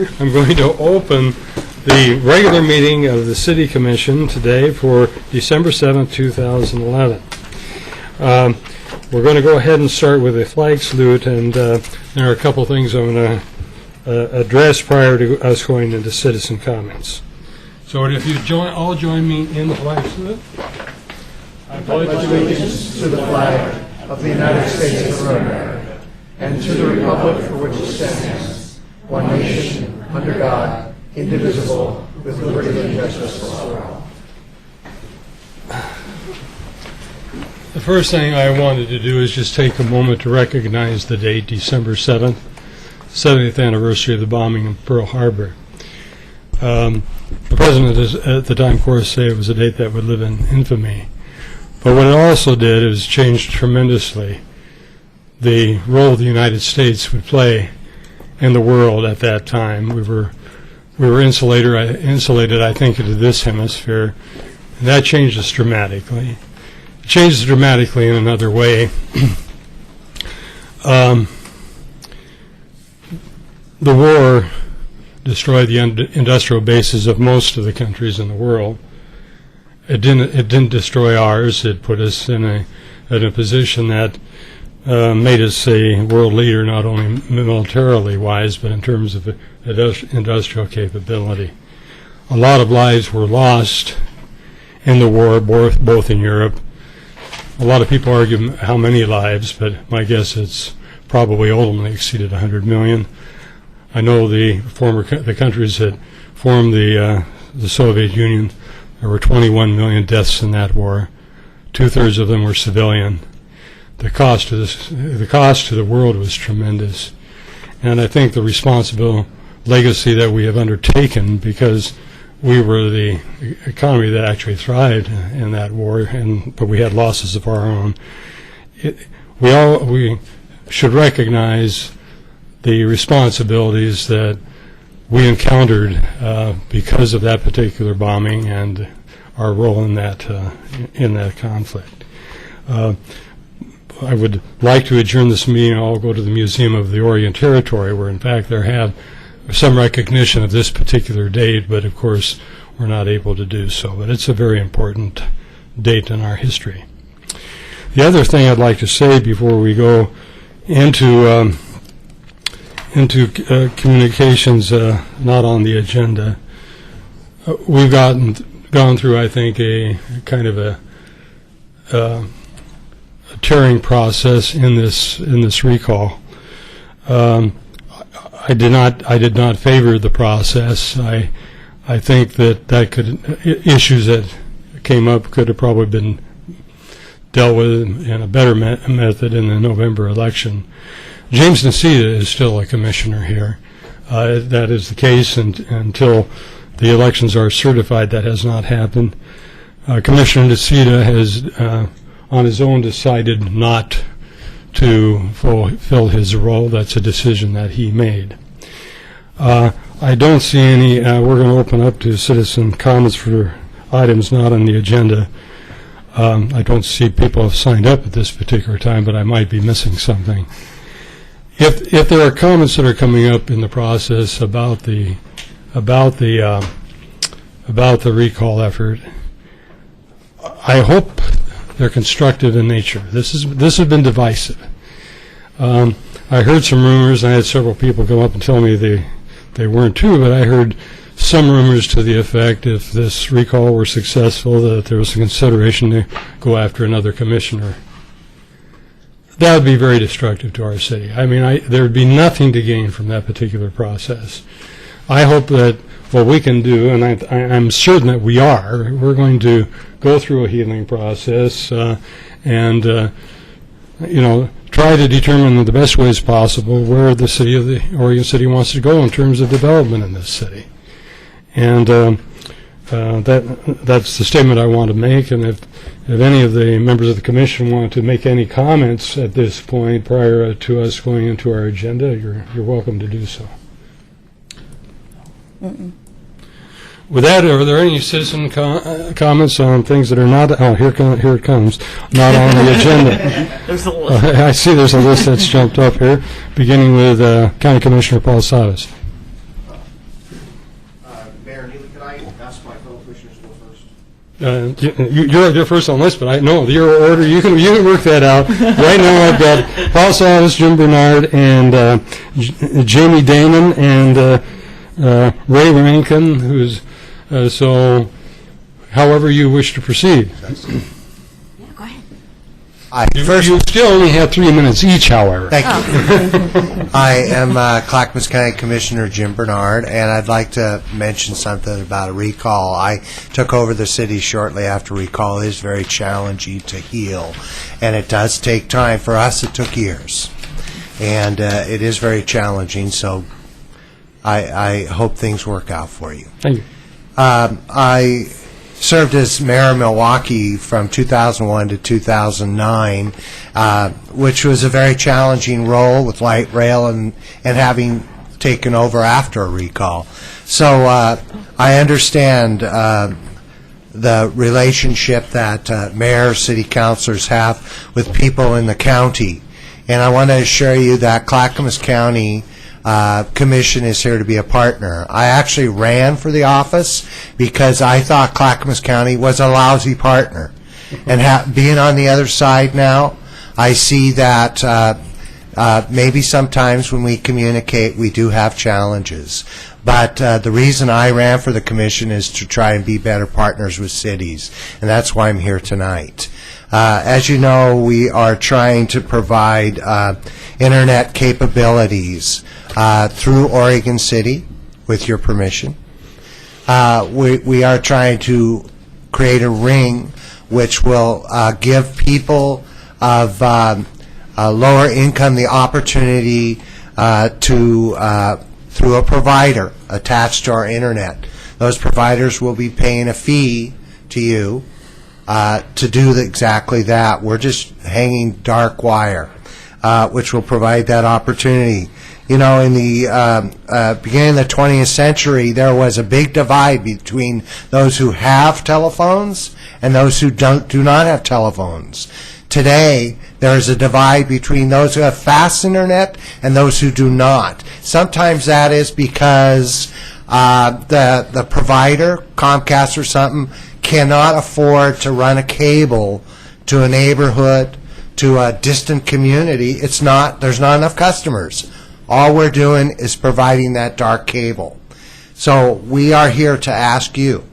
I'm going to open the regular meeting of the City Commission today for December 7th, 2011. We're going to go ahead and start with a flag salute, and there are a couple things I'm going to address prior to us going into citizen comments. So if you all join me in the flag salute. I pledge allegiance to the flag of the United States of America and to the republic for which it stands, one nation, under God, indivisible, with liberty and justice for all. The first thing I wanted to do is just take a moment to recognize the date, December 7th, 70th anniversary of the bombing of Pearl Harbor. The President at the time, of course, said it was a date that would live in infamy. But what it also did is change tremendously the role the United States would play in the world at that time. We were insulated, I think, into this hemisphere, and that changed us dramatically. It changed us dramatically in another way. The war destroyed the industrial bases of most of the countries in the world. It didn't destroy ours. It put us in a position that made us a world leader, not only militarily wise, but in terms of industrial capability. A lot of lives were lost in the war, both in Europe. A lot of people argue how many lives, but my guess it's probably ultimately exceeded 100 million. I know the countries that formed the Soviet Union, there were 21 million deaths in that war. 2/3 of them were civilian. The cost to the world was tremendous, and I think the responsible legacy that we have undertaken, because we were the economy that actually thrived in that war, but we had losses of our own. We should recognize the responsibilities that we encountered because of that particular bombing and our role in that conflict. I would like to adjourn this meeting. I'll go to the Museum of the Orient Territory, where in fact there have some recognition of this particular date, but of course we're not able to do so. But it's a very important date in our history. The other thing I'd like to say before we go into communications not on the agenda, we've gone through, I think, a kind of a tearing process in this recall. I did not favor the process. I think that issues that came up could have probably been dealt with in a better method in the November election. James Niceta is still a commissioner here. That is the case until the elections are certified. That has not happened. Commissioner Niceta has, on his own, decided not to fulfill his role. That's a decision that he made. I don't see any. We're going to open up to citizen comments for items not on the agenda. I don't see people have signed up at this particular time, but I might be missing something. If there are comments that are coming up in the process about the recall effort, I hope they're constructive in nature. This has been divisive. I heard some rumors. I had several people come up and tell me they weren't true, but I heard some rumors to the effect, if this recall were successful, that there was a consideration to go after another commissioner. That would be very destructive to our city. I mean, there would be nothing to gain from that particular process. I hope that what we can do, and I'm certain that we're going to go through a healing process and try to determine in the best ways possible where the city of the Oregon City wants to go in terms of development in this city. And that's the statement I want to make. And if any of the members of the commission want to make any comments at this point prior to us going into our agenda, you're welcome to do so. With that, are there any citizen comments on things that are not? Oh, here it comes. Not on the agenda. There's a list. I see there's a list that's jumped up here, beginning with County Commissioner Paul Savas. You're first on the list, but I know your order. You can work that out. Right now, I've got Paul Salas, Jim Bernard, and Jamie Damon, and Ray Rankin. Who's so. However, you wish to proceed. Go ahead. You still only have 3 minutes each, however. Thank you. I am Clackamas County Commissioner Jim Bernard, and I'd like to mention something about a recall. I took over the city shortly after recall. It is very challenging to heal, and it does take time. For us, it took years, and it is very challenging, so I hope things work out for you. Thank you. I served as mayor of Milwaukee from 2001 to 2009, which was a very challenging role with light rail and having taken over after a recall. So I understand the relationship that mayors, city councilors have with people in the county. And I want to assure you that Clackamas County Commission is here to be a partner. I actually ran for the office because I thought Clackamas County was a lousy partner. And being on the other side now, I see that maybe sometimes when we communicate, we do have challenges. But the reason I ran for the commission is to try and be better partners with cities, and that's why I'm here tonight. As you know, we are trying to provide internet capabilities through Oregon City, with your permission. We are trying to create a ring which will give people of lower income the opportunity through a provider attached to our internet. Those providers will be paying a fee to you to do exactly that. We're just hanging dark wire, which will provide that opportunity. You know, in the beginning of the 20th century, there was a big divide between those who have telephones and those who do not have telephones. Today, there is a divide between those who have fast internet and those who do not. Sometimes that is because the provider, Comcast or something, cannot afford to run a cable to a neighborhood, to a distant community. There's not enough customers. All we're doing is providing that dark cable. So we are here to ask you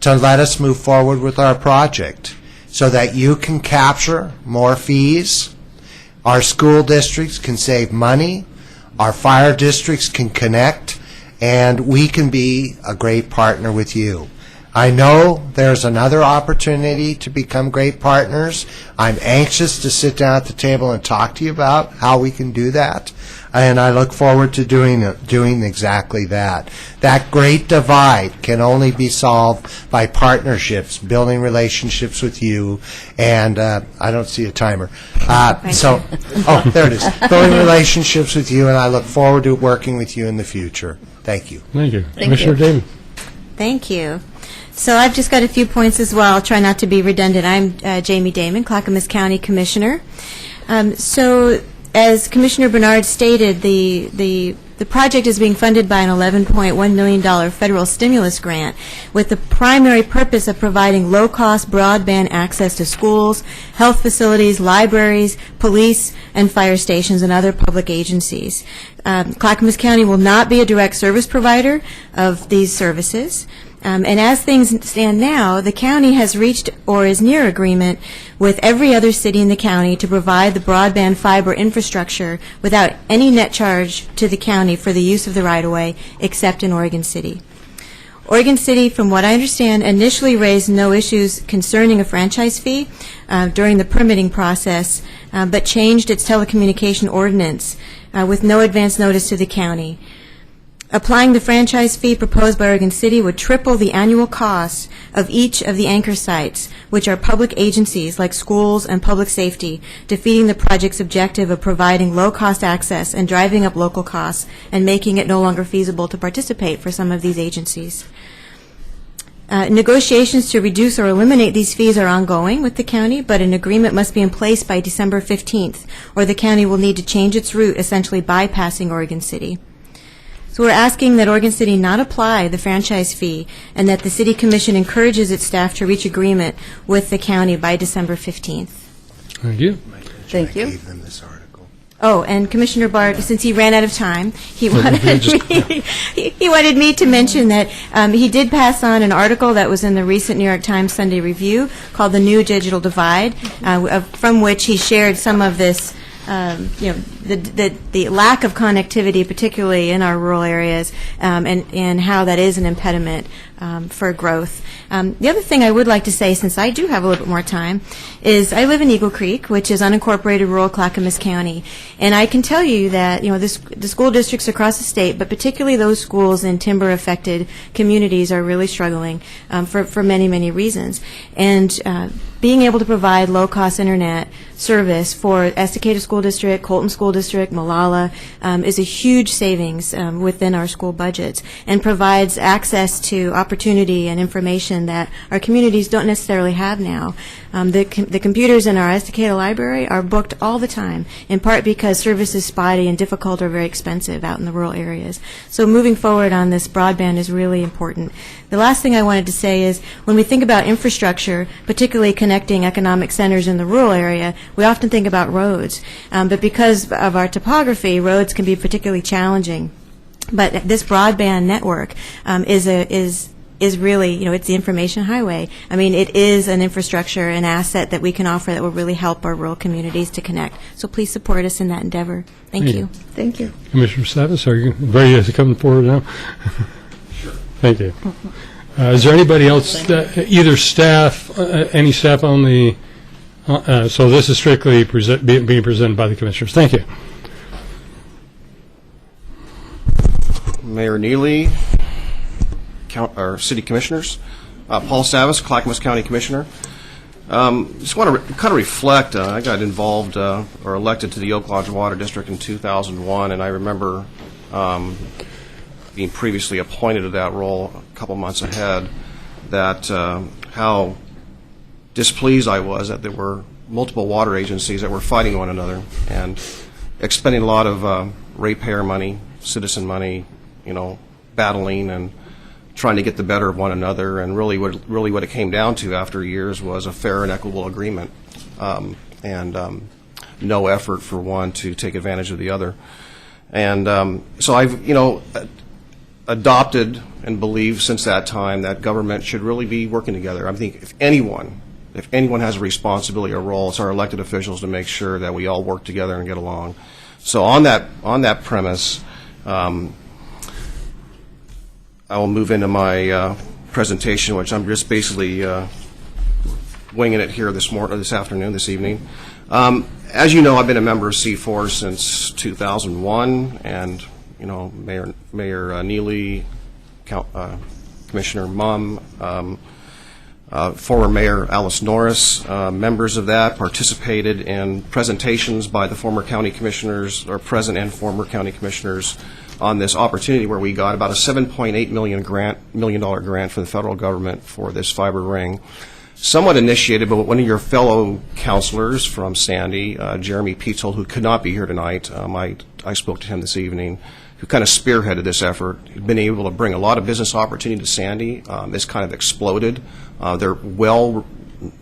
to let us move forward with our project so that you can capture more fees, our school districts can save money, our fire districts can connect, and we can be a great partner with you. I know there's another opportunity to become great partners. I'm anxious to sit down at the table and talk to you about how we can do that, and I look forward to doing exactly that. That great divide can only be solved by partnerships, building relationships with you, and I don't see a timer. There it is. Building relationships with you, and I look forward to working with you in the future. Thank you. Thank you. Commissioner Damon. Thank you. So I've just got a few points as well. I'll try not to be redundant. I'm Jamie Damon, Clackamas County Commissioner. So as Commissioner Bernard stated, the project is being funded by an $11.1 million federal stimulus grant with the primary purpose of providing low-cost broadband access to schools, health facilities, libraries, police, and fire stations and other public agencies. Clackamas County will not be a direct service provider of these services. And as things stand now, the county has reached or is near agreement with every other city in the county to provide the broadband fiber infrastructure without any net charge to the county for the use of the right-of-way, except in Oregon City. Oregon City, from what I understand, initially raised no issues concerning a franchise fee during the permitting process, but changed its telecommunication ordinance with no advance notice to the county. Applying the franchise fee proposed by Oregon City would triple the annual cost of each of the anchor sites, which are public agencies like schools and public safety, defeating the project's objective of providing low-cost access and driving up local costs and making it no longer feasible to participate for some of these agencies. Negotiations to reduce or eliminate these fees are ongoing with the county, but an agreement must be in place by December 15th, or the county will need to change its route, essentially bypassing Oregon City. So we're asking that Oregon City not apply the franchise fee and that the City Commission encourages its staff to reach agreement with the county by December 15th. Thank you. Thank you. I gave them this article. Oh, and Commissioner Bart, since he ran out of time, he wanted me, he wanted me to mention that he did pass on an article that was in the recent New York Times Sunday Review called "The New Digital Divide," from which he shared some of this, the lack of connectivity, particularly in our rural areas, and how that is an impediment for growth. The other thing I would like to say, since I do have a little bit more time, is I live in Eagle Creek, which is unincorporated rural Clackamas County, and I can tell you that the school districts across the state, but particularly those schools in timber-affected communities, are really struggling for many reasons. And being able to provide low-cost internet service for Estacada School District, Colton School District, Molalla, is a huge savings within our school budgets and provides access to opportunity and information that our communities don't necessarily have now. The computers in our Estacada library are booked all the time, in part because service is spotty and difficult or very expensive out in the rural areas. So moving forward on this broadband is really important. The last thing I wanted to say is when we think about infrastructure, particularly connecting economic centers in the rural area, we often think about roads. But because of our topography, roads can be particularly challenging. But this broadband network is really, it's the information highway. I mean, it is an infrastructure, an asset that we can offer that will really help our rural communities to connect. So please support us in that endeavor. Thank Thank you. you. Thank you. Commissioner Savis, are you ready to come forward now? Sure. Thank you. Is there anybody else, either staff, any staff on the, so this is strictly being presented by the commissioners. Thank you. Mayor Neely, City Commissioners, Paul Savis, Clackamas County Commissioner. Just want to kind of reflect. I got involved or elected to the Oak Lodge Water District in 2001, and I remember being previously appointed to that role a couple months ahead, that how displeased I was that there were multiple water agencies that were fighting one another and expending a lot of ratepayer money, citizen money, battling and trying to get the better of one another. And really what it came down to after years was a fair and equitable agreement, and no effort for one to take advantage of the other. And so I've adopted and believe since that time that government should really be working together. I think if anyone has a responsibility or role, it's our elected officials to make sure that we all work together and get along. So on that premise, I will move into my presentation, which I'm just basically winging it here this evening. As you know, I've been a member of C4 since 2001, and Mayor Neely, Commissioner Mumm, former Mayor Alice Norris, members of that participated in presentations by the former county commissioners, or present and former county commissioners, on this opportunity where we got about a $7.8 million grant from the federal government for this fiber ring. Somewhat initiated by one of your fellow counselors from Sandy, Jeremy Peetzold, who could not be here tonight. I spoke to him this evening, who kind of spearheaded this effort. He's been able to bring a lot of business opportunity to Sandy. It's kind of exploded. They're well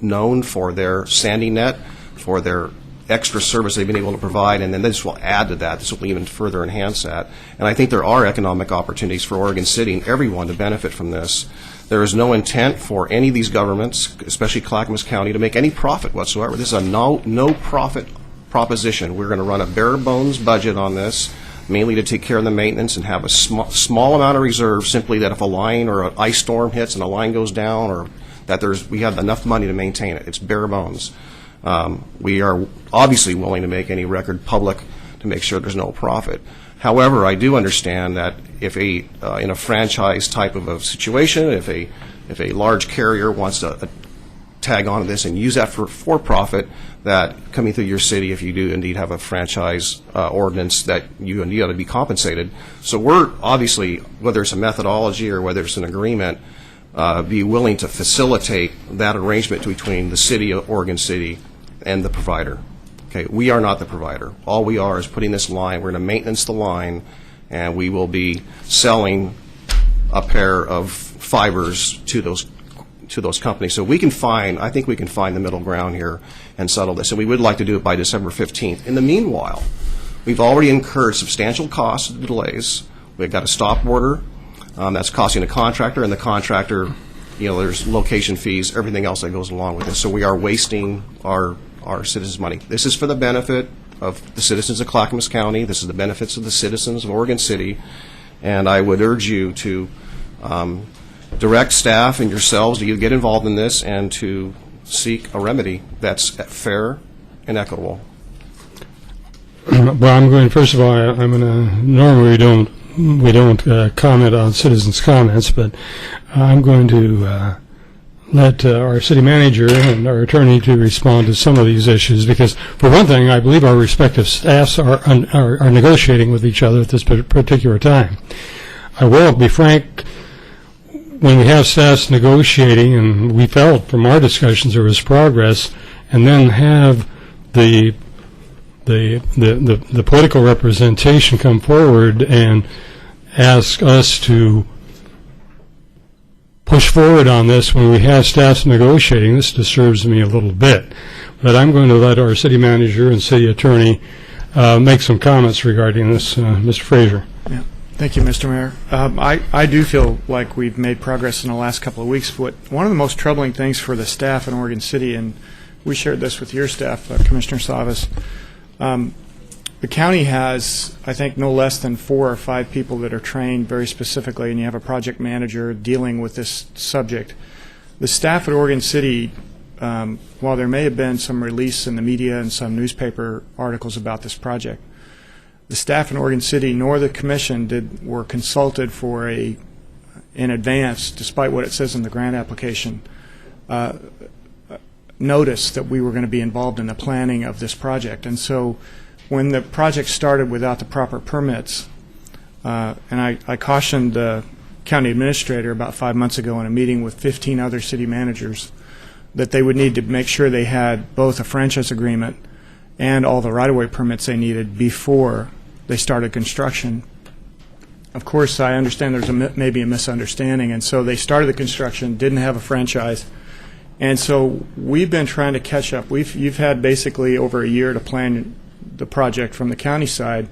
known for their Sandy Net, for their extra service they've been able to provide, and then this will add to that. This will even further enhance that. And I think there are economic opportunities for Oregon City and everyone to benefit from this. There is no intent for any of these governments, especially Clackamas County, to make any profit whatsoever. This is a no-profit proposition. We're going to run a bare-bones budget on this, mainly to take care of the maintenance and have a small amount of reserve, simply that if a line or an ice storm hits and a line goes down, or that we have enough money to maintain it. It's bare bones. We are obviously willing to make any record public to make sure there's no profit. However, I do understand that if in a franchise type of a situation, if a large carrier wants to tag on to this and use that for profit, that coming through your city, if you do indeed have a franchise ordinance, that you indeed ought to be compensated. So we're obviously, whether it's a methodology or whether it's an agreement, be willing to facilitate that arrangement between the city of Oregon City and the provider. Okay, we are not the provider. All we are is putting this line. We're going to maintenance the line and we will be selling a pair of fibers to those companies. So I think we can find the middle ground here and settle this, and we would like to do it by December 15th. In the meanwhile, we've already incurred substantial costs and delays. We've got a stop order that's costing the contractor, and the contractor, there's location fees, everything else that goes along with this. So we are wasting our citizens' money. This is for the benefit of the citizens of Clackamas County. This is the benefits of the citizens of Oregon City, and I would urge you to direct staff and yourselves to get involved in this and to seek a remedy that's fair and equitable. Well, I'm going. First of all, I'm going to. Normally, we don't comment on citizens' comments, but I'm going to let our city manager and our attorney to respond to some of these issues, because, for one thing, I believe our respective staffs are negotiating with each other at this particular time. I will be frank. When we have staffs negotiating, and we felt from our discussions there was progress, and then have the political representation come forward and ask us to push forward on this when we have staffs negotiating, this disturbs me a little bit. But I'm going to let our city manager and city attorney make some comments regarding this. Mr. Fraser. Yeah. Thank you, Mr. Mayor. I do feel like we've made progress in the last couple of weeks. One of the most troubling things for the staff in Oregon City, and we shared this with your staff, Commissioner Savas, the county has, I think, no less than 4 or 5 people that are trained very specifically, and you have a project manager dealing with this subject. The staff at Oregon City, while there may have been some release in the media and some newspaper articles about this project, the staff in Oregon City nor the commission were consulted for in advance, despite what it says in the grant application, notice that we were going to be involved in the planning of this project. And so when the project started without the proper permits, and I cautioned the county administrator about 5 months ago in a meeting with 15 other city managers that they would need to make sure they had both a franchise agreement and all the right-of-way permits they needed before they started construction. Of course, I understand there's maybe a misunderstanding, and so they started the construction, didn't have a franchise, and so we've been trying to catch up. You've had basically over a year to plan the project from the county side,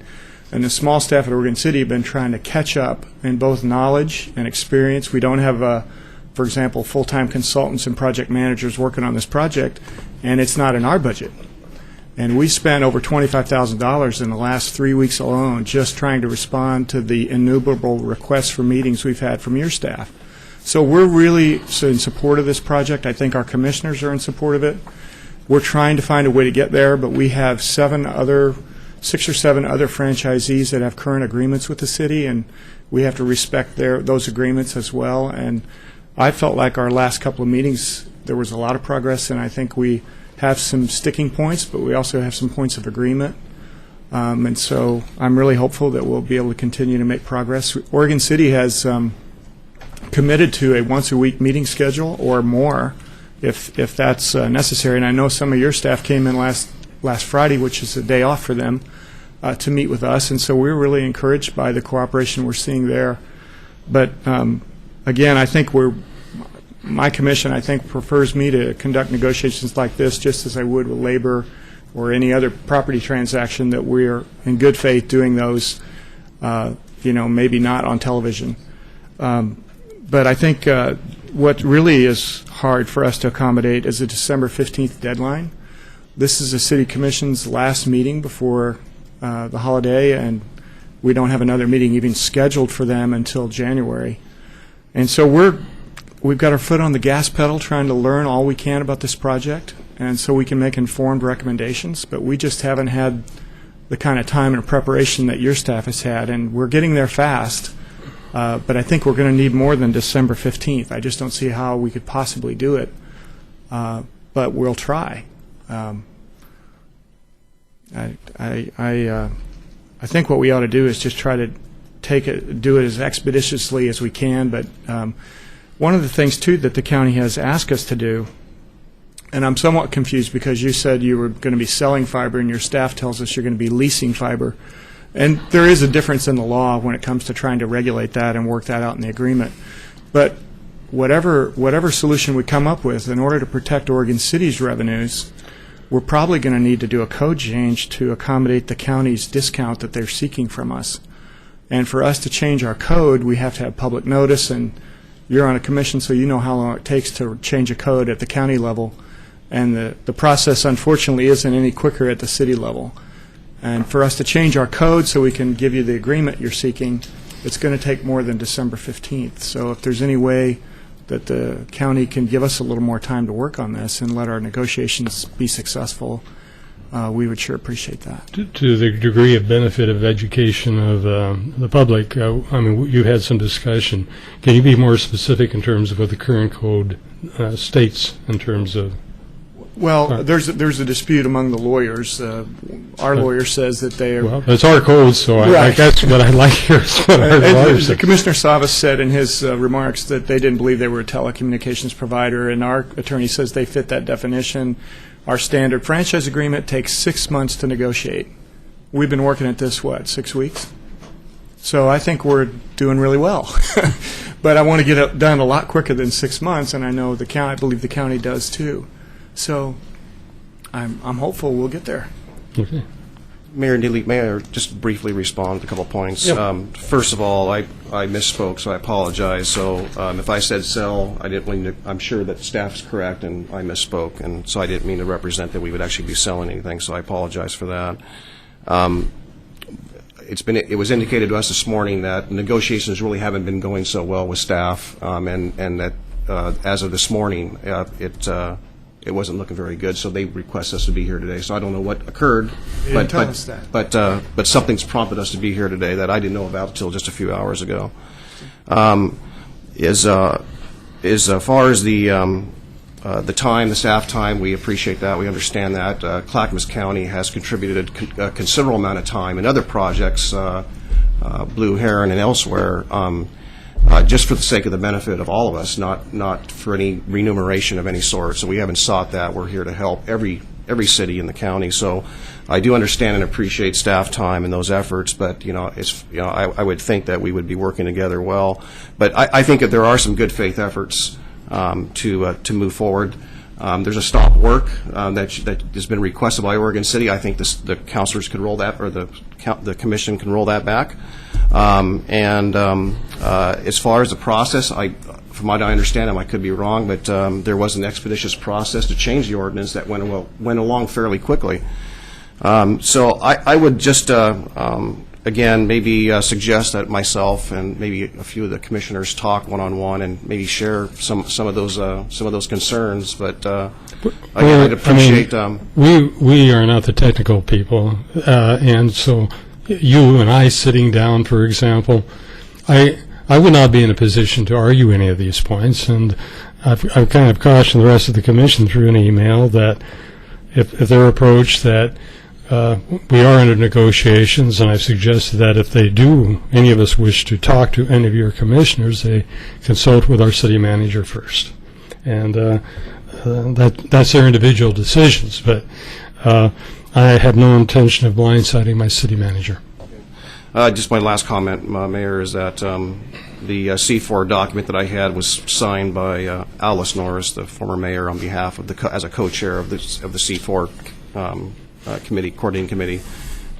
and the small staff at Oregon City have been trying to catch up in both knowledge and experience. We don't have, for example, full-time consultants and project managers working on this project, and it's not in our budget. And we spent over $25,000 in the last 3 weeks alone just trying to respond to the innumerable requests for meetings we've had from your staff. So we're really in support of this project. I think our commissioners are in support of it. We're trying to find a way to get there, but we have 6 or 7 other franchisees that have current agreements with the city, and we have to respect those agreements as well. And I felt like our last couple of meetings, there was a lot of progress, and I think we have some sticking points, but we also have some points of agreement. And so I'm really hopeful that we'll be able to continue to make progress. Oregon City has committed to a once-a-week meeting schedule or more if that's necessary. And I know some of your staff came in last Friday, which is a day off for them, to meet with us. And so we're really encouraged by the cooperation we're seeing there. But again, I think my commission, I think, prefers me to conduct negotiations like this just as I would with labor or any other property transaction, that we're in good faith doing those, maybe not on television. But I think what really is hard for us to accommodate is the December 15th deadline. This is the City Commission's last meeting before the holiday, and we don't have another meeting even scheduled for them until January. And so we've got our foot on the gas pedal trying to learn all we can about this project, and so we can make informed recommendations, but we just haven't had the kind of time and preparation that your staff has had, and we're getting there fast, but I think we're going to need more than December 15th. I just don't see how we could possibly do it, but we'll try. I think what we ought to do is just try to do it as expeditiously as we can, but one of the things, too, that the county has asked us to do, and I'm somewhat confused because you said you were going to be selling fiber and your staff tells us you're going to be leasing fiber. And there is a difference in the law when it comes to trying to regulate that and work that out in the agreement. But whatever solution we come up with, in order to protect Oregon City's revenues, we're probably going to need to do a code change to accommodate the county's discount that they're seeking from us. And for us to change our code, we have to have public notice, and you're on a commission, so you know how long it takes to change a code at the county level. And the process, unfortunately, isn't any quicker at the city level. And for us to change our code so we can give you the agreement you're seeking, it's going to take more than December 15th. So if there's any way that the county can give us a little more time to work on this and let our negotiations be successful, we would sure appreciate that. To the degree of benefit of education of the public, I mean, you had some discussion. Can you be more specific in terms of what the current code states in terms of? Well, there's a dispute among the lawyers. Our lawyer says that they are. Well, it's our code, so Right. that's what I like here. Is what our lawyer said. Commissioner Savas said in his remarks that they didn't believe they were a telecommunications provider, and our attorney says they fit that definition. Our standard franchise agreement takes 6 months to negotiate. We've been working at this, 6 weeks? So I think we're doing really well. But I want to get it done a lot quicker than 6 months, and I know I believe the county does too. So I'm hopeful we'll get there. Okay. Mayor Neely, may I just briefly respond to a couple of points? First of all, I misspoke, so I apologize. So if I said sell, I didn't mean to. I'm sure that staff's correct, and I misspoke, and so I didn't mean to represent that we would actually be selling anything. So I apologize for that. It was indicated to us this morning that negotiations really haven't been going so well with staff, and that as of this morning, it wasn't looking very good, so they request us to be here today. So I don't know what occurred, They didn't tell us that. but something's prompted us to be here today that I didn't know about until just a few hours ago. As far as the time, the staff time, we appreciate that. We understand that. Clackamas County has contributed a considerable amount of time in other projects, Blue Heron and elsewhere, just for the sake of the benefit of all of us, not for any remuneration of any sort. So we haven't sought that. We're here to help every city in the county. So I do understand and appreciate staff time and those efforts, but I would think that we would be working together well. But I think that there are some good faith efforts to move forward. There's a stop work that has been requested by Oregon City. I think the councilors could roll that, or the commission can roll that back. As far as the process, from what I understand, I could be wrong, but there was an expeditious process to change the ordinance that went along fairly quickly. So I would just again maybe suggest that myself and maybe a few of the commissioners talk one-on-one and maybe share some of those concerns. But again, I'd appreciate. We are not the technical people, and so you and I sitting down, for example, I would not be in a position to argue any of these points, and I've kind of cautioned the rest of the commission through an email that if they're approached that we are under negotiations, and I've suggested that if any of us wish to talk to any of your commissioners, they consult with our city manager first. And that's their individual decisions, but I have no intention of blindsiding my city manager. Just my last comment, Mayor, is that the C4 document that I had was signed by Alice Norris, the former mayor, on behalf of as a co-chair of the C4 coordinating committee,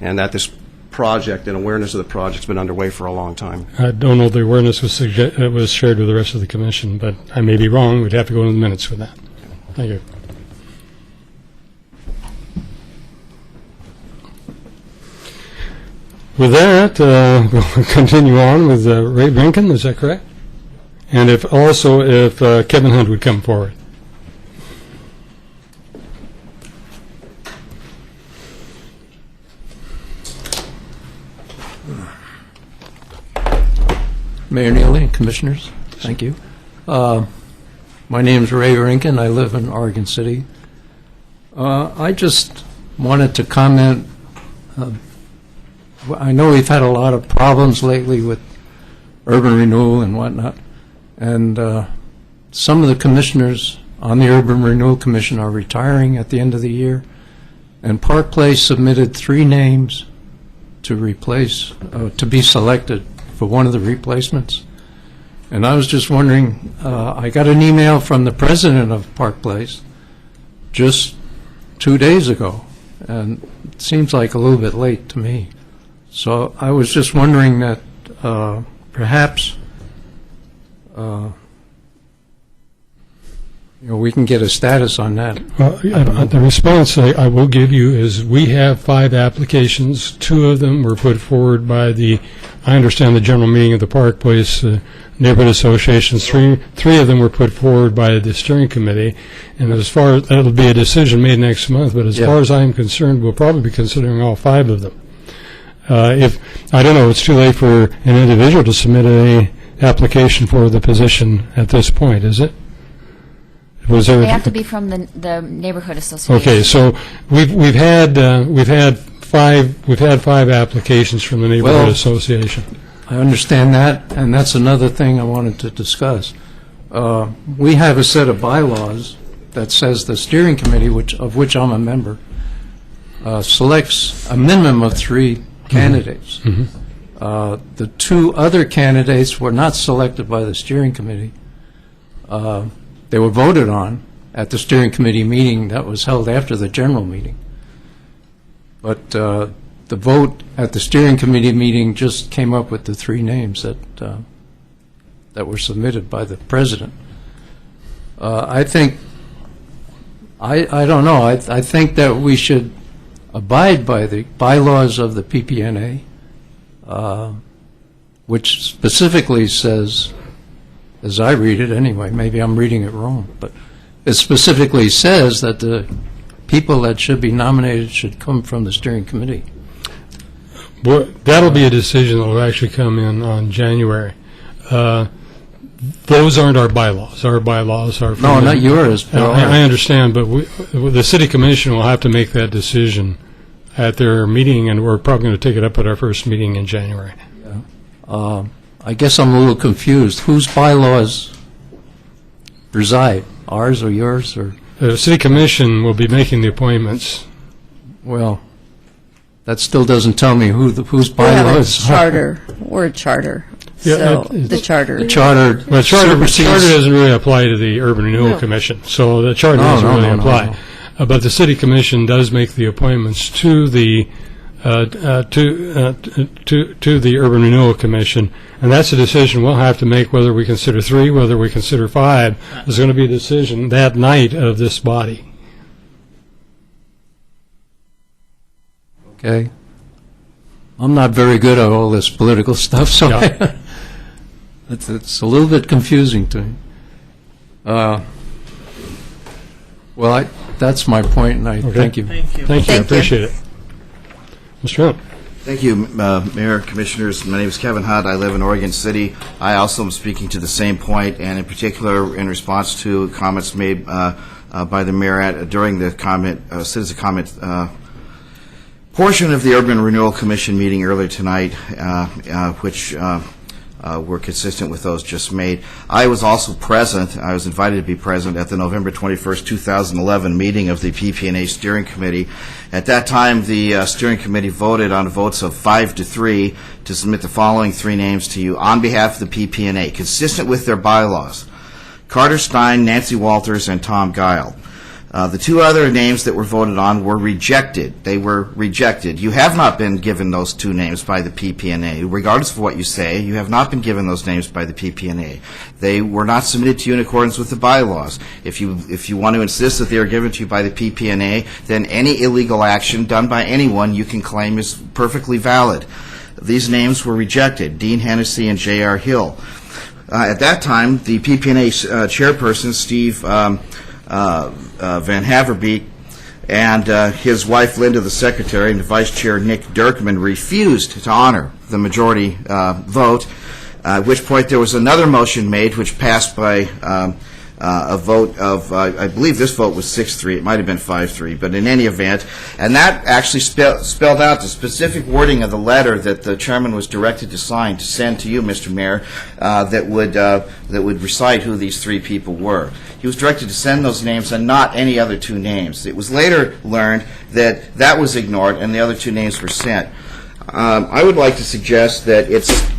and that this project and awareness of the project has been underway for a long time. I don't know if the awareness was shared with the rest of the commission, but I may be wrong. We'd have to go into the minutes with that. Thank you. With that, we'll continue on with Ray Brinken. Is that correct? And if Kevin Hunt would come forward. Mayor Neely and Commissioners, thank you. My name is Ray Rinkin. I live in Oregon City. I just wanted to comment. I know we've had a lot of problems lately with urban renewal and whatnot, and some of the commissioners on the Urban Renewal Commission are retiring at the end of the year, and Park Place submitted 3 names to replace, to be selected for one of the replacements. And I was just wondering, I got an email from the president of Park Place just 2 days ago, and it seems like a little bit late to me. So I was just wondering that perhaps we can get a status on that. The response I will give you is we have 5 applications. 2 of them were put forward by I understand, the general meeting of the Park Place Neighborhood Associations. 3 of them were put forward by the steering committee. And as far as, that'll be a decision made next month, but as far as I'm concerned, we'll probably be considering all 5 of them. If I don't know, it's too late for an individual to submit an application for the position at this point, is it? Was there? They have to be from the neighborhood association. Okay, so we've had 5 applications from the neighborhood association. I understand that, and that's another thing I wanted to discuss. We have a set of bylaws that says the steering committee, of which I'm a member, selects a minimum of 3 candidates. The 2 other candidates were not selected by the steering committee. They were voted on at the steering committee meeting that was held after the general meeting. But the vote at the steering committee meeting just came up with the 3 names that were submitted by the president. I think, I don't know, I think that we should abide by the bylaws of the PPNA, which specifically says, as I read it anyway, maybe I'm reading it wrong, but it specifically says that the people that should be nominated should come from the steering committee. Well, that'll be a decision that will actually come in on January. Those aren't our bylaws. Our bylaws are... No, not yours. I understand, but the city commission will have to make that decision at their meeting, and we're probably going to take it up at our first meeting in January. I guess I'm a little confused. Whose bylaws reside? Ours or yours? Or The city commission will be making the appointments. well, that still doesn't tell me whose We have a bylaws. charter. We're a charter. Yeah, So it- the charter. The charter. Well, the charter supersedes- doesn't really apply to the Urban Renewal Commission, so the charter No, doesn't no, really no, no, apply. no. But the city commission does make the appointments to the to the Urban Renewal Commission, and that's a decision we'll have to make whether we consider 3, whether we consider 5. There's going to be a decision that night of this body. Okay. I'm not very good at all this political stuff, so Yeah. it's a little bit confusing to me. Well, that's my point, and I thank you. Thank you, I Thank you. appreciate it. Mr. Hunt. Thank you, Mayor, Commissioners. My name is Kevin Hunt. I live in Oregon City. I also am speaking to the same point, and in particular, in response to comments made by the mayor during the citizen comment portion of the Urban Renewal Commission meeting earlier tonight, which were consistent with those just made. I was also present. I was invited to be present at the November 21st, 2011 meeting of the PPNA Steering Committee. At that time, the Steering Committee voted on votes of 5-3 to submit the following 3 names to you on behalf of the PPNA, consistent with their bylaws: Carter Stein, Nancy Walters, and Tom Guile. The 2 other names that were voted on were rejected. They were rejected. You have not been given those 2 names by the PPNA. Regardless of what you say, you have not been given those names by the PPNA. They were not submitted to you in accordance with the bylaws. If you want to insist that they are given to you by the PPNA, then any illegal action done by anyone you can claim is perfectly valid. These names were rejected: Dean Hennessy and J.R. Hill. At that time, the PPNA chairperson, Steve Van Haverbeek, and his wife Linda, the secretary, and the vice chair Nick Dirkman refused to honor the majority vote, at which point there was another motion made which passed by a vote of, I believe this vote was 6-3, it might have been 5-3, but in any event, and that actually spelled out the specific wording of the letter that the chairman was directed to sign, to send to you, Mr. Mayor, that would recite who these 3 people were. He was directed to send those names and not any other 2 names. It was later learned that that was ignored and the other 2 names were sent. I would like to suggest that it's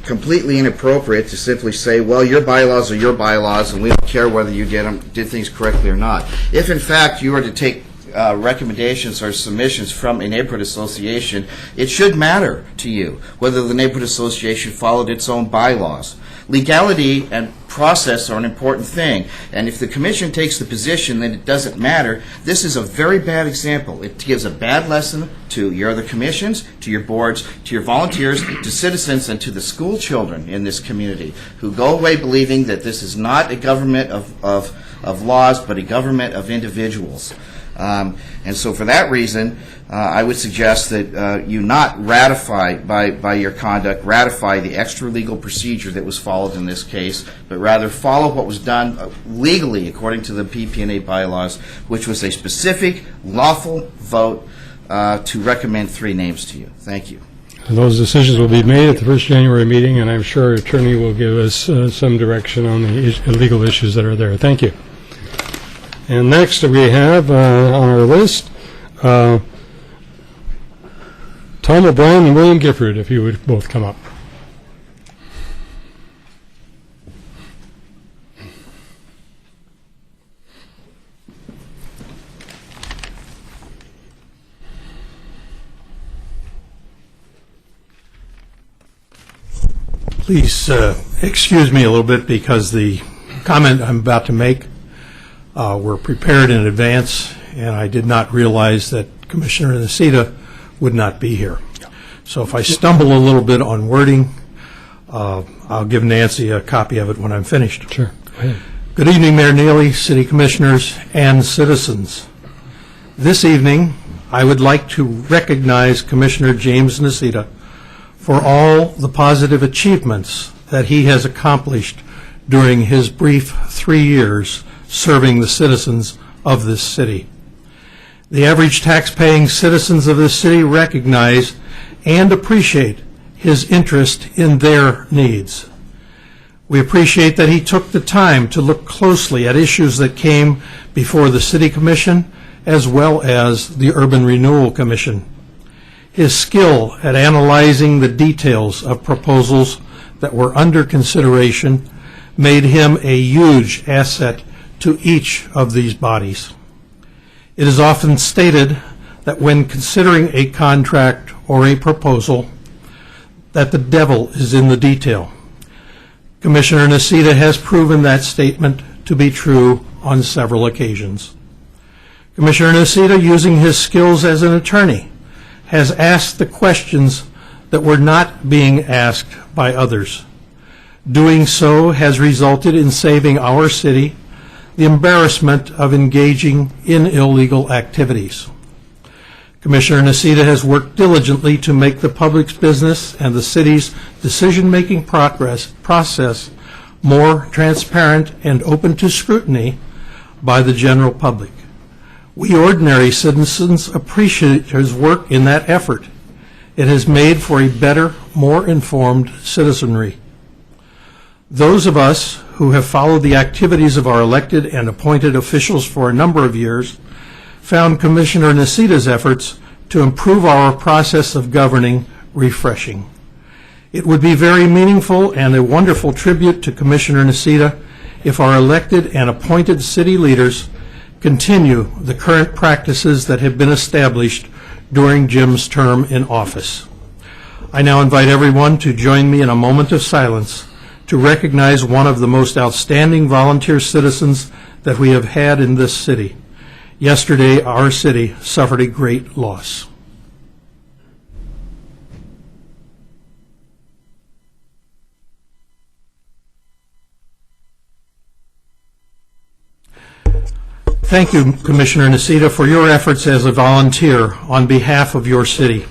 completely inappropriate to simply say, well, your bylaws are your bylaws, and we don't care whether you did things correctly or not. If, in fact, you were to take recommendations or submissions from a neighborhood association, it should matter to you whether the neighborhood association followed its own bylaws. Legality and process are an important thing, and if the commission takes the position that it doesn't matter, this is a very bad example. It gives a bad lesson to your other commissions, to your boards, to your volunteers, to citizens, and to the school children in this community who go away believing that this is not a government of laws, but a government of individuals. And so for that reason, I would suggest that you not ratify, by your conduct, ratify the extra legal procedure that was followed in this case, but rather follow what was done legally according to the PP&A bylaws, which was a specific, lawful vote to recommend 3 names to you. Thank you. Those decisions will be made at the first January meeting, and I'm sure Attorney will give us some direction on the legal issues that are there. Thank you. And next we have on our list Tom O'Brien and William Gifford, if you would both come up. Please excuse me a little bit because the comment I'm about to make were prepared in advance, and I did not realize that Commissioner Nocita would not be here. So if I stumble a little bit on wording, I'll give Nancy a copy of it when I'm finished. Sure. Go ahead. Good evening, Mayor Neely, City Commissioners, and citizens. This evening, I would like to recognize Commissioner James Nocita for all the positive achievements that he has accomplished during his brief 3 years serving the citizens of this city. The average tax-paying citizens of this city recognize and appreciate his interest in their needs. We appreciate that he took the time to look closely at issues that came before the City Commission as well as the Urban Renewal Commission. His skill at analyzing the details of proposals that were under consideration made him a huge asset to each of these bodies. It is often stated that when considering a contract or a proposal, that the devil is in the detail. Commissioner Nocita has proven that statement to be true on several occasions. Commissioner Nocita, using his skills as an attorney, has asked the questions that were not being asked by others. Doing so has resulted in saving our city the embarrassment of engaging in illegal activities. Commissioner Nocita has worked diligently to make the public's business and the city's decision-making process more transparent and open to scrutiny by the general public. We ordinary citizens appreciate his work in that effort. It has made for a better, more informed citizenry. Those of us who have followed the activities of our elected and appointed officials for a number of years found Commissioner Nocita's efforts to improve our process of governing refreshing. It would be very meaningful and a wonderful tribute to Commissioner Nocita if our elected and appointed city leaders continue the current practices that have been established during Jim's term in office. I now invite everyone to join me in a moment of silence to recognize one of the most outstanding volunteer citizens that we have had in this city. Yesterday, our city suffered a great loss. Thank you, Commissioner Nocita, for your efforts as a volunteer on behalf of your city.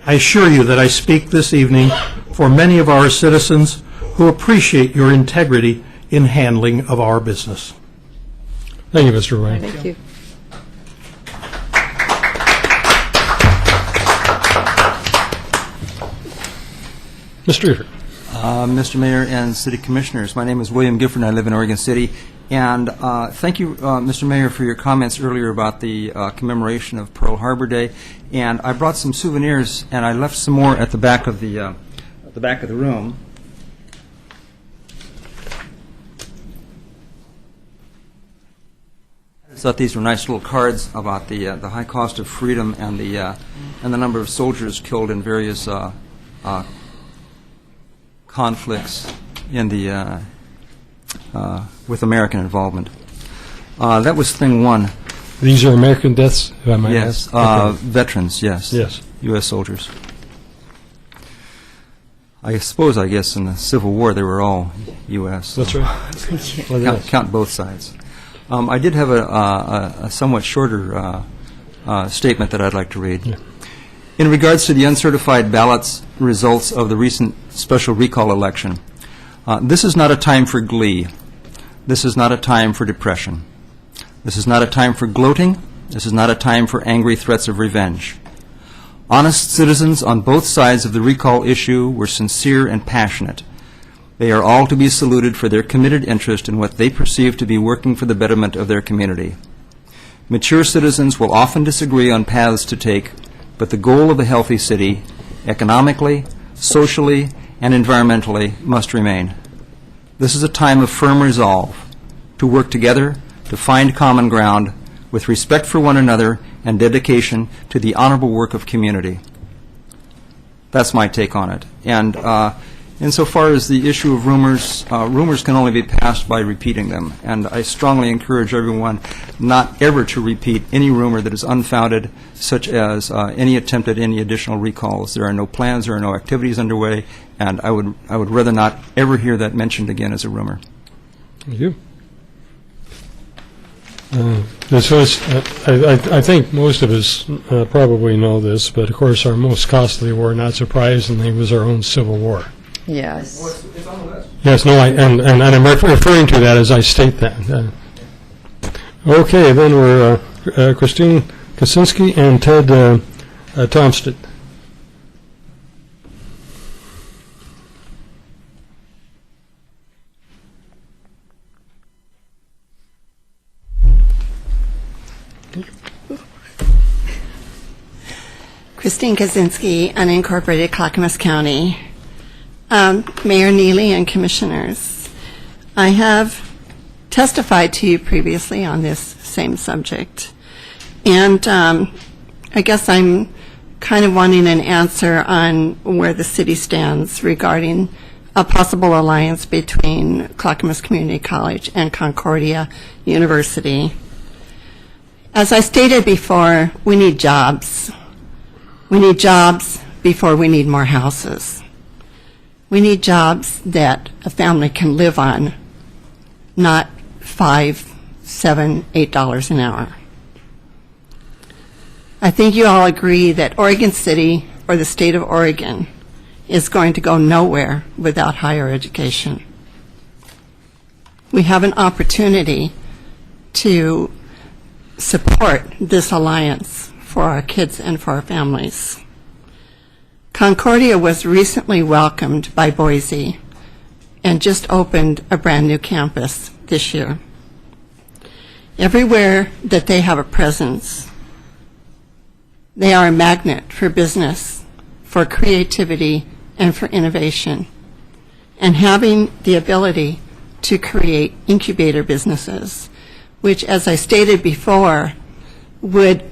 I assure you that I speak this evening for many of our citizens who appreciate your integrity in handling of our business. Thank you, Mr. Wayne. Thank you. Mr. Gifford. Mr. Mayor and City Commissioners. My name is William Gifford, and I live in Oregon City. And thank you, Mr. Mayor, for your comments earlier about the commemoration of Pearl Harbor Day. And I brought some souvenirs, and I left some more at the back of the room. I thought these were nice little cards about the high cost of freedom and the number of soldiers killed in various conflicts in the with American involvement. That was thing one. These are American deaths, if I might Yes, ask? veterans. Yes. Yes. U.S. soldiers. I guess in the Civil War they were all U.S. That's right. Well, Count both sides. I did have a somewhat shorter statement that I'd like to read. Yeah. In regards to the uncertified ballots results of the recent special recall election, this is not a time for glee. This is not a time for depression. This is not a time for gloating. This is not a time for angry threats of revenge. Honest citizens on both sides of the recall issue were sincere and passionate. They are all to be saluted for their committed interest in what they perceive to be working for the betterment of their community. Mature citizens will often disagree on paths to take, but the goal of a healthy city, economically, socially, and environmentally, must remain. This is a time of firm resolve to work together, to find common ground, with respect for one another and dedication to the honorable work of community. That's my take on it. And insofar as the issue of rumors, rumors can only be passed by repeating them. And I strongly encourage everyone not ever to repeat any rumor that is unfounded, such as any attempt at any additional recalls. There are no plans, there are no activities underway, and I would rather not ever hear that mentioned again as a rumor. Thank you. This was, I think most of us probably know this, but of course our most costly war, not surprisingly, was our own Civil War. Yes. Yes, no, and I'm referring to that as I state that. Okay, then we're Christine Kaczynski and Ted Tomstad. Christine Kaczynski, unincorporated Clackamas County. Mayor Neely and Commissioners, I have testified to you previously on this same subject, and I guess I'm kind of wanting an answer on where the city stands regarding a possible alliance between Clackamas Community College and Concordia University. As I stated before, we need jobs. We need jobs before we need more houses. We need jobs that a family can live on, not $5, $7, $8 an hour. I think you all agree that Oregon City, or the state of Oregon, is going to go nowhere without higher education. We have an opportunity to support this alliance for our kids and for our families. Concordia was recently welcomed by Boise and just opened a brand new campus this year. Everywhere that they have a presence, they are a magnet for business, for creativity, and for innovation. And having the ability to create incubator businesses, which, as I stated before, would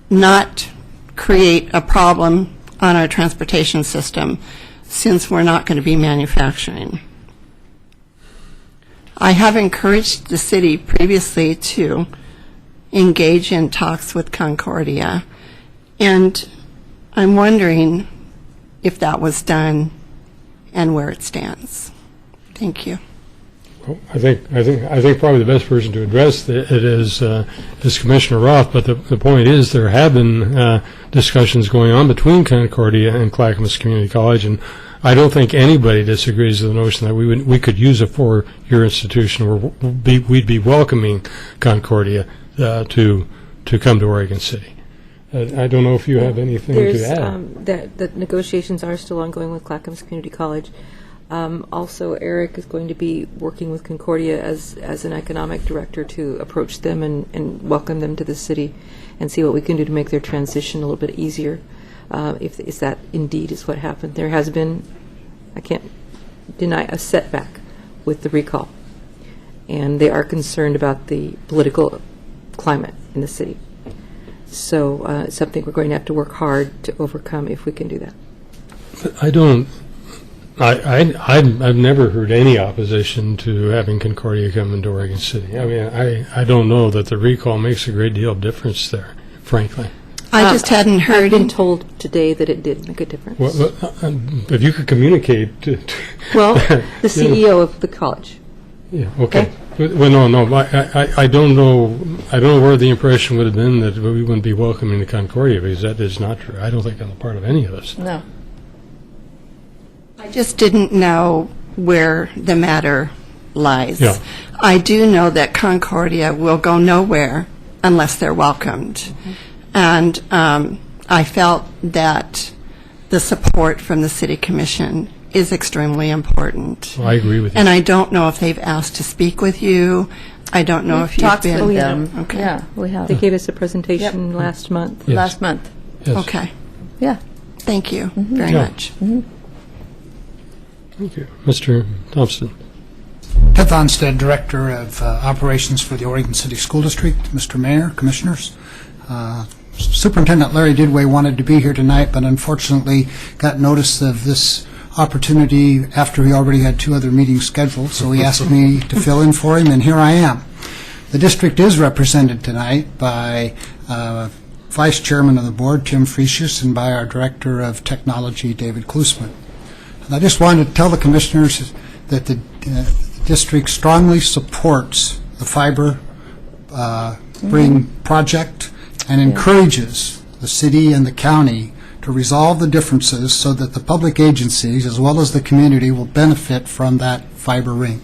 not create a problem on our transportation system, since we're not going to be manufacturing. I have encouraged the city previously to engage in talks with Concordia, and I'm wondering if that was done and where it stands. Thank you. Well, I think probably the best person to address it is Commissioner Roth. But the point is, there have been discussions going on between Concordia and Clackamas Community College, and I don't think anybody disagrees with the notion that we could use a four-year institution where we'd be welcoming Concordia to come to Oregon City. I don't know if you have anything to add. The negotiations are still ongoing with Clackamas Community College. Also, Eric is going to be working with Concordia as an economic director to approach them and welcome them to the city and see what we can do to make their transition a little bit easier, if that indeed is what happened. There has been, I can't deny, a setback with the recall, and they are concerned about the political climate in the city. So it's something we're going to have to work hard to overcome if we can do that. I've never heard any opposition to having Concordia come into Oregon City. I mean, I don't know that the recall makes a great deal of difference there, frankly. I just hadn't heard. I've been told today that it did make a difference. Well, if you could communicate to Well, the CEO of the college. Yeah, okay. Well, no, I don't know. I don't know where the impression would have been that we wouldn't be welcoming to Concordia, because that is not true. I don't think on the part of any of us. No. I just didn't know where the matter lies. Yeah. I do know that Concordia will go nowhere unless they're welcomed. And I felt that the support from the City Commission is extremely important. Well, I agree with you. And I don't know if they've asked to speak with you. I don't know if you've talked been. with them. Okay. Yeah, we have. They gave us a presentation last month. Yes. Last month. Yes. Okay. Yeah. Thank you very Yeah. much. Thank you. Mr. Thompson. Ted Thonstead, Director of Operations for the Oregon City School District. Mr. Mayor, Commissioners. Superintendent Larry Didway wanted to be here tonight, but unfortunately got notice of this opportunity after he already had 2 other meetings scheduled, so he asked me to fill in for him, and here I am. The district is represented tonight by Vice Chairman of the Board, Tim Fresius, and by our Director of Technology, David Klusman. And I just wanted to tell the Commissioners that the district strongly supports the fiber ring project and encourages the city and the county to resolve the differences so that the public agencies as well as the community will benefit from that fiber ring.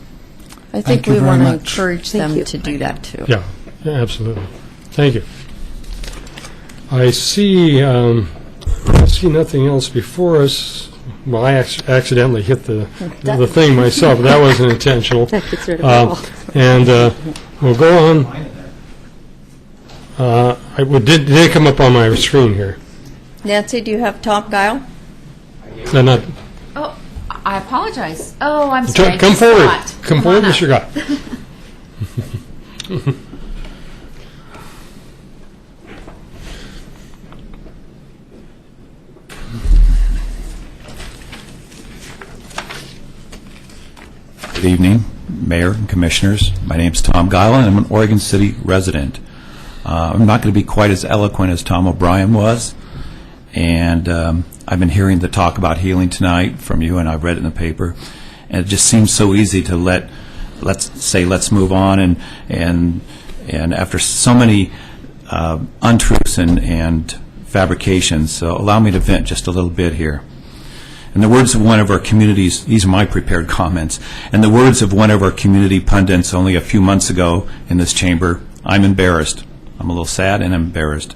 I think Thank you we very want to much. encourage them to do that, too. Yeah, absolutely. Thank you. I see nothing else before us. Well, I accidentally hit the thing myself. That wasn't intentional. That gets rid of it all. And we'll go on. Did it come up on my screen here? Nancy, do you have Tom Guile? No, not. Oh, I apologize. Oh, I'm sorry. I Come just forward. saw it. Come forward, on Mr. up. Gott. Good evening, Mayor and Commissioners. My name's Tom Guile, and I'm an Oregon City resident. I'm not going to be quite as eloquent as Tom O'Brien was, and I've been hearing the talk about healing tonight from you, and I've read it in the paper, and it just seems so easy to let's move on, and after so many untruths and fabrications, so allow me to vent just a little bit here. In the words of one of our communities, these are my prepared comments, in the words of one of our community pundits only a few months ago in this chamber, I'm embarrassed. I'm a little sad and embarrassed.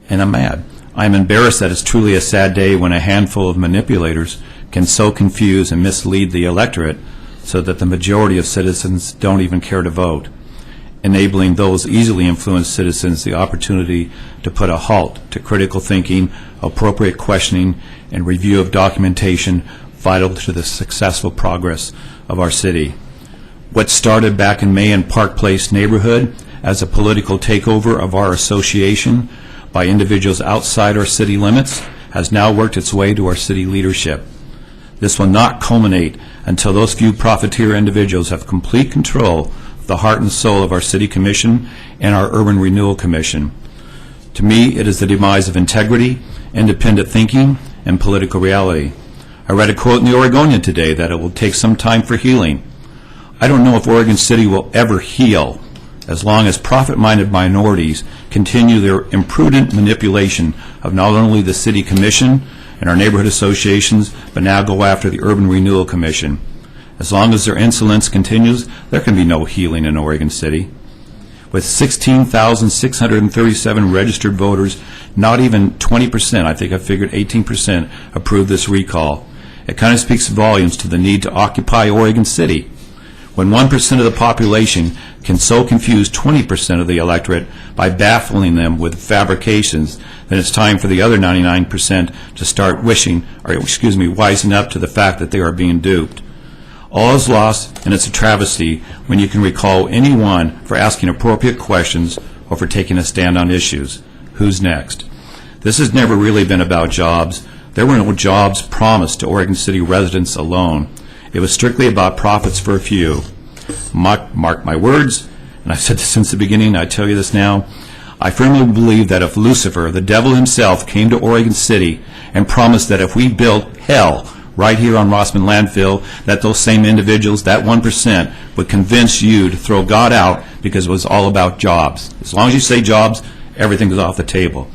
And I'm mad. I'm embarrassed that it's truly a sad day when a handful of manipulators can so confuse and mislead the electorate so that the majority of citizens don't even care to vote, enabling those easily influenced citizens the opportunity to put a halt to critical thinking, appropriate questioning, and review of documentation vital to the successful progress of our city. What started back in May in Park Place neighborhood as a political takeover of our association by individuals outside our city limits has now worked its way to our city leadership. This will not culminate until those few profiteer individuals have complete control of the heart and soul of our City Commission and our Urban Renewal Commission. To me, it is the demise of integrity, independent thinking, and political reality. I read a quote in the Oregonian today that it will take some time for healing. I don't know if Oregon City will ever heal as long as profit-minded minorities continue their imprudent manipulation of not only the City Commission and our neighborhood associations, but now go after the Urban Renewal Commission. As long as their insolence continues, there can be no healing in Oregon City. With 16,637 registered voters, not even 20%, I think I figured 18%, approved this recall. It kind of speaks volumes to the need to occupy Oregon City. When 1% of the population can so confuse 20% of the electorate by baffling them with fabrications, then it's time for the other 99% to start wising up to the fact that they are being duped. All is lost, and it's a travesty when you can recall anyone for asking appropriate questions or for taking a stand on issues. Who's next? This has never really been about jobs. There were no jobs promised to Oregon City residents alone. It was strictly about profits for a few. Mark my words, and I've said this since the beginning, I tell you this now, I firmly believe that if Lucifer, the devil himself, came to Oregon City and promised that if we built hell right here on Rossman Landfill, that those same individuals, that 1%, would convince you to throw God out because it was all about jobs. As long as you say jobs, everything is off the table.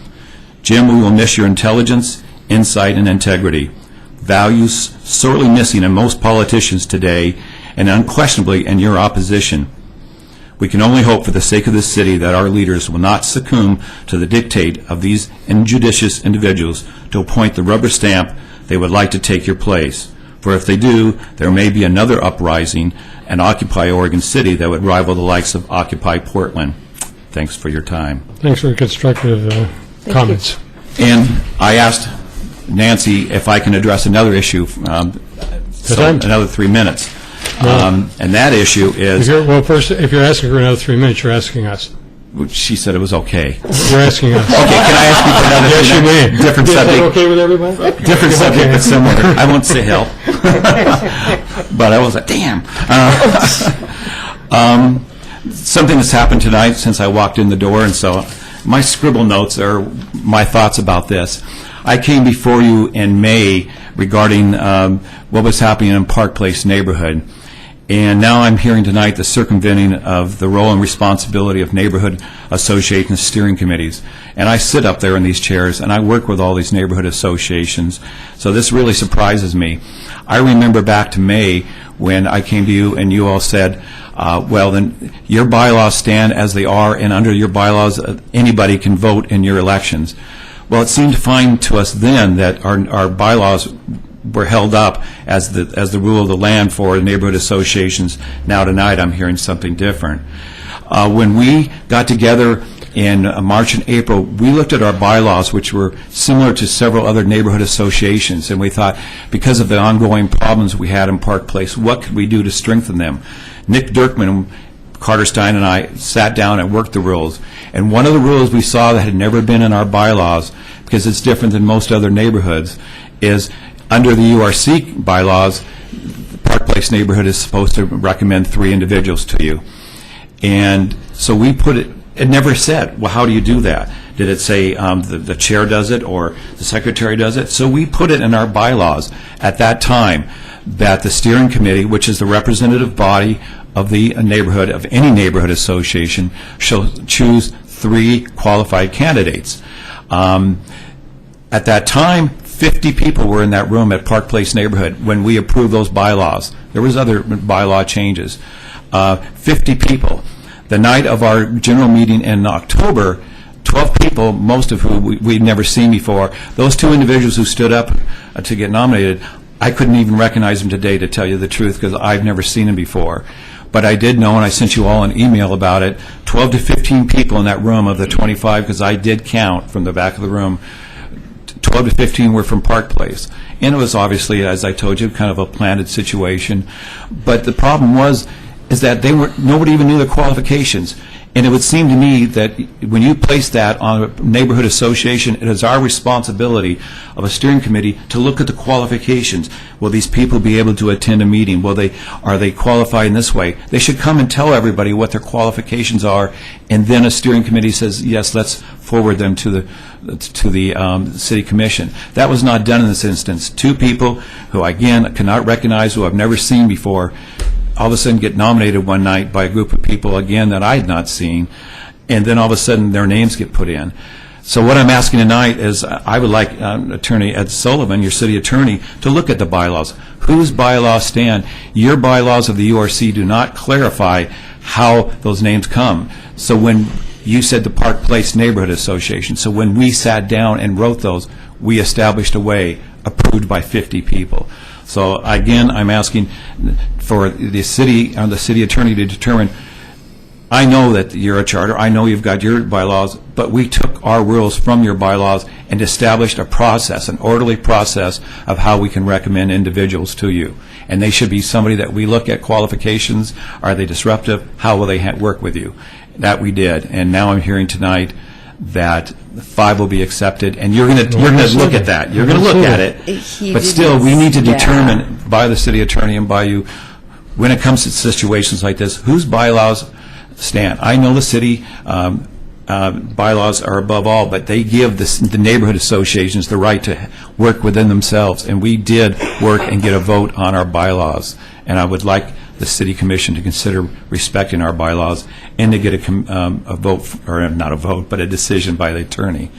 Jim, we will miss your intelligence, insight, and integrity. Values sorely missing in most politicians today, and unquestionably in your opposition. We can only hope for the sake of this city that our leaders will not succumb to the dictate of these injudicious individuals to appoint the rubber stamp they would like to take your place. For if they do, there may be another uprising and Occupy Oregon City that would rival the likes of Occupy Portland. Thanks for your time. Thanks for your constructive comments. And I asked Nancy if I can address another issue, another 3 minutes. And that issue is... First, if you're asking for another 3 minutes, you're asking us. She said it was okay. You're asking us. Okay, can I ask you for another Yes, you may. different Is subject? that okay with everybody? Different subject, but similar. I won't say hell. But I was like, damn. Something that's happened tonight since I walked in the door, and so my scribble notes are my thoughts about this. I came before you in May regarding what was happening in Park Place neighborhood. And now I'm hearing tonight the circumventing of the role and responsibility of neighborhood associations steering committees. And I sit up there in these chairs, and I work with all these neighborhood associations. So this really surprises me. I remember back to May when I came to you and you all said, well, then your bylaws stand as they are, and under your bylaws, anybody can vote in your elections. Well, it seemed fine to us then that our bylaws were held up as the rule of the land for neighborhood associations. Now tonight I'm hearing something different. When we got together in March and April, we looked at our bylaws, which were similar to several other neighborhood associations, and we thought, because of the ongoing problems we had in Park Place, what could we do to strengthen them? Nick Dirkman, Carter Stein, and I sat down and worked the rules. And one of the rules we saw that had never been in our bylaws, because it's different than most other neighborhoods, is under the URC bylaws, Park Place neighborhood is supposed to recommend 3 individuals to you. And so we put it never said, well, how do you do that? Did it say the chair does it or the secretary does it? So we put it in our bylaws at that time that the steering committee, which is the representative body of the neighborhood, of any neighborhood association, shall choose 3 qualified candidates. At that time, 50 people were in that room at Park Place neighborhood when we approved those bylaws. There was other bylaw changes. 50 people. The night of our general meeting in October, 12 people, most of whom we'd never seen before. Those 2 individuals who stood up to get nominated, I couldn't even recognize them today, to tell you the truth, because I've never seen them before. But I did know, and I sent you all an email about it, 12 to 15 people in that room of the 25, because I did count from the back of the room. 12 to 15 were from Park Place. And it was obviously, as I told you, kind of a planted situation. But the problem is that nobody even knew their qualifications. And it would seem to me that when you place that on a neighborhood association, it is our responsibility of a steering committee to look at the qualifications. Will these people be able to attend a meeting? Are they qualified in this way? They should come and tell everybody what their qualifications are, and then a steering committee says, yes, let's forward them to the city commission. That was not done in this instance. 2 people who, again, cannot recognize, who I've never seen before, all of a sudden get nominated one night by a group of people, again, that I had not seen, and then all of a sudden their names get put in. So what I'm asking tonight is I would like Attorney Ed Sullivan, your city attorney, to look at the bylaws. Whose bylaws stand? Your bylaws of the URC do not clarify how those names come. So when you said the Park Place Neighborhood Association, so when we sat down and wrote those, we established a way approved by 50 people. So again, I'm asking for the city attorney to determine. I know that you're a charter, I know you've got your bylaws, but we took our rules from your bylaws and established a process, an orderly process of how we can recommend individuals to you. And they should be somebody that we look at qualifications, are they disruptive, how will they work with you? That we did, and now I'm hearing tonight that 5 will be accepted, and you're going to look at that. You're going to look at it, but still, we need to determine by the city attorney and by you, when it comes to situations like this, whose bylaws stand. I know the city bylaws are above all, but they give the neighborhood associations the right to work within themselves, and we did work and get a vote on our bylaws. And I would like the city commission to consider respecting our bylaws and to get a vote, or not a vote, but a decision by the attorney.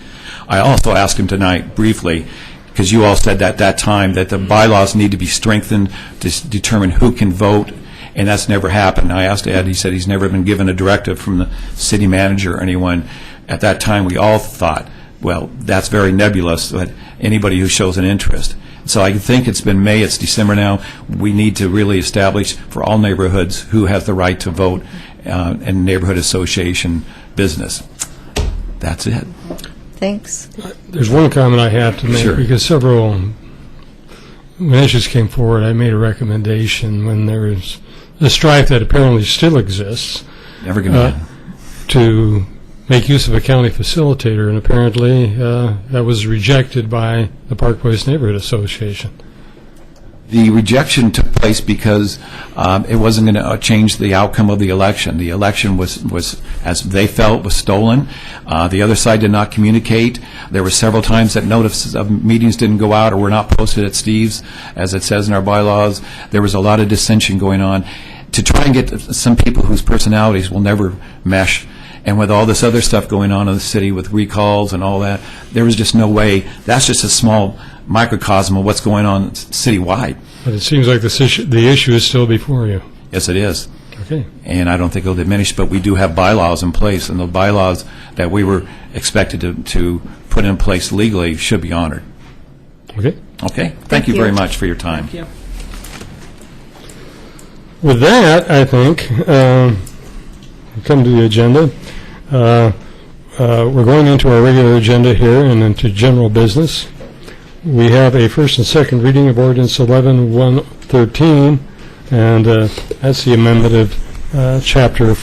I also asked him tonight briefly, because you all said at that time that the bylaws need to be strengthened to determine who can vote, and that's never happened. I asked Ed, he said he's never been given a directive from the city manager or anyone. At that time, we all thought, well, that's very nebulous, but anybody who shows an interest. So I think it's been May, it's December now. We need to really establish for all neighborhoods who has the right to vote in neighborhood association business. That's it. Thanks. There's one comment I have to make, Sure. because when issues came forward, I made a recommendation when there was the strife that apparently still exists. Never going to to make use of a county facilitator, and apparently that was rejected by the Park Place Neighborhood Association. The rejection took place because it wasn't going to change the outcome of the election. The election was, as they felt, was stolen. The other side did not communicate. There were several times that notices of meetings didn't go out or were not posted at Steve's, as it says in our bylaws. There was a lot of dissension going on to try and get some people whose personalities will never mesh. And with all this other stuff going on in the city with recalls and all that, there was just no way. That's just a small microcosm of what's going on citywide. But it seems like the issue is still before you. Yes, it is. Okay. And I don't think it'll diminish, but we do have bylaws in place, and the bylaws that we were expected to put in place legally should be honored. Okay. Okay. Thank you very much for your time. Thank you. With that, I think, come to the agenda. We're going into our regular agenda here and into general business. We have a first and second reading of Ordinance 11-113, and that's the amendment of Chapter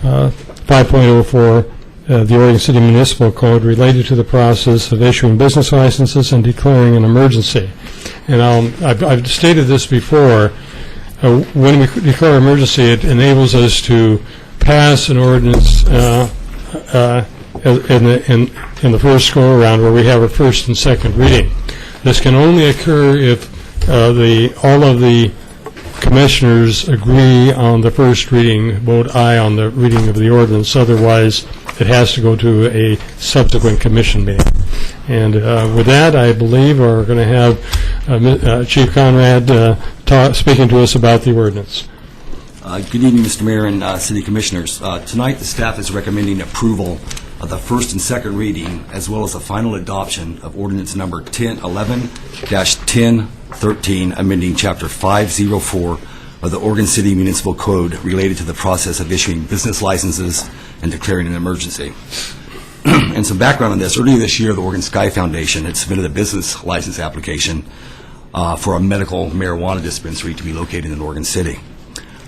5.04 of the Oregon City Municipal Code related to the process of issuing business licenses and declaring an emergency. And I've stated this before. When we declare emergency, it enables us to pass an ordinance in the first go-around where we have a first and second reading. This can only occur if all of the commissioners agree on the first reading, vote aye on the reading of the ordinance. Otherwise, it has to go to a subsequent commission meeting. And with that, I believe we're going to have Chief Conrad speaking to us about the ordinance. Good evening, Mr. Mayor and City Commissioners. Tonight, the staff is recommending approval of the first and second reading, as well as the final adoption of ordinance number 1011-1013, amending Chapter 504 of the Oregon City Municipal Code related to the process of issuing business licenses and declaring an emergency. And some background on this: earlier this year, the Oregon Sky Foundation had submitted a business license application for a medical marijuana dispensary to be located in Oregon City.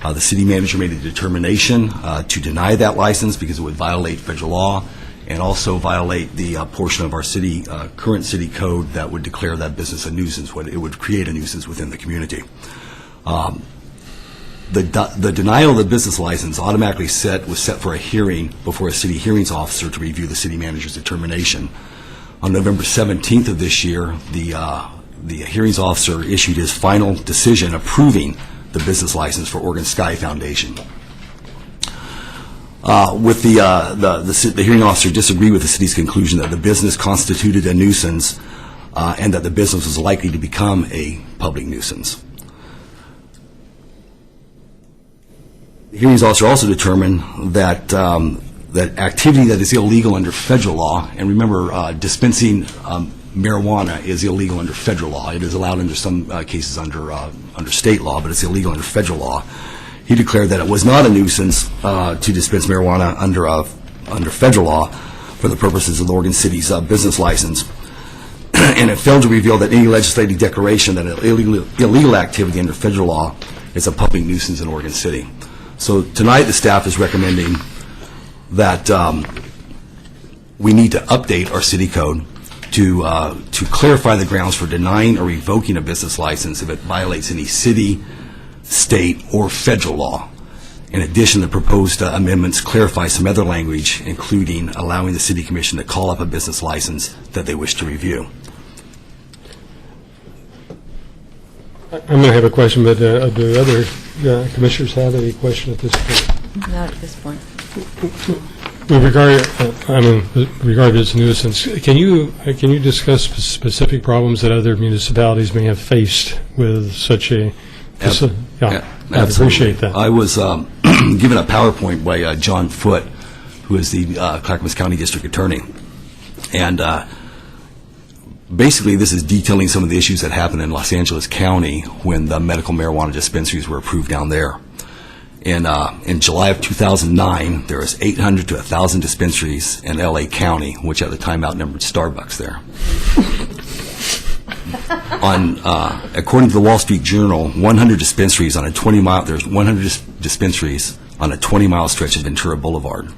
The city manager made a determination to deny that license because it would violate federal law and also violate the portion of our city current city code that would declare that business a nuisance. It would create a nuisance within the community. The denial of the business license automatically was set for a hearing before a city hearings officer to review the city manager's determination. On November 17th of this year, the hearings officer issued his final decision approving the business license for Oregon Sky Foundation. With the hearing officer disagreed with the city's conclusion that the business constituted a nuisance and that the business was likely to become a public nuisance. The hearings officer also determined that that activity that is illegal under federal law, and remember, dispensing marijuana is illegal under federal law. It is allowed under some cases under state law, but it's illegal under federal law. He declared that it was not a nuisance to dispense marijuana under federal law for the purposes of the Oregon City's business license. And it failed to reveal that any legislative declaration that an illegal activity under federal law is a public nuisance in Oregon City. So tonight the staff is recommending that we need to update our city code to clarify the grounds for denying or revoking a business license if it violates any city, state, or federal law. In addition, the proposed amendments clarify some other language, including allowing the City Commission to call up a business license that they wish to review. I'm going to have a question, but do other commissioners have any question at this point? Not at this point. With regard to its nuisance, can you discuss specific problems that other municipalities may have faced with such a? Absolutely. I'd appreciate that. I was given a PowerPoint by John Foote, who is the Clackamas County District Attorney, and basically this is detailing some of the issues that happened in Los Angeles County when the medical marijuana dispensaries were approved down there. And in July of 2009, there was 800 to 1,000 dispensaries in L.A. County, which at the time outnumbered Starbucks there. According to the Wall Street Journal, 100 dispensaries on a 20-mile. There's 100 dispensaries on a 20-mile stretch of Ventura Boulevard,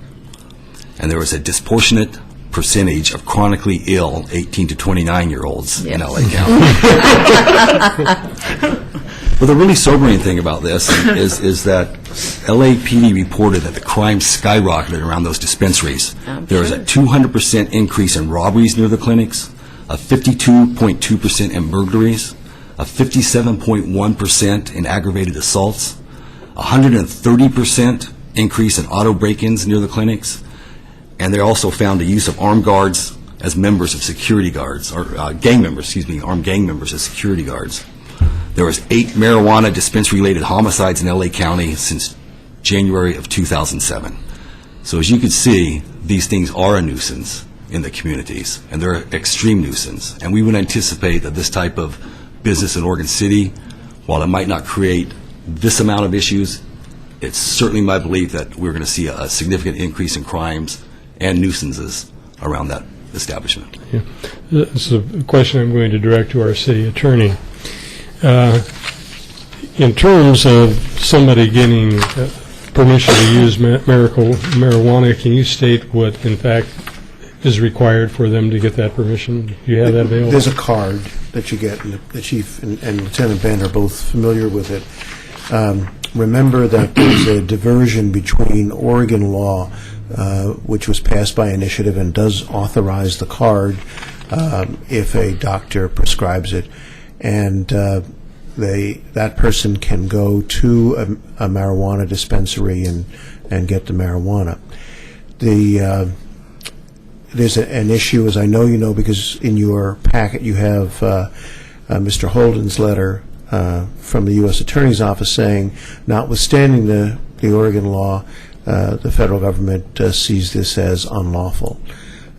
and there was a disproportionate percentage of chronically ill 18 to 29-year-olds in L.A. County. Well, the really sobering thing about this is that LAPD reported that the crime skyrocketed around those dispensaries. There was a 200% increase in robberies near the clinics, a 52.2% in burglaries, a 57.1% in aggravated assaults, a 130% increase in auto break-ins near the clinics, and they also found the use of armed guards as members of security guards, or armed gang members as security guards. There was 8 marijuana dispense-related homicides in L.A. County since January of 2007. So as you can see, these things are a nuisance in the communities, and they're an extreme nuisance. And we would anticipate that this type of business in Oregon City, while it might not create this amount of issues, it's certainly my belief that we're going to see a significant increase in crimes and nuisances around that establishment. Yeah. This is a question I'm going to direct to our city attorney. In terms of somebody getting permission to use marijuana, can you state what, in fact, is required for them to get that permission? Do you have that available? There's a card that you get, and the chief and Lieutenant Ben are both familiar with it. Remember that there's a diversion between Oregon law, which was passed by initiative and does authorize the card if a doctor prescribes it, and that person can go to a marijuana dispensary and get the marijuana. There's an issue, as I know you know, because in your packet you have Mr. Holden's letter from the U.S. Attorney's Office saying, notwithstanding the Oregon law, the federal government sees this as unlawful.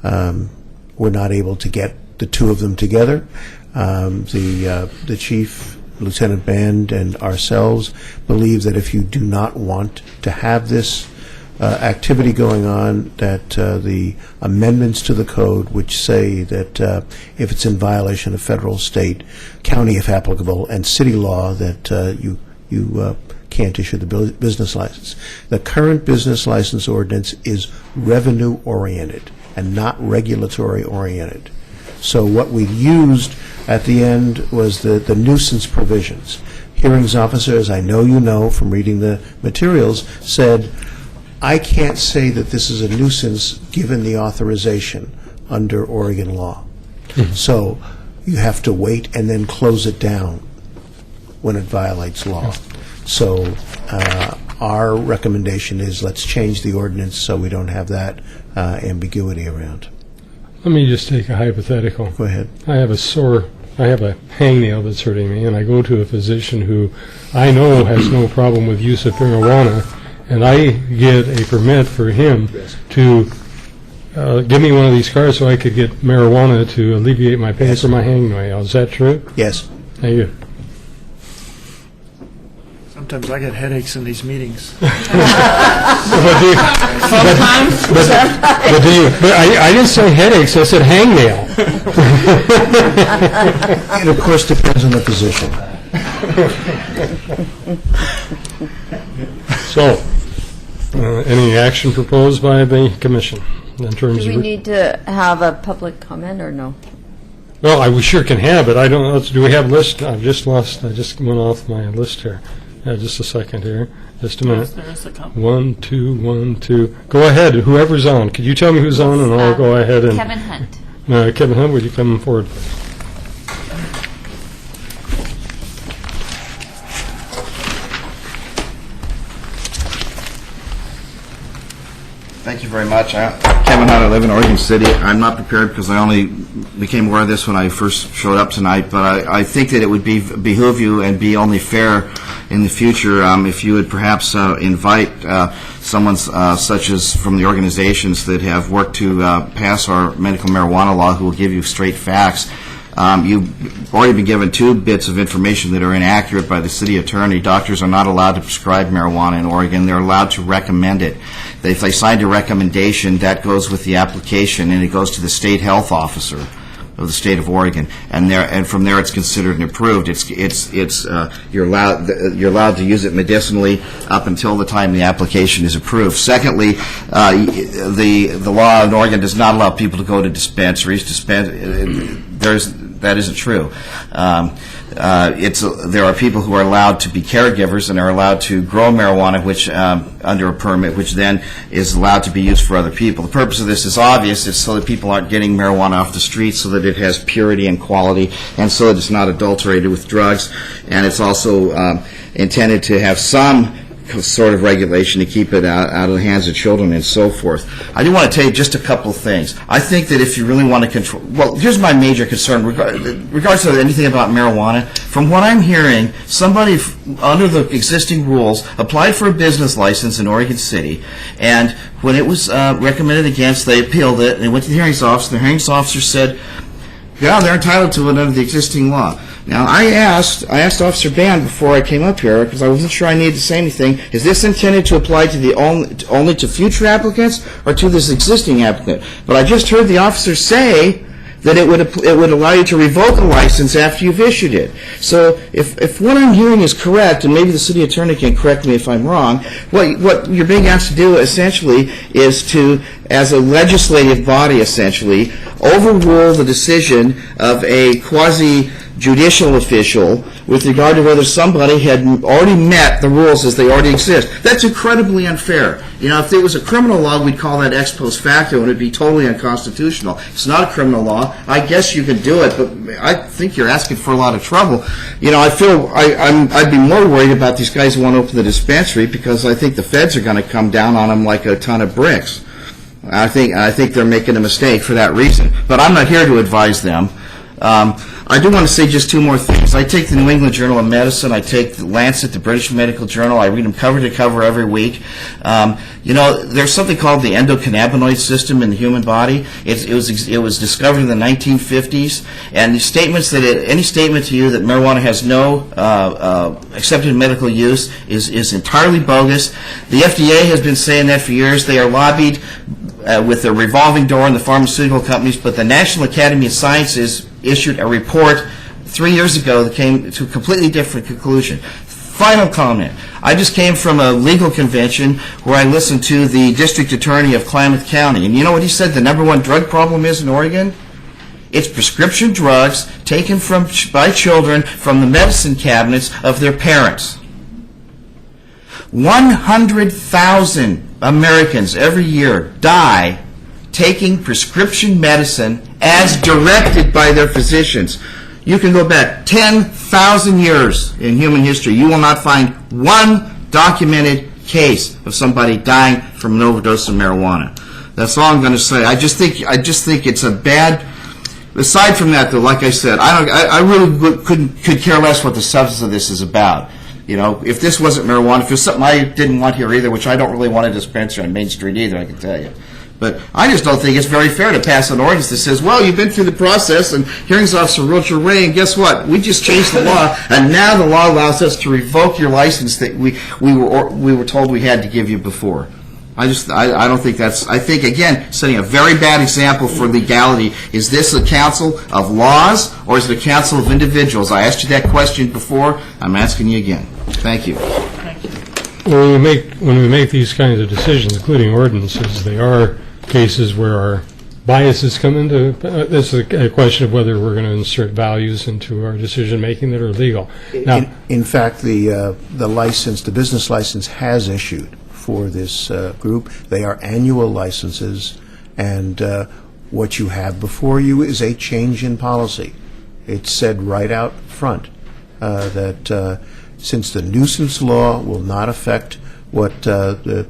We're not able to get the two of them together. The chief, Lieutenant Band, and ourselves believe that if you do not want to have this activity going on, that the amendments to the code, which say that if it's in violation of federal, state, county, if applicable, and city law, that you can't issue the business license. The current business license ordinance is revenue-oriented and not regulatory-oriented. So what we used at the end was the nuisance provisions. Hearings officer, as I know you know from reading the materials, said, I can't say that this is a nuisance given the authorization under Oregon law. So you have to wait and then close it down when it violates law. So our recommendation is let's change the ordinance so we don't have that ambiguity around. Let me just take a hypothetical. Go ahead. I have a hangnail that's hurting me, and I go to a physician who I know has no problem with use of marijuana, and I get a permit for him to give me one of these cards so I could get marijuana to alleviate my pain for my hangnail. Is that true? Yes. Thank you. Sometimes I get headaches in these meetings. But I didn't say headaches, I said hangnail. It, of course, depends on the physician. So, any action proposed by the commission in terms Do we of... need to have a public comment or no? Well, we sure can have it. I don't know. Do we have a list? I just went off my list here. Just a second here. Just a minute. There is a couple. 1, 2, 1, 2. Go ahead. Whoever's on. Could you tell me who's on, and I'll go ahead and... Kevin Hunt. Kevin Hunt, would you come forward, please? Thank you very much. Kevin Hunt, I live in Oregon City. I'm not prepared because I only became aware of this when I first showed up tonight, but I think that it would behoove you and be only fair in the future if you would perhaps invite someone such as from the organizations that have worked to pass our medical marijuana law who will give you straight facts. You've already been given 2 bits of information that are inaccurate by the city attorney. Doctors are not allowed to prescribe marijuana in Oregon. They're allowed to recommend it. If they signed a recommendation, that goes with the application, and it goes to the state health officer of the state of Oregon, and from there it's considered and approved. You're allowed to use it medicinally up until the time the application is approved. Secondly, the law in Oregon does not allow people to go to dispensaries. That isn't true. There are people who are allowed to be caregivers and are allowed to grow marijuana, which under a permit, which then is allowed to be used for other people. The purpose of this is obvious. It's so that people aren't getting marijuana off the street, so that it has purity and quality, and so that it's not adulterated with drugs. And it's also intended to have some sort of regulation to keep it out of the hands of children and so forth. I do want to tell you just a couple of things. I think that if you really want to control... Well, here's my major concern. Regardless of anything about marijuana, from what I'm hearing, somebody under the existing rules applied for a business license in Oregon City, and when it was recommended against, they appealed it, and they went to the hearings office, and the hearings officer said, yeah, they're entitled to it under the existing law. Now, I asked Officer Band before I came up here, because I wasn't sure I needed to say anything, is this intended to apply to only to future applicants or to this existing applicant? But I just heard the officer say that it would allow you to revoke a license after you've issued it. So if what I'm hearing is correct, and maybe the city attorney can correct me if I'm wrong, what you're being asked to do essentially is to, as a legislative body essentially, overrule the decision of a quasi-judicial official with regard to whether somebody had already met the rules as they already exist. That's incredibly unfair. You know, if it was a criminal law, we'd call that ex post facto, and it'd be totally unconstitutional. It's not a criminal law. I guess you could do it, but I think you're asking for a lot of trouble. You know, I feel I'd be more worried about these guys who want to open the dispensary, because I think the feds are going to come down on them like a ton of bricks. I think they're making a mistake for that reason. But I'm not here to advise them. I do want to say just 2 more things. I take the New England Journal of Medicine. I take the Lancet, the British Medical Journal. I read them cover to cover every week. You know, there's something called the endocannabinoid system in the human body. It was discovered in the 1950s. And the statements any statement to you that marijuana has no accepted medical use is entirely bogus. The FDA has been saying that for years. They are lobbied with a revolving door in the pharmaceutical companies, but the National Academy of Sciences issued a report 3 years ago that came to a completely different conclusion. Final comment. I just came from a legal convention where I listened to the district attorney of Klamath County, and you know what he said the #1 drug problem is in Oregon? It's prescription drugs taken by children from the medicine cabinets of their parents. 100,000 Americans every year die taking prescription medicine as directed by their physicians. You can go back 10,000 years in human history. You will not find one documented case of somebody dying from an overdose of marijuana. That's all I'm going to say. I just think it's a bad. Aside from that, though, like I said, I really could care less what the substance of this is about. You know, if this wasn't marijuana, if it was something I didn't want here either, which I don't really want a dispensary on Main Street either, I can tell you. But I just don't think it's very fair to pass an ordinance that says, well, you've been through the process, and hearings officer wrote your way, and guess what? We just changed the law, and now the law allows us to revoke your license that we were told we had to give you before. I don't think that's, I think, again, setting a very bad example for legality. Is this a council of laws, or is it a council of individuals? I asked you that question before. I'm asking you again. Thank you. When we make these kinds of decisions, including ordinances, they are cases where our biases come into. This is a question of whether we're going to insert values into our decision making that are legal. Now, In fact, the license, the business license, has issued for this group. They are annual licenses, and what you have before you is a change in policy. It's said right out front that since the nuisance law will not affect what the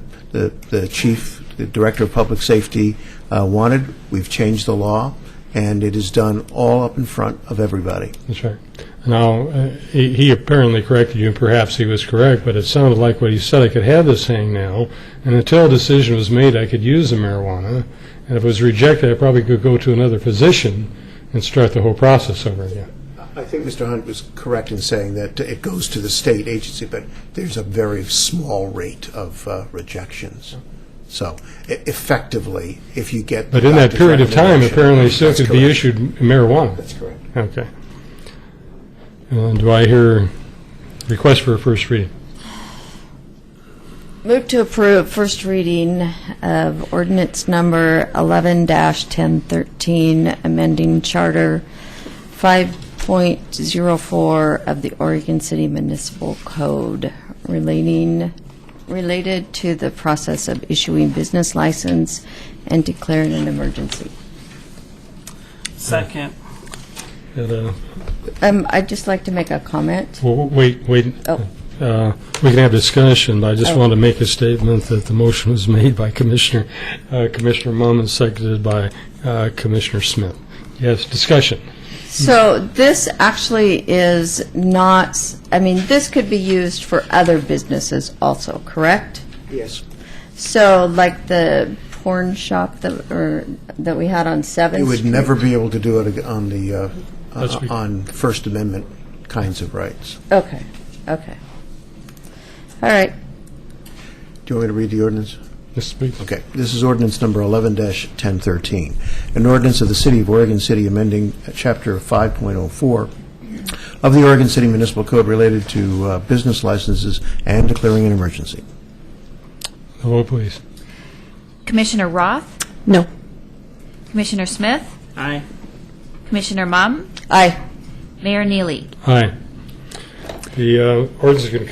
chief, the director of public safety wanted, we've changed the law, and it is done all up in front of everybody. That's right. Now, he apparently corrected you, and perhaps he was correct, but it sounded like what he said, I could have this hang now, and until a decision was made, I could use the marijuana, and if it was rejected, I probably could go to another position and start the whole process over again. I think Mr. Hunt was correct in saying that it goes to the state agency, but there's a very small rate of rejections. So effectively, if you get... But in that period of time, apparently still could be issued marijuana. That's correct. Okay. Do I hear request for a first reading? Move to approve first reading of ordinance number 11-1013, amending Charter 5.04 of the Oregon City Municipal Code related to the process of issuing business license and declaring an emergency. Second. I'd just like to make a comment. Well, wait. Oh. We can have discussion, but I just want to make a statement that the motion was made by Commissioner Mumm and seconded by Commissioner Smith. Yes, discussion. So this actually is not, I mean, this could be used for other businesses also, correct? Yes. So like the porn shop that we had on 7th Street? You would never be able to do it on the on First Amendment kinds of rights. Okay. All right. Do you want me to read the ordinance? Yes, please. Okay. This is ordinance number 11-1013, an ordinance of the City of Oregon City amending Chapter 5.04 of the Oregon City Municipal Code related to business licenses and declaring an emergency. The vote, please. Commissioner Roth? No. Commissioner Smith? Aye. Commissioner Mumm? Aye. Mayor Neely? Aye. The ordinance could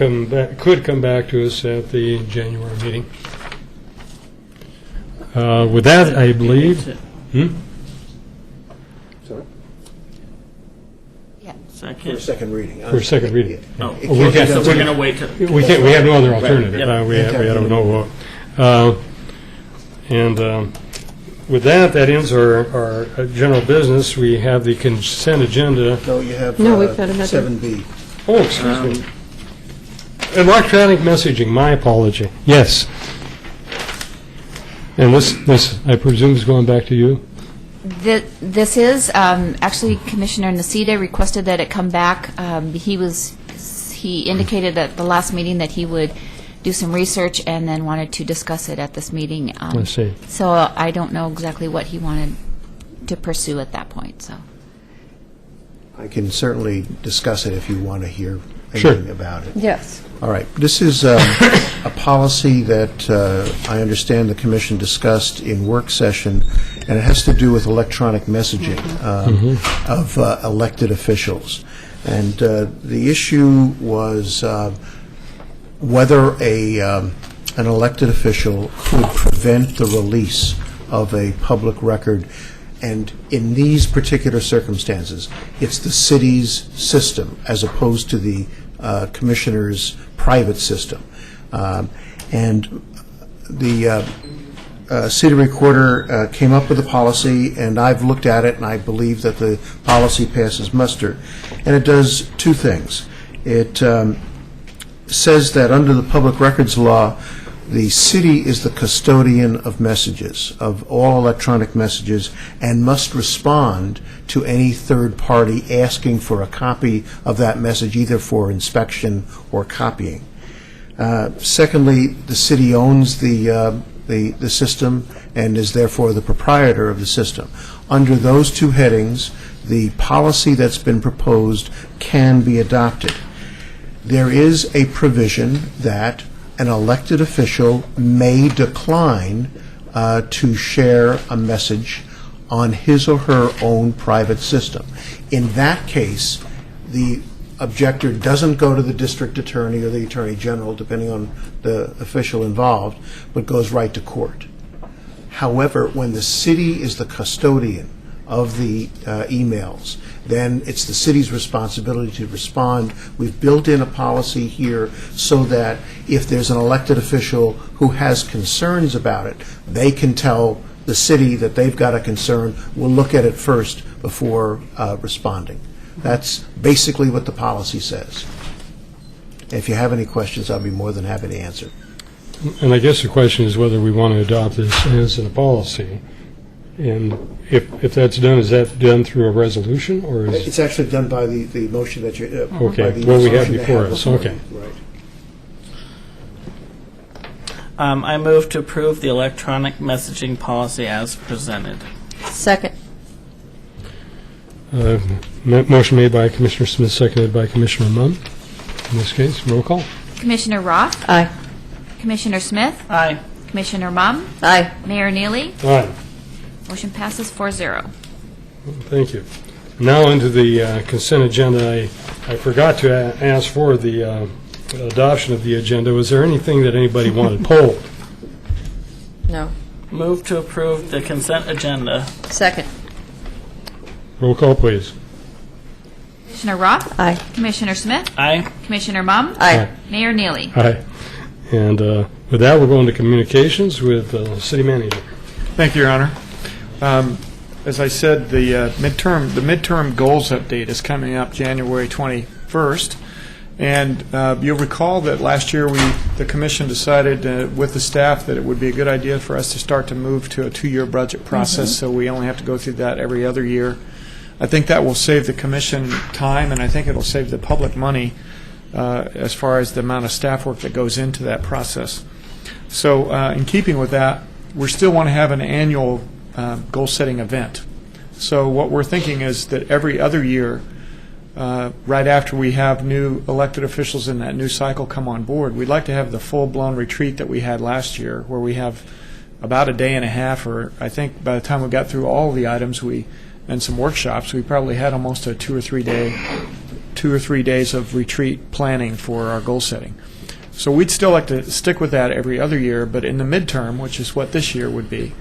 come back to us at the January meeting. With that, I believe. Sorry? Yeah. For a second reading. For a second reading. Oh, We can't- so we're going to wait till... We can't. We have no other alternative. Yep. We don't know. And with that ends our general business. We have the consent agenda. No, you have we've got another. 7B. Oh, excuse me. Electronic messaging. My apology. Yes. And this, I presume, is going back to you? This is, actually, Commissioner Nocita requested that it come back. He indicated at the last meeting that he would do some research and then wanted to discuss it at this meeting. I see. So I don't know exactly what he wanted to pursue at that point, so. I can certainly discuss it if you want to hear anything about it. Yes. All right. This is a policy that I understand the Commission discussed in work session, and it has to do with electronic messaging of elected officials. And the issue was whether an elected official could prevent the release of a public record. And in these particular circumstances, it's the city's system as opposed to the commissioner's private system. And the city recorder came up with a policy, and I've looked at it, and I believe that the policy passes muster. And it does two things. It says that under the public records law, The city is the custodian of messages, of all electronic messages, and must respond to any third party asking for a copy of that message, either for inspection or copying. Secondly, the city owns the system and is therefore the proprietor of the system. Under those two headings, the policy that's been proposed can be adopted. There is a provision that an elected official may decline to share a message on his or her own private system. In that case, the objector doesn't go to the district attorney or the attorney general, depending on the official involved, but goes right to court. However, when the city is the custodian of the emails, then it's the city's responsibility to respond. We've built in a policy here so that if there's an elected official who has concerns about it, they can tell the city that they've got a concern. We'll look at it first before responding. That's basically what the policy says. If you have any questions, I'll be more than happy to answer. And I guess the question is whether we want to adopt this as a policy. And if that's done, is that done through a resolution, or is... It's actually done by the motion that you... Okay, what we have before us, okay. Right. I move to approve the electronic messaging policy as presented. Second. Motion made by Commissioner Smith, seconded by Commissioner Munn. In this case, roll call. Commissioner Roth? Aye. Commissioner Smith? Aye. Commissioner Mum? Aye. Mayor Neely? Aye. Motion passes 4-0. Thank you. Now into the consent agenda. I forgot to ask for the adoption of the agenda. Was there anything that anybody wanted pulled? No. Move to approve the consent agenda. Second. Roll call, please. Commissioner Roth? Aye. Commissioner Smith? Aye. Commissioner Mum? Aye. Mayor Neely? Aye. And with that, we'll go into communications with City Manager. Thank you, Your Honor. As I said, the midterm goals update is coming up January 21st. And you'll recall that last year the Commission decided with the staff that it would be a good idea for us to start to move to a 2-year budget process, so we only have to go through that every other year. I think that will save the Commission time, and I think it will save the public money as far as the amount of staff work that goes into that process. So in keeping with that, we still want to have an annual goal-setting event. So what we're thinking is that every other year, right after we have new elected officials in that new cycle come on board, we'd like to have the full-blown retreat that we had last year, where we have about a day and a half, or I think by the time we got through all the items and some workshops, we probably had almost a 2 or 3 days of retreat planning for our goal setting. So we'd still like to stick with that every other year, but in the midterm, which is what this year would be,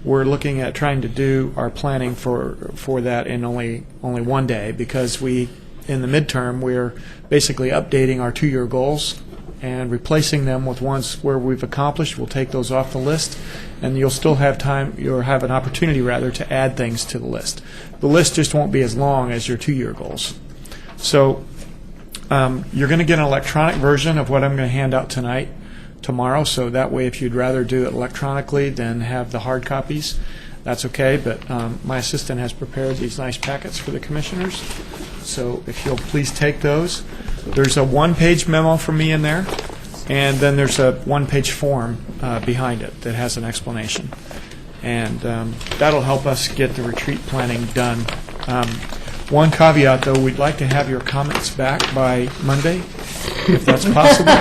we're looking at trying to do our planning for that in only one day, because in the midterm, we're basically updating our 2-year goals and replacing them with ones where we've accomplished. We'll take those off the list, and you'll still have time, you'll have an opportunity, rather, to add things to the list. The list just won't be as long as your 2-year goals. So you're going to get an electronic version of what I'm going to hand out tomorrow, so that way if you'd rather do it electronically than have the hard copies, that's okay, but my assistant has prepared these nice packets for the commissioners, so if you'll please take those. There's a 1-page memo from me in there, and then there's a 1-page form behind it that has an explanation, and that'll help us get the retreat planning done. One caveat, though, we'd like to have your comments back by Monday, if that's possible.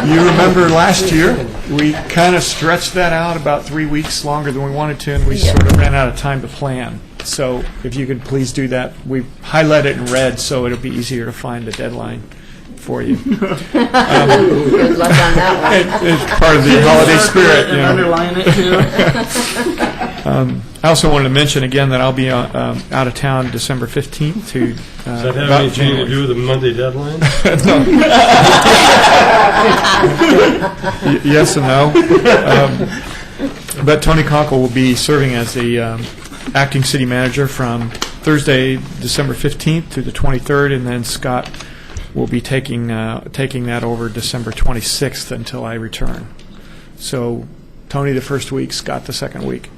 You remember last year, we kind of stretched that out about 3 weeks longer than we wanted to, and we sort of ran out of time to plan. So if you could please do that. We highlight it in red so it'll be easier to find the deadline for you. Good luck on that one. It's part of the holiday spirit. And underline it, too. I also wanted to mention again that I'll be out of town December 15th to Does that have anything to do with the Monday deadline? Yes and no. But Tony Conkle will be serving as the acting city manager from Thursday, December 15th to the 23rd, and then Scott will be taking that over December 26th until I return. So Tony the first week, Scott the second week.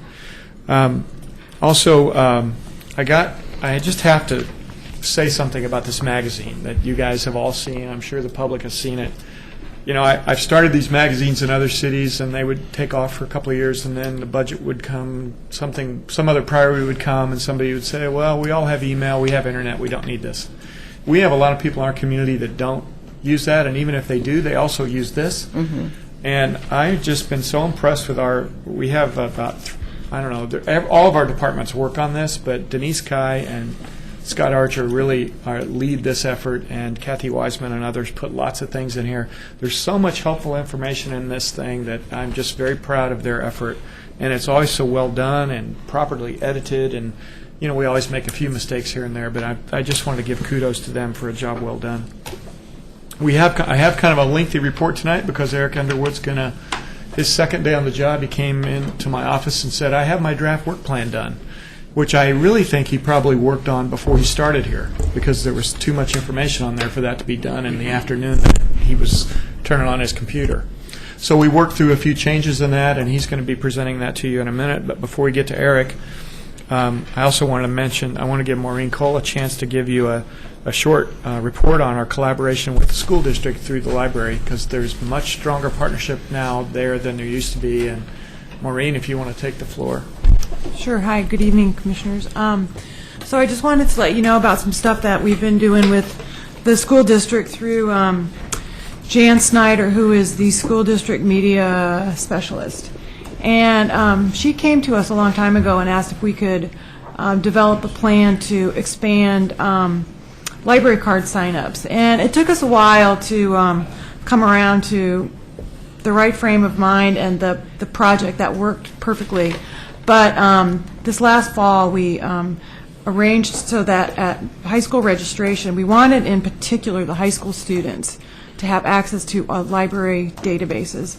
Also, I just have to say something about this magazine that you guys have all seen. I'm sure the public has seen it. You know, I've started these magazines in other cities, and they would take off for a couple of years, and then the budget would come, some other priority would come, and somebody would say, well, we all have email, we have internet, we don't need this. We have a lot of people in our community that don't use that, and even if they do, they also use this. Mm-hmm. And I've just been so impressed with we have about, I don't know, all of our departments work on this, but Denise Kai and Scott Archer really lead this effort, and Kathy Wiseman and others put lots of things in here. There's so much helpful information in this thing that I'm just very proud of their effort, and it's always so well done and properly edited, and you know, we always make a few mistakes here and there, but I just want to give kudos to them for a job well done. I have kind of a lengthy report tonight because Eric Underwood's his second day on the job, he came into my office and said, I have my draft work plan done, which I really think he probably worked on before he started here because there was too much information on there for that to be done in the afternoon that he was turning on his computer. So we worked through a few changes in that, and he's going to be presenting that to you in a minute. But before we get to Eric, I also want to mention, I want to give Maureen Cole a chance to give you a short report on our collaboration with the school district through the library, because there's much stronger partnership now there than there used to be. And Maureen, if you want to take the floor. Sure. Hi, good evening, Commissioners. So I just wanted to let you know about some stuff that we've been doing with the school district through Jan Snyder, who is the school district media specialist. And she came to us a long time ago and asked if we could develop a plan to expand library card sign-ups. And it took us a while to come around to the right frame of mind and the project that worked perfectly. But this last fall, we arranged so that at high school registration, we wanted in particular the high school students to have access to library databases.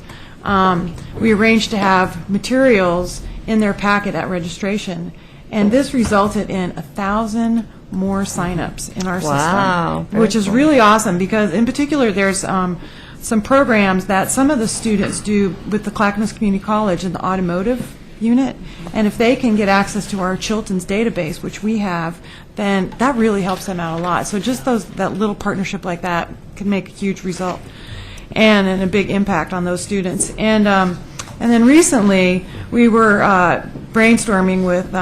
We arranged to have materials in their packet at registration, and this resulted in 1,000 more signups in our Wow, system, which is really awesome because in particular there's some programs that some of the students do with the Clackamas Community College in the automotive unit, and if they can get access to our Chilton's database, which we have, then that really helps them out a lot. So just that little partnership like that can make a huge result and a big impact on those students. And then recently we were brainstorming with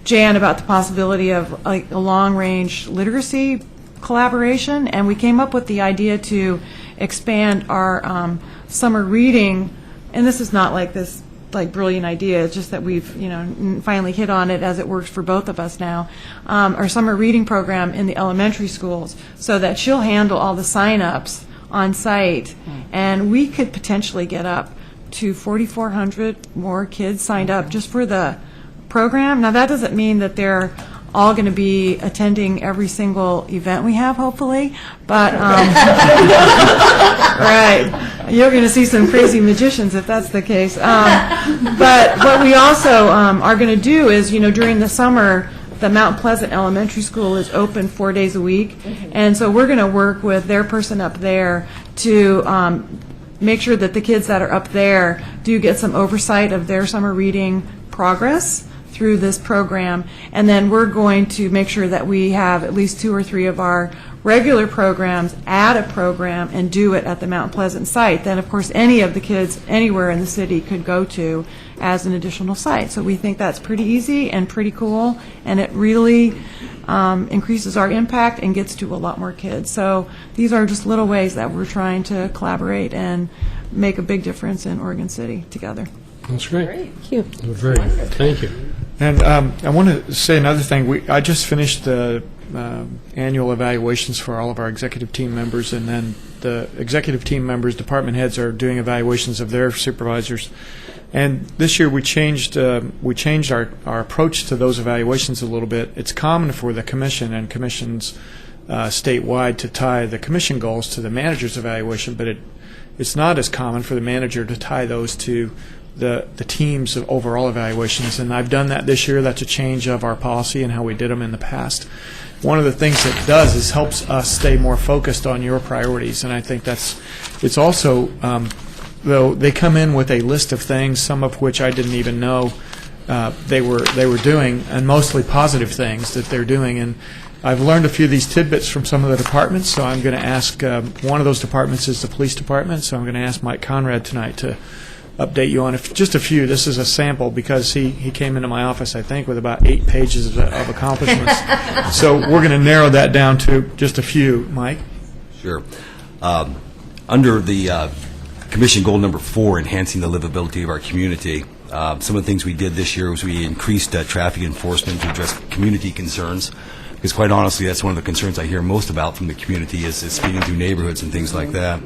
Jan about the possibility of like a long-range literacy collaboration, and we came up with the idea to expand our summer reading. And this is not like this brilliant idea. It's just that we've finally hit on it as it works for both of us now. Our summer reading program in the elementary schools, so that she'll handle all the sign-ups on site, and we could potentially get up to 4,400 more kids signed up just for the program. Now that doesn't mean that they're all going to be attending every single event we have, hopefully, but right, you're going to see some crazy magicians if that's the case. But what we also are going to do is, during the summer, the Mount Pleasant Elementary School is open 4 days a week, and so we're going to work with their person up there to make sure that the kids that are up there do get some oversight of their summer reading progress through this program, and then we're going to make sure that we have at least 2 or 3 of our regular programs add a program and do it at the Mount Pleasant site. Then, of course, any of the kids anywhere in the city could go to as an additional site. So we think that's pretty easy and pretty cool, and it really increases our impact and gets to a lot more kids. So these are just little ways that we're trying to collaborate and make a big difference in Oregon City together. That's great. Thank you. Thank you. And I want to say another thing. I just finished the annual evaluations for all of our executive team members, and then the executive team members, department heads, are doing evaluations of their supervisors. And this year we changed our approach to those evaluations a little bit. It's common for the commission and commissions statewide to tie the commission goals to the manager's evaluation, but it's not as common for the manager to tie those to the team's overall evaluations, and I've done that this year. That's a change of our policy and how we did them in the past. one of the things it does is helps us stay more focused on your priorities, and I think it's also, though they come in with a list of things, some of which I didn't even know they were doing, and mostly positive things that they're doing. And I've learned a few of these tidbits from some of the departments, so I'm going to ask, one of those departments is the police department, so I'm going to ask Mike Conrad tonight to update you on just a few. This is a sample because he came into my office, I think, with about 8 pages of accomplishments. So we're going to narrow that down to just a few. Mike? Sure. Under the Commission Goal number 4, enhancing the livability of our community, some of the things we did this year was we increased traffic enforcement to address community concerns, because quite honestly, that's one of the concerns I hear most about from the community is speeding through neighborhoods and things like that.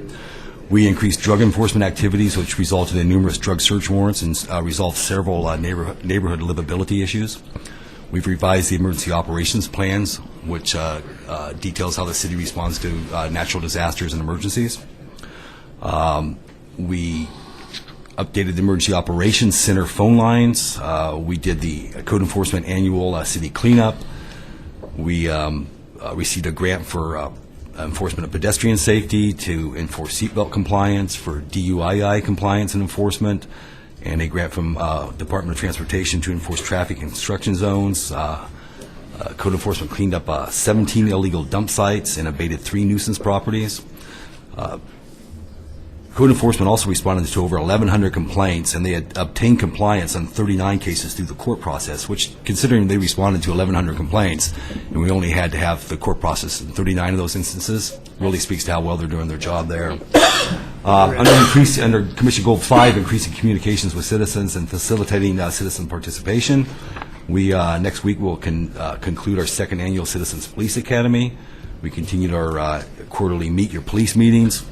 We increased drug enforcement activities, which resulted in numerous drug search warrants and resolved several neighborhood livability issues. We've revised the emergency operations plans, which details how the city responds to natural disasters and emergencies. We updated the Emergency Operations Center phone lines. We did the Code Enforcement Annual City Cleanup. We received a grant for enforcement of pedestrian safety, to enforce seatbelt compliance, for DUI compliance and enforcement, and a grant from Department of Transportation to enforce traffic and construction zones. Code Enforcement cleaned up 17 illegal dump sites and abated 3 nuisance properties. Code Enforcement also responded to over 1,100 complaints, and they had obtained compliance on 39 cases through the court process, which, considering they responded to 1,100 complaints, and we only had to have the court process in 39 of those instances, really speaks to how well they're doing their job there. Under Commission Goal 5, increasing communications with citizens and facilitating citizen participation, we next week will conclude our 2nd annual Citizens Police Academy. We continued our quarterly Meet Your Police meetings.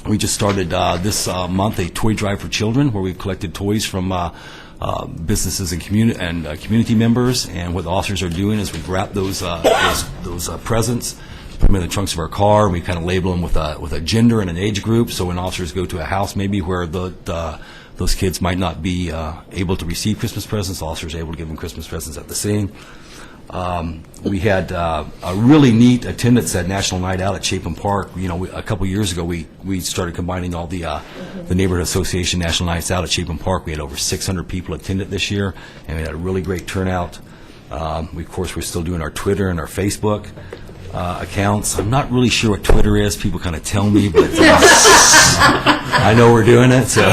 We just started this month a toy drive for children, where we've collected toys from businesses and community members. And what the officers are doing is we've wrapped those presents, put them in the trunks of our car, and we kind of label them with a gender and an age group. So when officers go to a house maybe where those kids might not be able to receive Christmas presents, officers are able to give them Christmas presents at the scene. We had a really neat attendance at National Night Out at Chapin Park. You know, a couple years ago, we started combining all the Neighborhood Association National Nights Out at Chapin Park. We had over 600 people attend it this year, and we had a really great turnout. Of course, we're still doing our Twitter and our Facebook accounts. I'm not really sure what Twitter is. People kind of tell me, but I know we're doing it. So.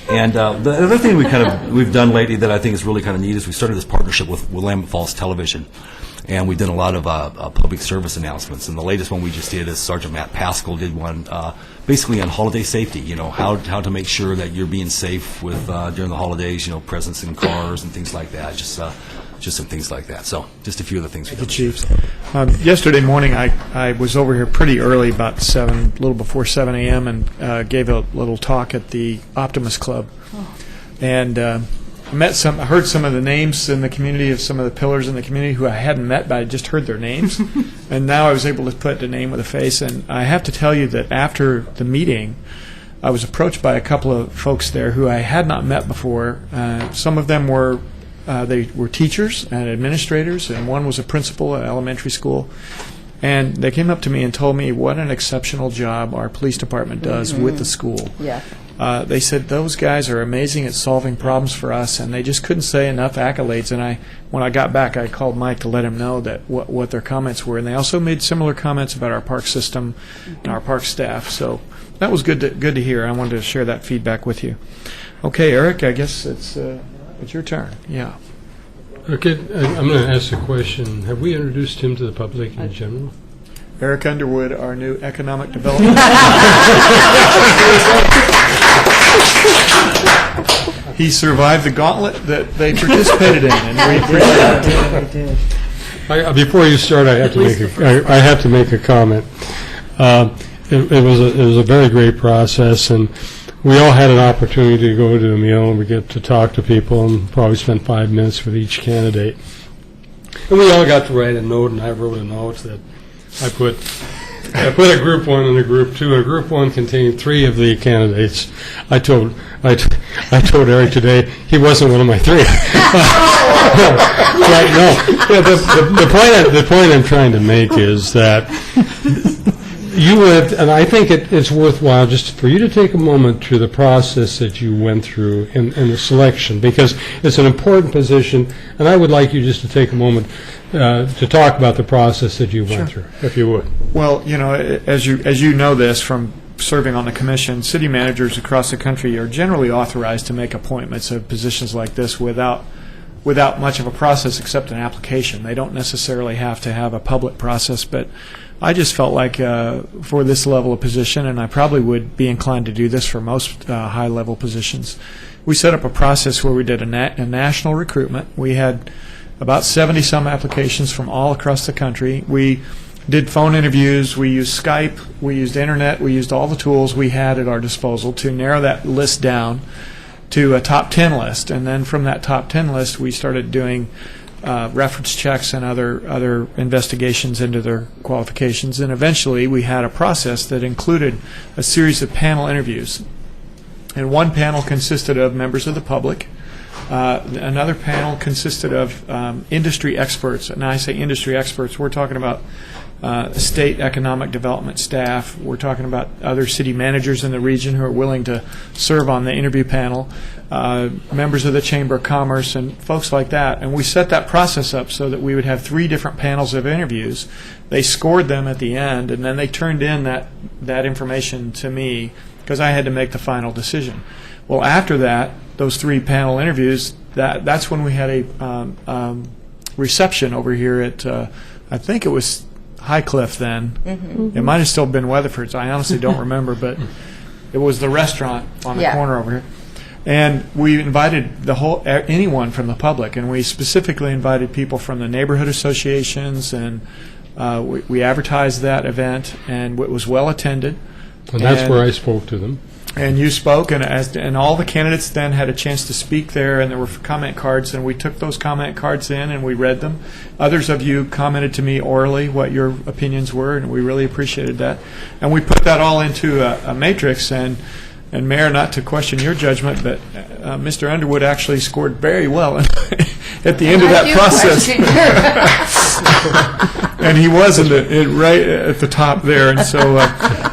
And the other thing we've done lately that I think is really kind of neat is we started this partnership with Willamette Falls Television, and we did a lot of public service announcements. And the latest one we just did is Sergeant Matt Pascal did one basically on holiday safety. You know, how to make sure that you're being safe with during the holidays. You know, presents in cars and things like that. Just some things like that. So just a few of the things. Thank you, Chief. Yesterday morning, I was over here pretty early, about 7, a little before 7 a.m., and gave a little talk at the Optimist Club. And I heard some of the names in the community of some of the pillars in the community who I hadn't met, but I just heard their names. And now I was able to put a name with a face. And I have to tell you that after the meeting, I was approached by a couple of folks there who I had not met before. Some of them were they were teachers and administrators, and one was a principal at elementary school. And they came up to me and told me what an exceptional job our police department does with the school. Yeah. They said those guys are amazing at solving problems for us, and they just couldn't say enough accolades. And when I got back, I called Mike to let him know that what their comments were. And they also made similar comments about our park system and our park staff. So that was good to hear. I wanted to share that feedback with you. Okay, Eric, I guess it's your turn. Yeah. Okay, I'm going to ask a question. Have we introduced him to the public in general? Eric Underwood, our new economic development. He survived the gauntlet that they participated in, and we appreciate it. Before you start, I have to make a comment. It was a very great process, and we all had an opportunity to go to a meal, and we get to talk to people, and probably spent 5 minutes with each candidate. And we all got to write a note, and I wrote a note that I put I put a group 1 and a group 2. A group 1 contained 3 of the candidates. I told Eric today he wasn't one of my 3. But no, the point I'm trying to make is that you went, and I think it's worthwhile just for you to take a moment through the process that you went through in the selection, because it's an important position, and I would like you just to take a moment to talk about the process that you went through, if you would. Well, as you know this from serving on the commission, city managers across the country are generally authorized to make appointments of positions like this without much of a process except an application. They don't necessarily have to have a public process, but I just felt like for this level of position, and I probably would be inclined to do this for most high-level positions, we set up a process where we did a national recruitment. We had about 70-some applications from all across the country. We did phone interviews, we used Skype, we used internet, we used all the tools we had at our disposal to narrow that list down to a top 10 list. And then from that top 10 list, we started doing reference checks and other investigations into their qualifications. And eventually, we had a process that included a series of panel interviews. And one panel consisted of members of the public. Another panel consisted of industry experts. And I say industry experts, we're talking about state economic development staff. We're talking about other city managers in the region who are willing to serve on the interview panel, members of the Chamber of Commerce, and folks like that. And we set that process up so that we would have 3 different panels of interviews. They scored them at the end, and then they turned in that information to me because I had to make the final decision. Well, after that, those 3 panel interviews, that's when we had a reception over here at, I think it was Highcliffe then. Mm-hmm. It might have still been Weatherford's. I honestly don't remember, but it was the restaurant on the corner over here. And we invited anyone from the public, and we specifically invited people from the neighborhood associations, and we advertised that event, and it was well attended. And that's where I spoke to them. And you spoke, and all the candidates then had a chance to speak there, and there were comment cards, and we took those comment cards in and we read them. Others of you commented to me orally what your opinions were, and we really appreciated that. And we put that all into a matrix, and Mayor, not to question your judgment, but Mr. Underwood actually scored very well at the end of that process. And he was right at the top there, and so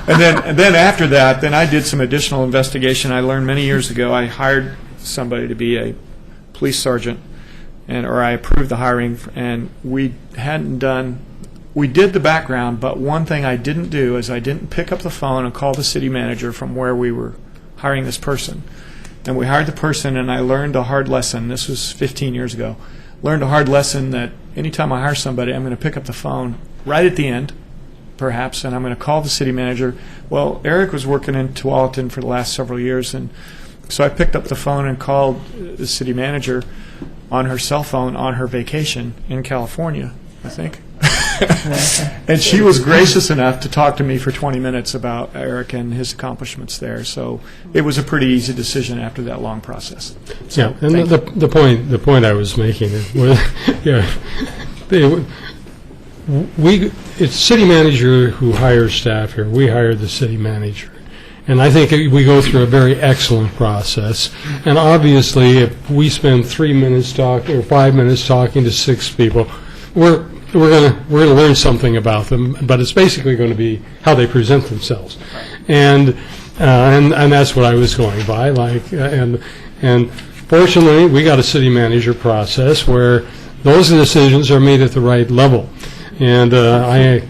and then after that, then I did some additional investigation. I learned many years ago I hired somebody to be a police sergeant, or I approved the hiring, and we did the background, but one thing I didn't do is I didn't pick up the phone and call the city manager from where we were hiring this person. And we hired the person, and I learned a hard lesson. This was 15 years ago. Learned a hard lesson that anytime I hire somebody, I'm going to pick up the phone right at the end, perhaps, and I'm going to call the city manager. Well, Eric was working in Tualatin for the last several years, and so I picked up the phone and called the city manager on her cell phone on her vacation in California, I think. And she was gracious enough to talk to me for 20 minutes about Eric and his accomplishments there. So it was a pretty easy decision after that long process. So, yeah, and the point I was making was, it's city manager who hires staff here. We hire the city manager. And I think we go through a very excellent process. And obviously, if we spend 3 minutes talking or 5 minutes talking to 6 people, we're going to learn something about them, but it's basically going to be how they present themselves, and that's what I was going by. And fortunately, we got a city manager process where those decisions are made at the right level, and I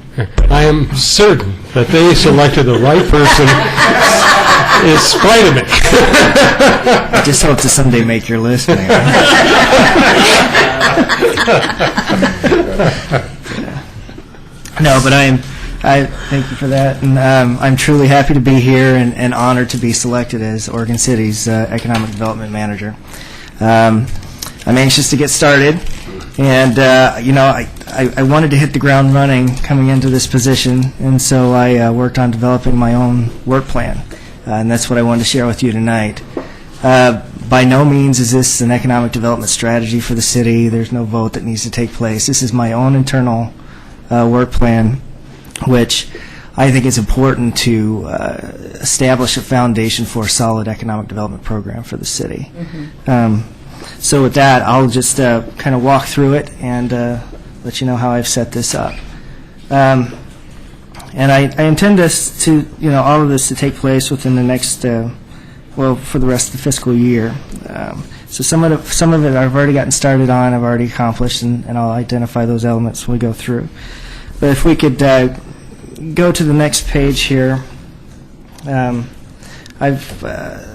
am certain that they selected the right person in spite of me. I just hope to someday make your list, Mayor. No, but I thank you for that, and I'm truly happy to be here and honored to be selected as Oregon City's Economic Development Manager. I'm anxious to get started, and I wanted to hit the ground running coming into this position, and so I worked on developing my own work plan, and that's what I wanted to share with you tonight. By no means is this an economic development strategy for the city. There's no vote that needs to take place. This is my own internal work plan, which I think it's important to establish a foundation for a solid economic development program for the city. So with that, I'll just kind of walk through it and let you know how I've set this up. And I intend this to, all of this to take place within the next, for the rest of the fiscal year. So some of it I've already gotten started on, I've already accomplished, and I'll identify those elements when we go through. But if we could go to the next page here, I've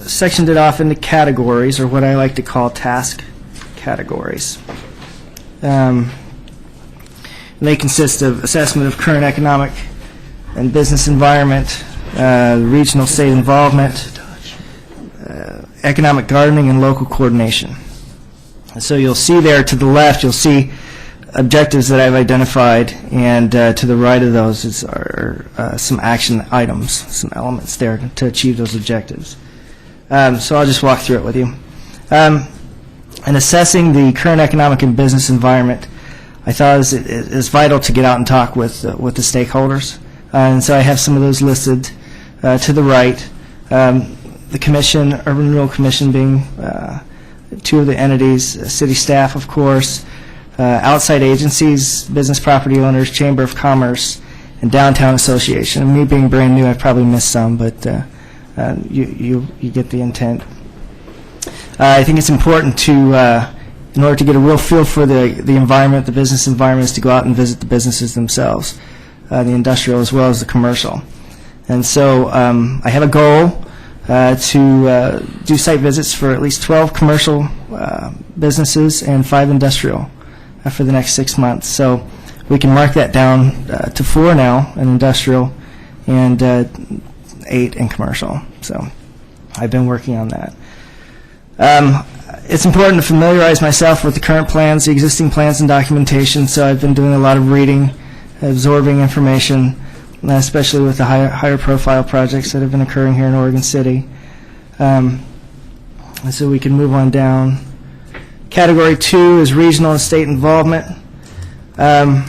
sectioned it off into categories, or what I like to call task categories. They consist of assessment of current economic and business environment, regional state involvement, economic gardening, and local coordination. And so you'll see there to the left, you'll see objectives that I've identified, and to the right of those are some action items, some elements there to achieve those objectives. So I'll just walk through it with you. In assessing the current economic and business environment, I thought it is vital to get out and talk with the stakeholders. And so I have some of those listed to the right. The Commission, Urban Renewal Commission being two of the entities, city staff, of course, outside agencies, business property owners, Chamber of Commerce, and Downtown Association. And me being brand new, I've probably missed some, but you get the intent. I think it's important to, in order to get a real feel for the environment, the business environment, is to go out and visit the businesses themselves, the industrial as well as the commercial. And so I have a goal to do site visits for at least 12 commercial businesses and 5 industrial for the next 6 months. So we can mark that down to 4 now in industrial and 8 in commercial. So I've been working on that. It's important to familiarize myself with the current plans, the existing plans and documentation, so I've been doing a lot of reading, absorbing information, especially with the higher profile projects that have been occurring here in Oregon City. And so we can move on down. Category 2 is regional and state involvement. That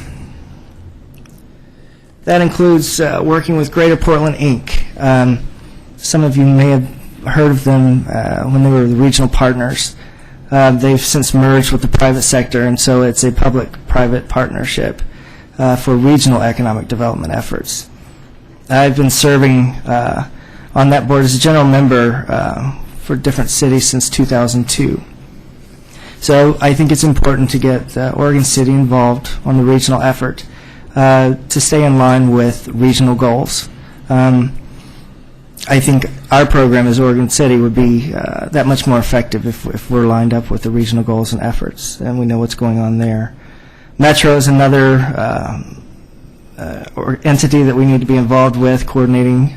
includes working with Greater Portland, Inc. Some of you may have heard of them when they were the regional partners. They've since merged with the private sector, and so it's a public-private partnership for regional economic development efforts. I've been serving on that board as a general member for different cities since 2002. So I think it's important to get Oregon City involved on the regional effort to stay in line with regional goals. I think our program as Oregon City would be that much more effective if we're lined up with the regional goals and efforts, and we know what's going on there. Metro is another entity that we need to be involved with, coordinating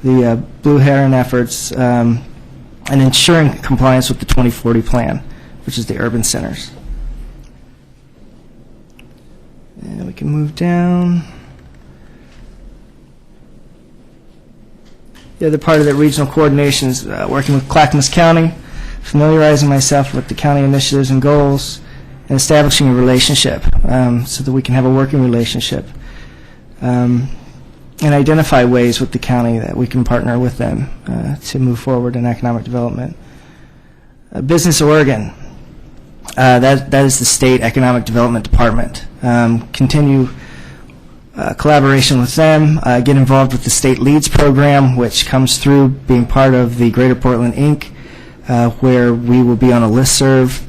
the Blue Heron efforts and ensuring compliance with the 2040 plan, which is the urban centers. And we can move down. The other part of the regional coordination is working with Clackamas County, familiarizing myself with the county initiatives and goals, and establishing a relationship so that we can have a working relationship and identify ways with the county that we can partner with them to move forward in economic development. Business Oregon, that is the state economic development department. Continue collaboration with them, get involved with the State Leads program, which comes through being part of the Greater Portland, Inc., where we will be on a listserv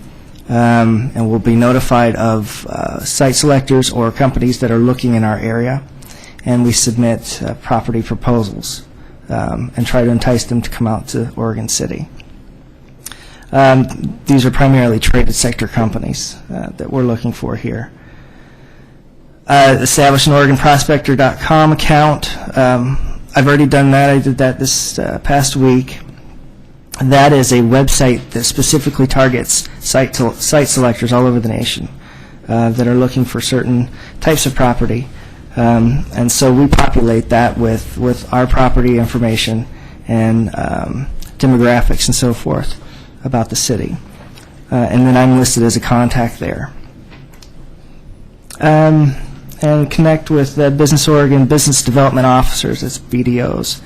and will be notified of site selectors or companies that are looking in our area, and we submit property proposals and try to entice them to come out to Oregon City. These are primarily traded sector companies that we're looking for here. Establish an OregonProspector.com account. I've already done that. I did that this past week. That is a website that specifically targets site selectors all over the nation that are looking for certain types of property. And so we populate that with our property information and demographics and so forth about the city. And then I'm listed as a contact there. and connect with the Business Oregon Business Development Officers, that's BDOs.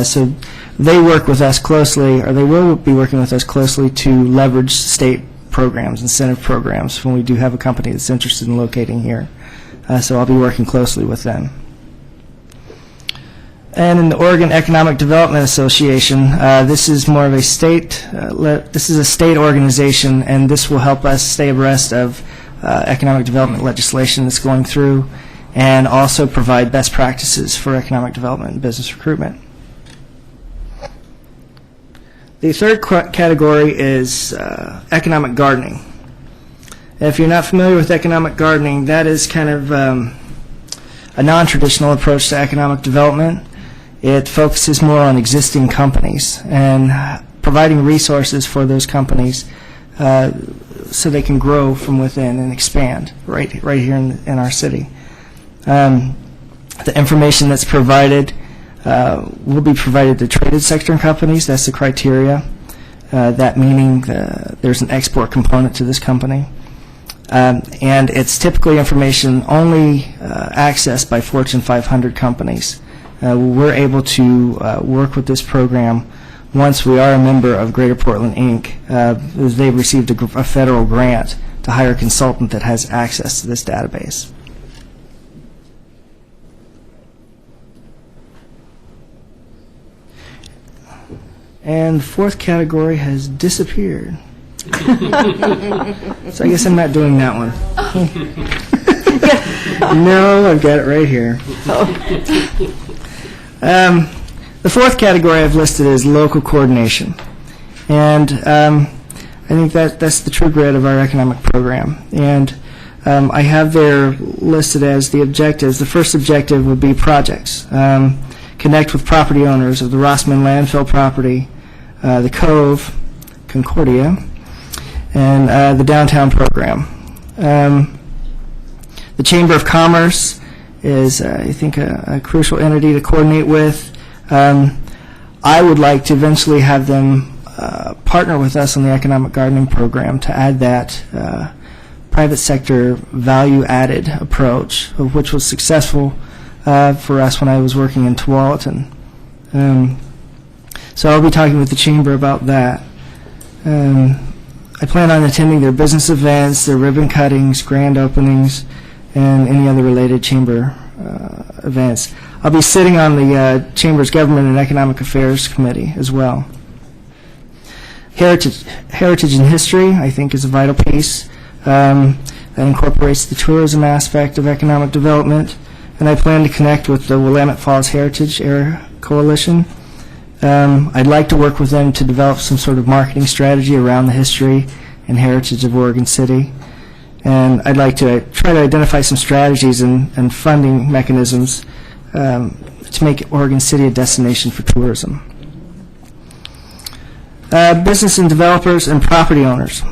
So they work with us closely, or they will be working with us closely to leverage state programs, incentive programs, when we do have a company that's interested in locating here. So I'll be working closely with them. And in the Oregon Economic Development Association, this is more of a state, this is a state organization, and this will help us stay abreast of economic development legislation that's going through, and also provide best practices for economic development and business recruitment. The third category is economic gardening. If you're not familiar with economic gardening, that is kind of a non-traditional approach to economic development. It focuses more on existing companies and providing resources for those companies so they can grow from within and expand right here in our city. The information that's provided will be provided to traded sector companies. That's the criteria. That meaning there's an export component to this company. And it's typically information only accessed by Fortune 500 companies. We're able to work with this program once we are a member of Greater Portland, Inc. They've received a federal grant to hire a consultant that has access to this database. And the fourth category has disappeared. So I guess I'm not doing that one. No, I've got it right here. The fourth category I've listed is local coordination. And I think that's the true grit of our economic program. And I have there listed as the objectives. The first objective would be projects. Connect with property owners of the Rossman landfill property, the Cove, Concordia, and the downtown program. The Chamber of Commerce is, I think, a crucial entity to coordinate with. I would like to eventually have them partner with us on the economic gardening program to add that private sector value-added approach, of which was successful for us when I was working in Tualatin. So I'll be talking with the Chamber about that. I plan on attending their business events, their ribbon cuttings, grand openings, and any other related Chamber events. I'll be sitting on the Chamber's Government and Economic Affairs Committee as well. Heritage and history, I think, is a vital piece that incorporates the tourism aspect of economic development, and I plan to connect with the Willamette Falls Heritage Area Coalition. I'd like to work with them to develop some sort of marketing strategy around the history and heritage of Oregon City. And I'd like to try to identify some strategies and funding mechanisms to make Oregon City a destination for tourism. Business and developers and property owners.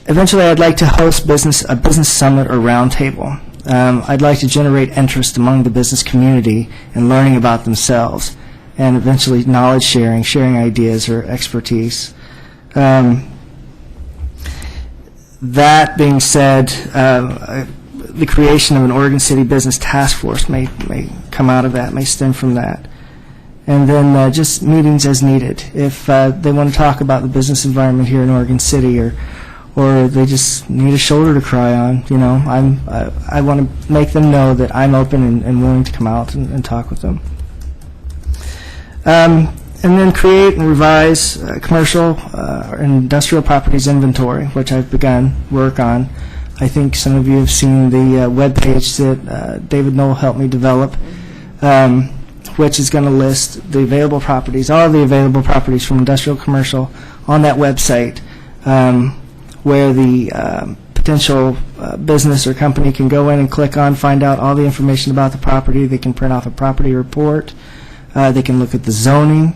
Eventually, I'd like to host a business summit or roundtable. I'd like to generate interest among the business community in learning about themselves, and eventually knowledge sharing ideas or expertise. That being said, the creation of an Oregon City Business Task Force may come out of that, may stem from that. And then just meetings as needed. If they want to talk about the business environment here in Oregon City, or they just need a shoulder to cry on, I want to make them know that I'm open and willing to come out and talk with them. And then create and revise commercial or industrial properties inventory, which I've begun work on. I think some of you have seen the web page that David Knoll helped me develop, which is going to list the available properties, all of the available properties from industrial commercial on that website, where the potential business or company can go in and click on, find out all the information about the property. They can print off a property report. They can look at the zoning.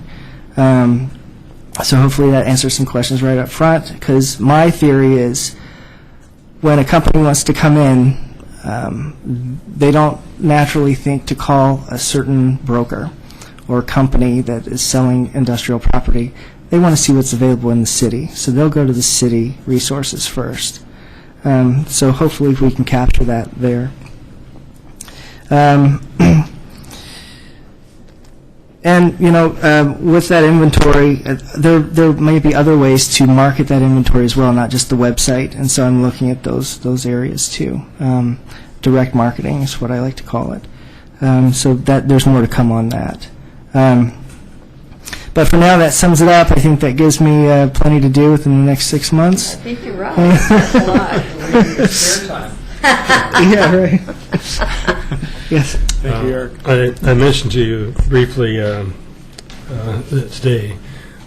So hopefully that answers some questions right up front, because my theory is when a company wants to come in, they don't naturally think to call a certain broker or company that is selling industrial property. They want to see what's available in the city, so they'll go to the city resources first. So hopefully we can capture that there. And, with that inventory, there may be other ways to market that inventory as well, not just the website. And so I'm looking at those areas too. Direct marketing is what I like to call it. So that there's more to come on that. But for now, that sums it up. I think that gives me plenty to do within the next 6 months. I think you're right. That's a lot. Yeah, right. Yes. Thank you, Eric. I mentioned to you briefly today,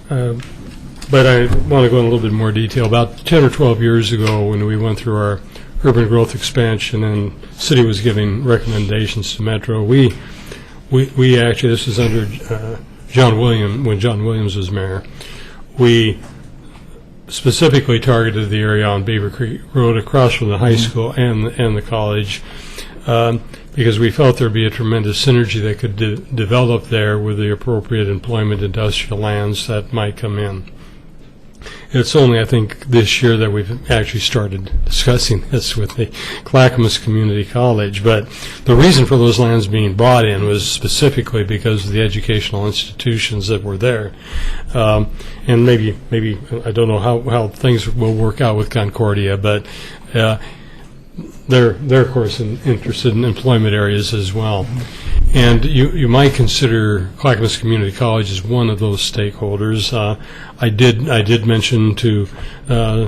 but I want to go in a little bit more detail. About 10 or 12 years ago, when we went through our urban growth expansion and city was giving recommendations to Metro, we actually, this was under when John Williams was mayor, we specifically targeted the area on Beaver Creek Road across from the high school and the college, because we felt there'd be a tremendous synergy that could develop there with the appropriate employment industrial lands that might come in. It's only, I think, this year that we've actually started discussing this with the Clackamas Community College. But the reason for those lands being brought in was specifically because of the educational institutions that were there. And maybe I don't know how things will work out with Concordia, but they're of course interested in employment areas as well. And you might consider Clackamas Community College as one of those stakeholders. I did mention to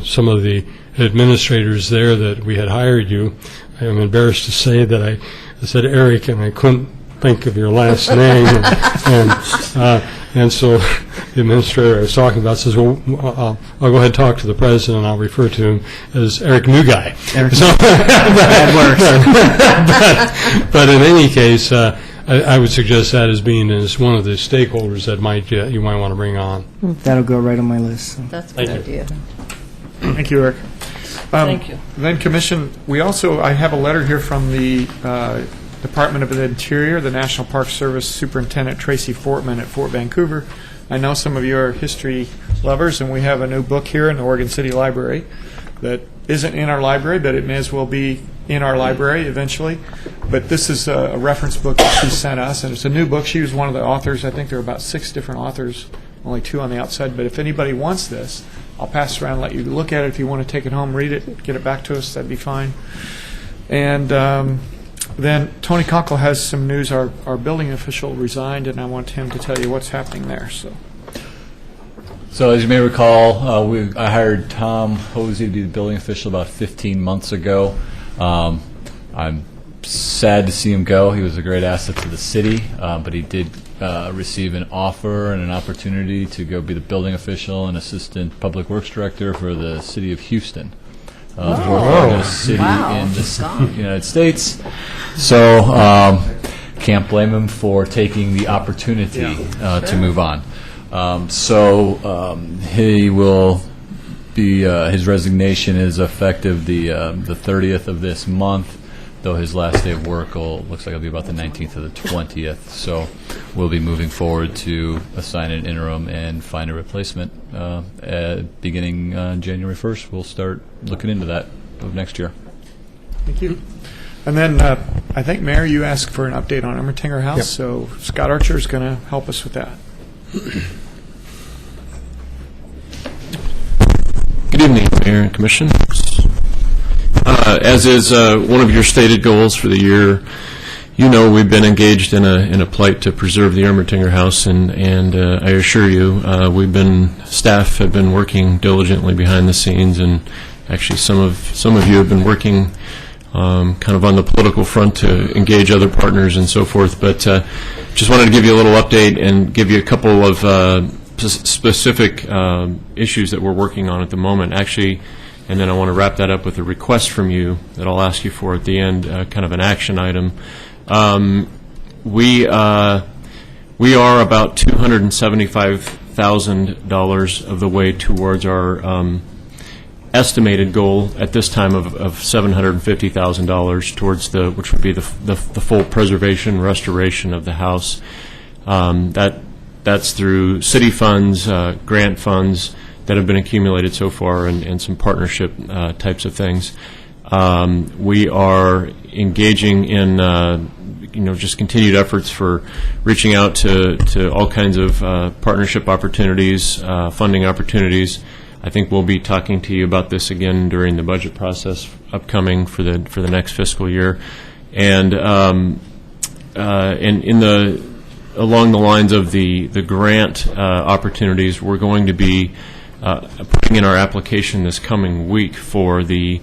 some of the administrators there that we had hired you. I'm embarrassed to say that I said Eric, and I couldn't think of your last name, and so the administrator I was talking about says, "Well, I'll go ahead and talk to the president, and I'll refer to him as Eric New Guy." That works. But in any case, I would suggest that as being as one of the stakeholders that you might want to bring on. That'll go right on my list. So. That's a good idea. Thank you, Eric. Thank you. Then, Commission, I have a letter here from the Department of the Interior, the National Park Service Superintendent Tracy Fortman at Fort Vancouver. I know some of you are history lovers, and we have a new book here in the Oregon City Library that isn't in our library, but it may as well be in our library eventually. But this is a reference book that she sent us, and it's a new book. She was one of the authors. I think there are about 6 different authors, only 2 on the outside. But if anybody wants this, I'll pass it around and let you look at it. If you want to take it home, read it, get it back to us, that'd be fine. And then Tony Conkle has some news. Our building official resigned, and I want him to tell you what's happening there. So as you may recall, I hired Tom Hosey to be the building official about 15 months ago. I'm sad to see him go. He was a great asset to the city, but he did receive an offer and an opportunity to go be the building official and assistant public works director for the city of Houston. Fourth largest city in the United States. So can't blame him for taking the opportunity to move on. He will be his resignation is effective the 30th of this month, though his last day of work looks like it'll be about the 19th or the 20th. So we'll be moving forward to assign an interim and find a replacement beginning January 1st. We'll start looking into that of next year. Thank you. And then I think, Mayor, you asked for an update on Ermatinger House, Yep. so Scott Archer is going to help us with that. Good evening, Mayor and Commission. As is one of your stated goals for the year, we've been engaged in a plight to preserve the Ermatinger House, and I assure you, staff have been working diligently behind the scenes, and actually some of you have been working kind of on the political front to engage other partners and so forth. But just wanted to give you a little update and give you a couple of specific issues that we're working on at the moment. Actually, and then I want to wrap that up with a request from you that I'll ask you for at the end, kind of an action item. We are about $275,000 of the way towards our estimated goal at this time of $750,000 towards which would be the full preservation, restoration of the house. That's through city funds, grant funds, that have been accumulated so far, and some partnership types of things. We are engaging in just continued efforts for reaching out to all kinds of partnership opportunities, funding opportunities. I think we'll be talking to you about this again during the budget process upcoming for the next fiscal year, and along the lines of the grant opportunities, we're going to be putting in our application this coming week for the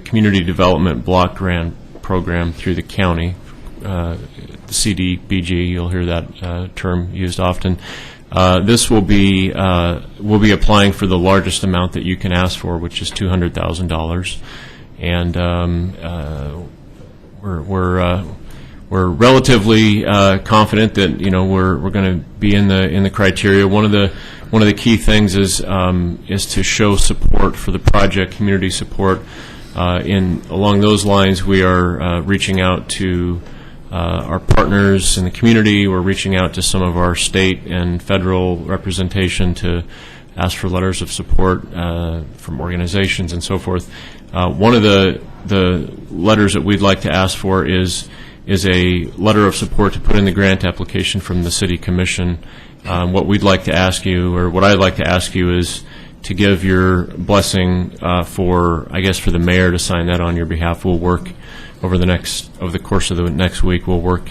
community development block grant program through the county, the CDBG. You'll hear that term used often. This will be we'll be applying for the largest amount that you can ask for, which is $200,000, and we're relatively confident that we're going to be in the criteria. One of the key things is to show support for the project, community support. Along those lines, we are reaching out to our partners in the community. We're reaching out to some of our state and federal representation to ask for letters of support from organizations and so forth. One of the letters that we'd like to ask for is a letter of support to put in the grant application from the City Commission. What we'd like to ask you, or what I'd like to ask you, is to give your blessing for the mayor to sign that on your behalf. We'll work over the course of the next week. We'll work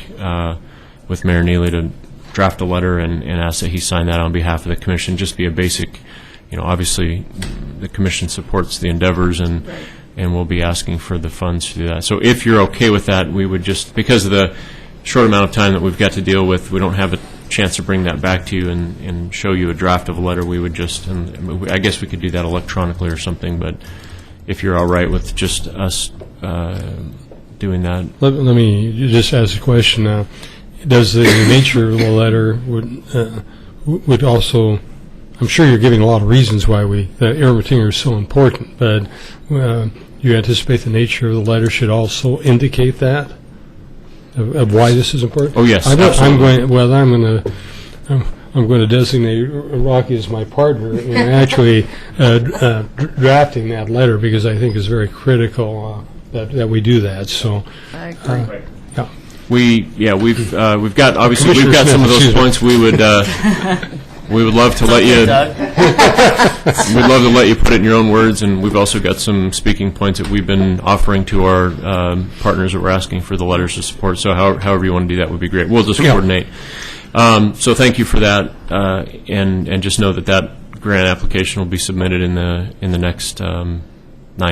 with Mayor Neely to draft a letter and ask that he sign that on behalf of the commission. Just be a basic, obviously the commission supports the endeavors, and we'll be asking for the funds to do that. So if you're okay with that, we would just, because of the short amount of time that we've got to deal with, we don't have a chance to bring that back to you and show you a draft of a letter. We would just, and I guess we could do that electronically or something, but if you're all right with just us doing that. Let me just ask a question now. Does the nature of the letter would also, I'm sure you're giving a lot of reasons why the Ermatinger is so important, but you anticipate the nature of the letter should also indicate that of why this is important? Oh yes, I'm going to designate Rocky as my partner in actually drafting that letter, because I think it's very critical that we do that. So I agree. We've got some of those points we would love to let you. We'd love to let you put it in your own words, and we've also got some speaking points that we've been offering to our partners that we're asking for the letters of support. So however you want to do that would be great. We'll just coordinate. So thank you for that, and just know that grant application will be submitted in the next 9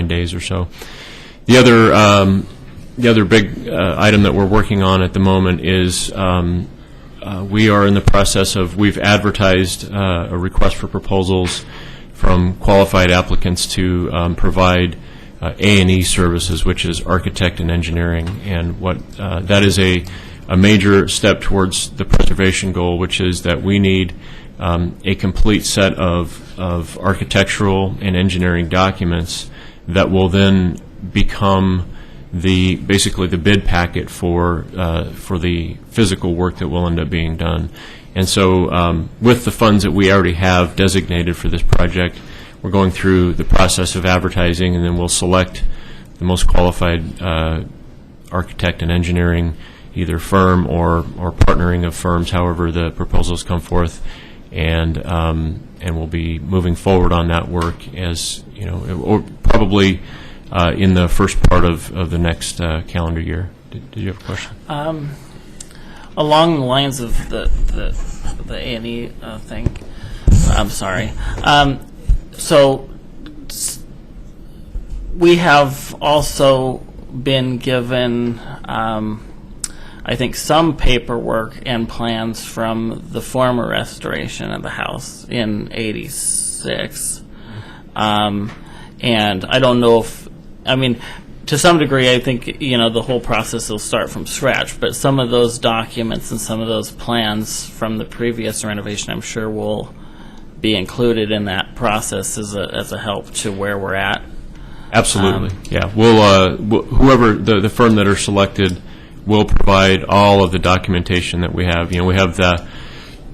days or so. The other big item that we're working on at the moment is we are in the process of, we've advertised a request for proposals from qualified applicants to provide A&E services, which is architect and engineering, and what that is a major step towards the preservation goal, which is that we need a complete set of architectural and engineering documents that will then become basically the bid packet for the physical work that will end up being done. And so with the funds that we already have designated for this project, we're going through the process of advertising, and then we'll select the most qualified architect and engineering, either firm or partnering of firms, however the proposals come forth, and we'll be moving forward on that work as, or probably in the first part of the next calendar year. Did you have a question? Along the lines of the A&E thing, I'm sorry. So we have also been given, I think, some paperwork and plans from the former restoration of the house in '86. And I don't know if, to some degree, I think, the whole process will start from scratch, but some of those documents and some of those plans from the previous renovation, I'm sure, will be included in that process as a help to where we're at. Absolutely, yeah. We'll whoever the firm that are selected will provide all of the documentation that we have. We have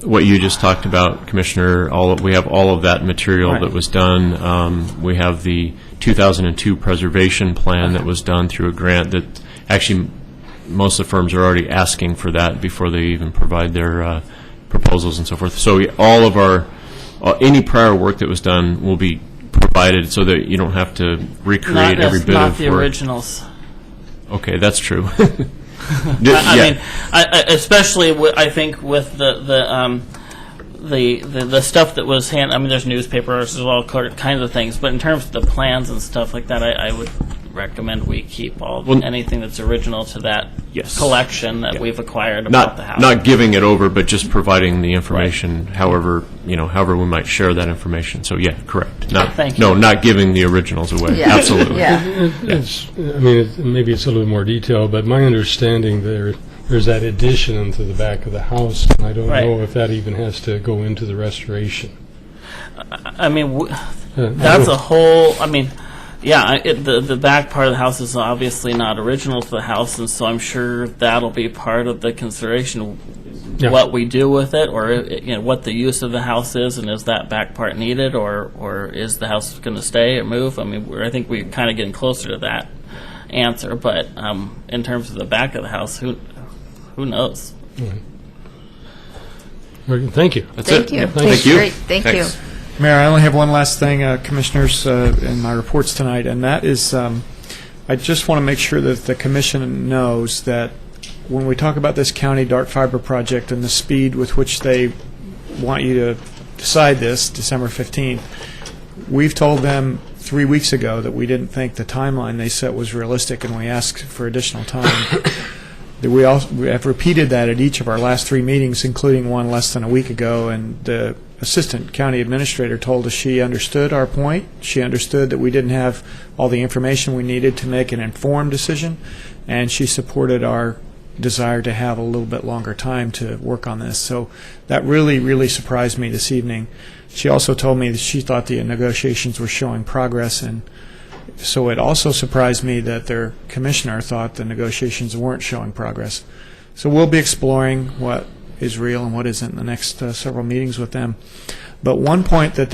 what you just talked about, Commissioner. We have all of that material that was done. We have the 2002 preservation plan that was done through a grant that actually most of the firms are already asking for that before they even provide their proposals and so forth. So all of our any prior work that was done will be provided so that you don't have to recreate every bit not of the work. originals. Okay, that's true. I mean, especially I think with the stuff that was I mean, there's newspapers, there's all kinds of things, but in terms of the plans and stuff like that, I would recommend we keep anything that's original to that collection that we've acquired about the house. Not giving it over, but just providing the information. However we might share that information. So yeah, correct. Thank you. No, not giving the originals away. Yeah. Absolutely. Maybe it's a little more detailed, but my understanding there's that addition into the back of the house, and I don't know if that even has to go into the restoration. I mean, that's a whole. I mean. Yeah, the back part of the house is obviously not original to the house, and so I'm sure that'll be part of the consideration, what we do with it, or what the use of the house is, and is that back part needed, or is the house going to stay or move? I mean, I think we're kind of getting closer to that answer, but in terms of the back of the house, who knows? Thank you. That's Thank it. you. Thank you. Great. Thank you. Mayor, I only have one last thing, Commissioners, in my reports tonight, and that is I just want to make sure that the Commission knows that when we talk about this county dark fiber project and the speed with which they want you to decide this, December 15th, we've told them 3 weeks ago that we didn't think the timeline they set was realistic, and we asked for additional time. We have repeated that at each of our last 3 meetings, including one less than a week ago, and the Assistant County Administrator told us she understood our point. She understood that we didn't have all the information we needed to make an informed decision, and she supported our desire to have a little bit longer time to work on this. So that really, really surprised me this evening. She also told me that she thought the negotiations were showing progress, and so it also surprised me that their commissioner thought the negotiations weren't showing progress. So we'll be exploring what is real and what isn't in the next several meetings with them. But one point that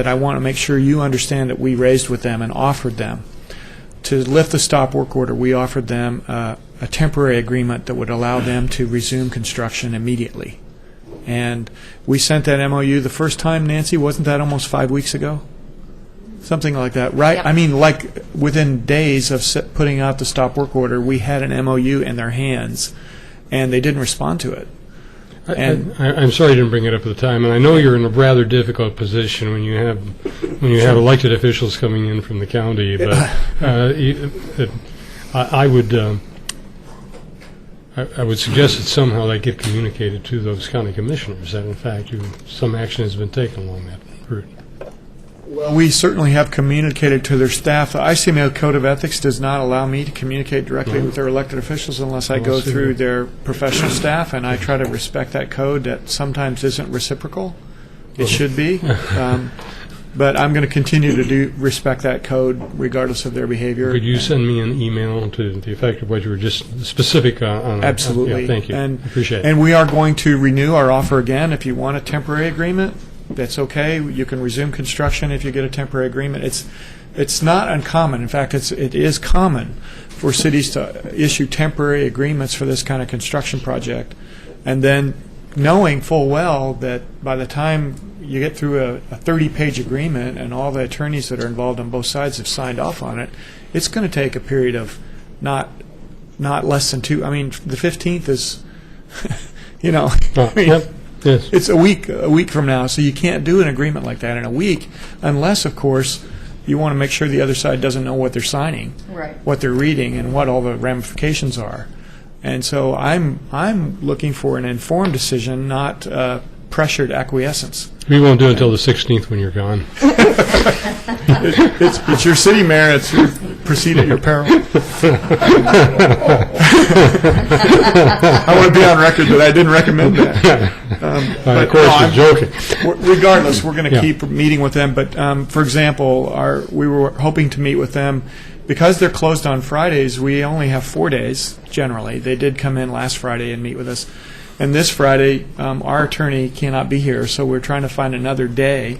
I want to make sure you understand that we raised with them and offered them, to lift the stop work order, we offered them a temporary agreement that would allow them to resume construction immediately. And we sent that MOU the first time, Nancy, wasn't that almost 5 weeks ago? Something like that, right? Yep. I mean, like within days of putting out the stop work order, we had an MOU in their hands, and they didn't respond to it. I'm sorry I didn't bring it up at the time, and I know you're in a rather difficult position when you have elected officials coming in from the county. But I would suggest that somehow that get communicated to those county commissioners that in fact some action has been taken along that route. Well, we certainly have communicated to their staff. The ICMA Code of Ethics does not allow me to communicate directly with their elected officials unless I go through their professional staff, and I try to respect that code that sometimes isn't reciprocal. It should be. But I'm going to continue to respect that code regardless of their behavior. Could you send me an email to the effect of what you were just specific on? Absolutely. Yeah, thank you. And, appreciate it. And we are going to renew our offer again. If you want a temporary agreement, that's okay. You can resume construction if you get a temporary agreement. It's not uncommon. In fact, it is common for cities to issue temporary agreements for this kind of construction project, and then knowing full well that by the time you get through a 30-page agreement and all the attorneys that are involved on both sides have signed off on it, it's going to take a period of not less than 2. I mean, the 15th is, Yes. It's a week from now, so you can't do an agreement like that in a week unless, of course, you want to make sure the other side doesn't know what they're signing, right, what they're reading, and what all the ramifications are. And so I'm looking for an informed decision, not pressured acquiescence. We won't do it until the 16th when you're gone. It's your city, Mayor. It's proceed at your peril. I want to be on record that I didn't recommend that. Of course, I'm joking. Regardless, we're going to keep meeting with them. But, for example, we were hoping to meet with them. Because they're closed on Fridays, we only have 4 days, generally. They did come in last Friday and meet with us. And this Friday, our attorney cannot be here, so we're trying to find another day.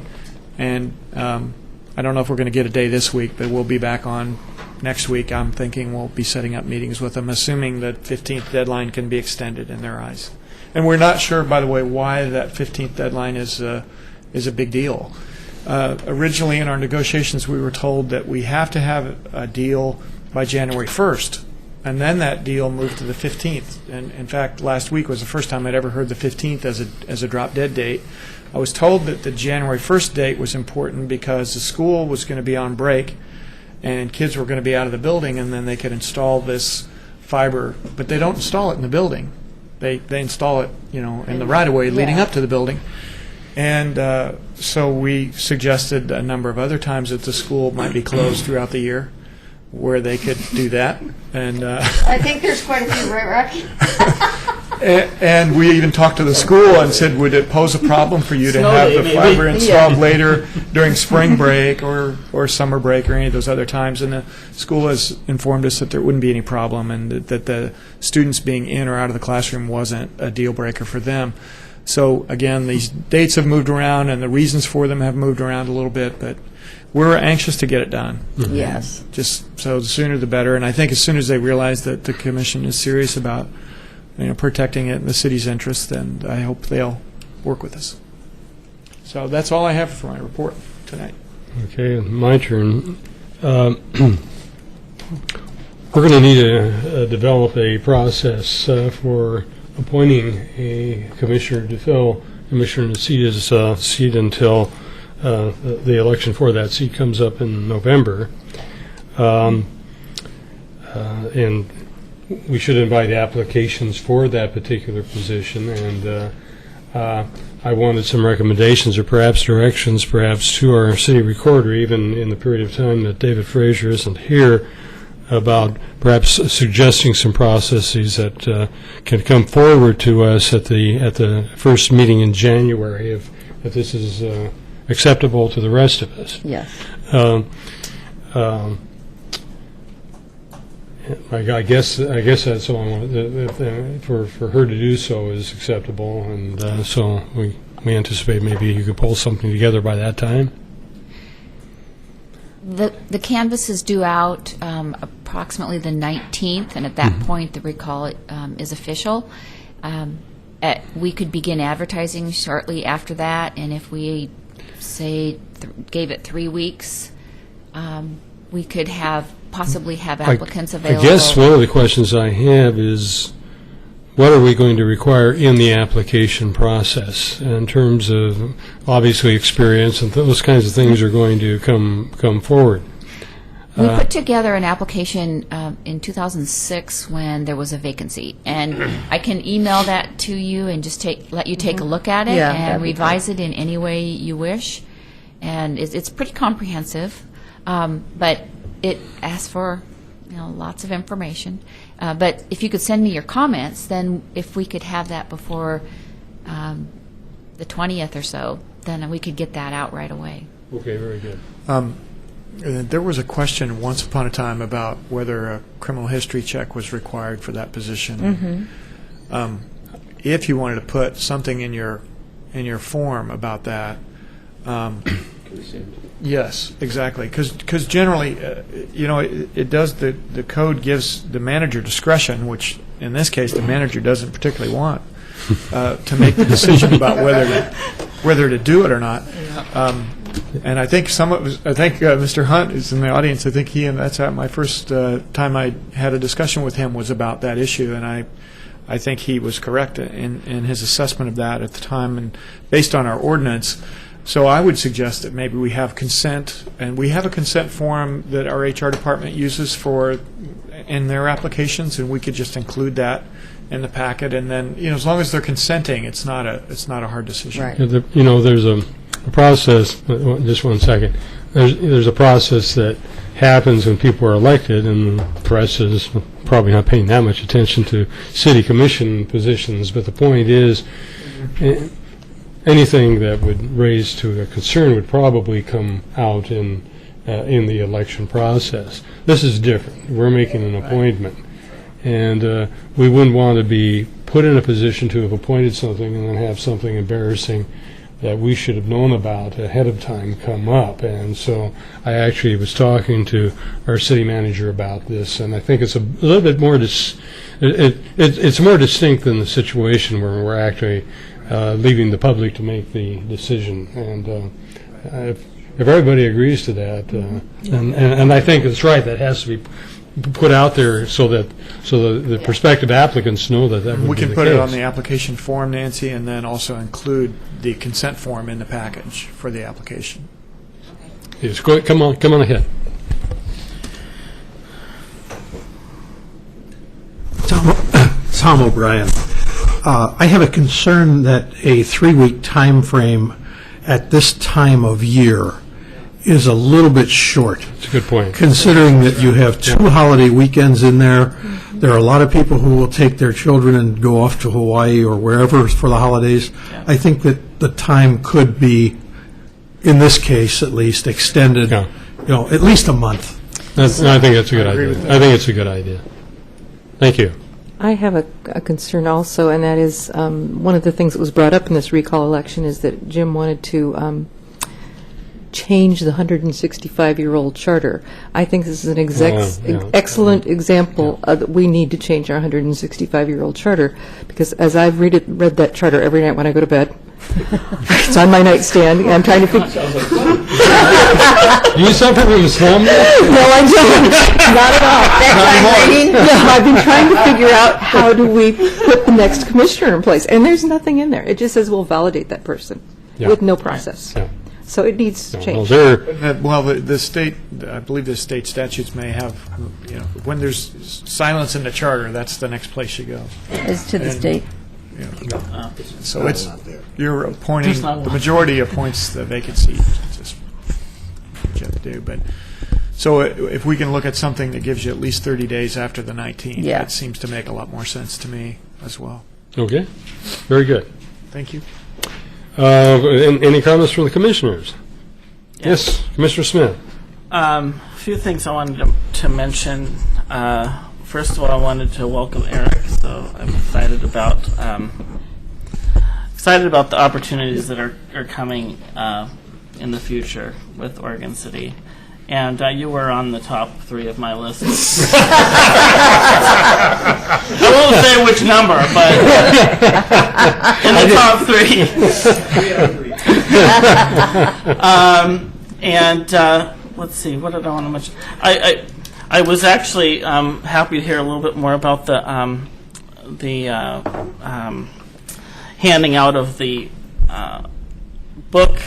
And I don't know if we're going to get a day this week, but we'll be back on next week. I'm thinking we'll be setting up meetings with them, assuming the 15th deadline can be extended in their eyes. And we're not sure, by the way, why that 15th deadline is a big deal. Originally, in our negotiations, we were told that we have to have a deal by January 1st, and then that deal moved to the 15th. And in fact, last week was the first time I'd ever heard the 15th as a drop-dead date. I was told that the January 1st date was important because the school was going to be on break, and kids were going to be out of the building, and then they could install this fiber. But they don't install it in the building. They install it, in the right-of-way leading up to the building. And so we suggested a number of other times that the school might be closed throughout the year where they could do that. And I think there's quite a few, right, Rocky? And we even talked to the school and said, would it pose a problem for you to have the fiber installed later during spring break or summer break or any of those other times? And the school has informed us that there wouldn't be any problem and that the students being in or out of the classroom wasn't a deal breaker for them. So again, these dates have moved around and the reasons for them have moved around a little bit, but we're anxious to get it done. Mm-hmm. Yes. Just so the sooner the better. And I think as soon as they realize that the commission is serious about protecting it in the city's interest, then I hope they'll work with us. So that's all I have for my report tonight. Okay, my turn. We're going to need to develop a process for appointing a commissioner to fill Commissioner Neceda's seat until the election for that seat comes up in November. And we should invite applications for that particular position, and I wanted some recommendations or perhaps directions perhaps to our city recorder, even in the period of time that David Frazier isn't here, about perhaps suggesting some processes that can come forward to us at the first meeting in January if this is acceptable to the rest of us. Yes. I guess that's all I want. For her to do so is acceptable, and so we anticipate maybe you could pull something together by that time. The canvas is due out approximately the 19th, and at that point, the recall is official. We could begin advertising shortly after that, and if we, say, gave it 3 weeks, we could possibly have applicants available. I guess one of the questions I have is, what are we going to require in the application process in terms of, obviously, experience and those kinds of things are going to come forward? We put together an application in 2006 when there was a vacancy, and I can email that to you and just let you take a look at it and revise it in any way you wish. And it's pretty comprehensive, but it asks for lots of information. But if you could send me your comments, then if we could have that before the 20th or so, then we could get that out right away. Okay, very good. There was a question once upon a time about whether a criminal history check was required for that position. Mm-hmm. If you wanted to put something in your form about that, yes, exactly. Because generally, it does. The code gives the manager discretion, which in this case the manager doesn't particularly want to make the decision about whether to do it or not. And I think Mr. Hunt is in the audience. I think that's my first time I had a discussion with him was about that issue, and I think he was correct in his assessment of that at the time, and based on our ordinance. So I would suggest that maybe we have consent, and we have a consent form that our HR department uses in their applications, and we could just include that in the packet, and then as long as they're consenting, it's not a hard decision. Right. There's a process. Just 1 second. There's a process that happens when people are elected, and the press is probably not paying that much attention to city commission positions. But the point is, anything that would raise to a concern would probably come out in the election process. This is different. We're making an appointment, and we wouldn't want to be put in a position to have appointed something and then have something embarrassing that we should have known about ahead of time come up. And so I actually was talking to our city manager about this, and I think it's a little bit more it's more distinct than the situation where we're actually leaving the public to make the decision. And if everybody agrees to that, and I think it's right, that has to be put out there so that the prospective applicants know that would We be can the put it case. on the application form, Nancy, and then also include the consent form in the package for the application. Yes, come on ahead. Tom O'Brien. I have a concern that a 3-week time frame at this time of year is a little bit short. It's a good point. Considering that you have 2 holiday weekends in there, there are a lot of people who will take their children and go off to Hawaii or wherever for the holidays. I think that the time could be, in this case at least, extended, at least a month. I think that's a good idea. I think it's a good idea. Thank you. I have a concern also, and that is one of the things that was brought up in this recall election is that Jim wanted to change the 165-year-old charter. I think this is an excellent example that we need to change our 165-year-old charter, because as I've read that charter every night when I go to bed, it's on my nightstand, and I'm trying to figure... Do you suffer from slumber? No, I don't. Not at all. No, I've been trying to figure out how do we put the next commissioner in place, and there's nothing in there. It just says we'll validate that person with no process. Yeah. So it needs change. Well, the state, I believe the state statutes may have, when there's silence in the charter, that's the next place you go. Is to the state. So it's, you're appointing, the majority appoints the vacant seat. It's just what you have to do. But, so if we can look at something that gives you at least 30 days after the 19th, that seems to make a lot more sense to me as well. Okay. Very good. Thank you. Any comments from the commissioners? Yes, Commissioner Smith. A few things I wanted to mention. First of all, I wanted to welcome Eric. So I'm excited about the opportunities that are coming in the future with Oregon City. And you were on the top 3 of my list. I won't say which number, but in the top 3. And let's see, what did I want to mention? I was actually happy to hear a little bit more about the handing out of the book.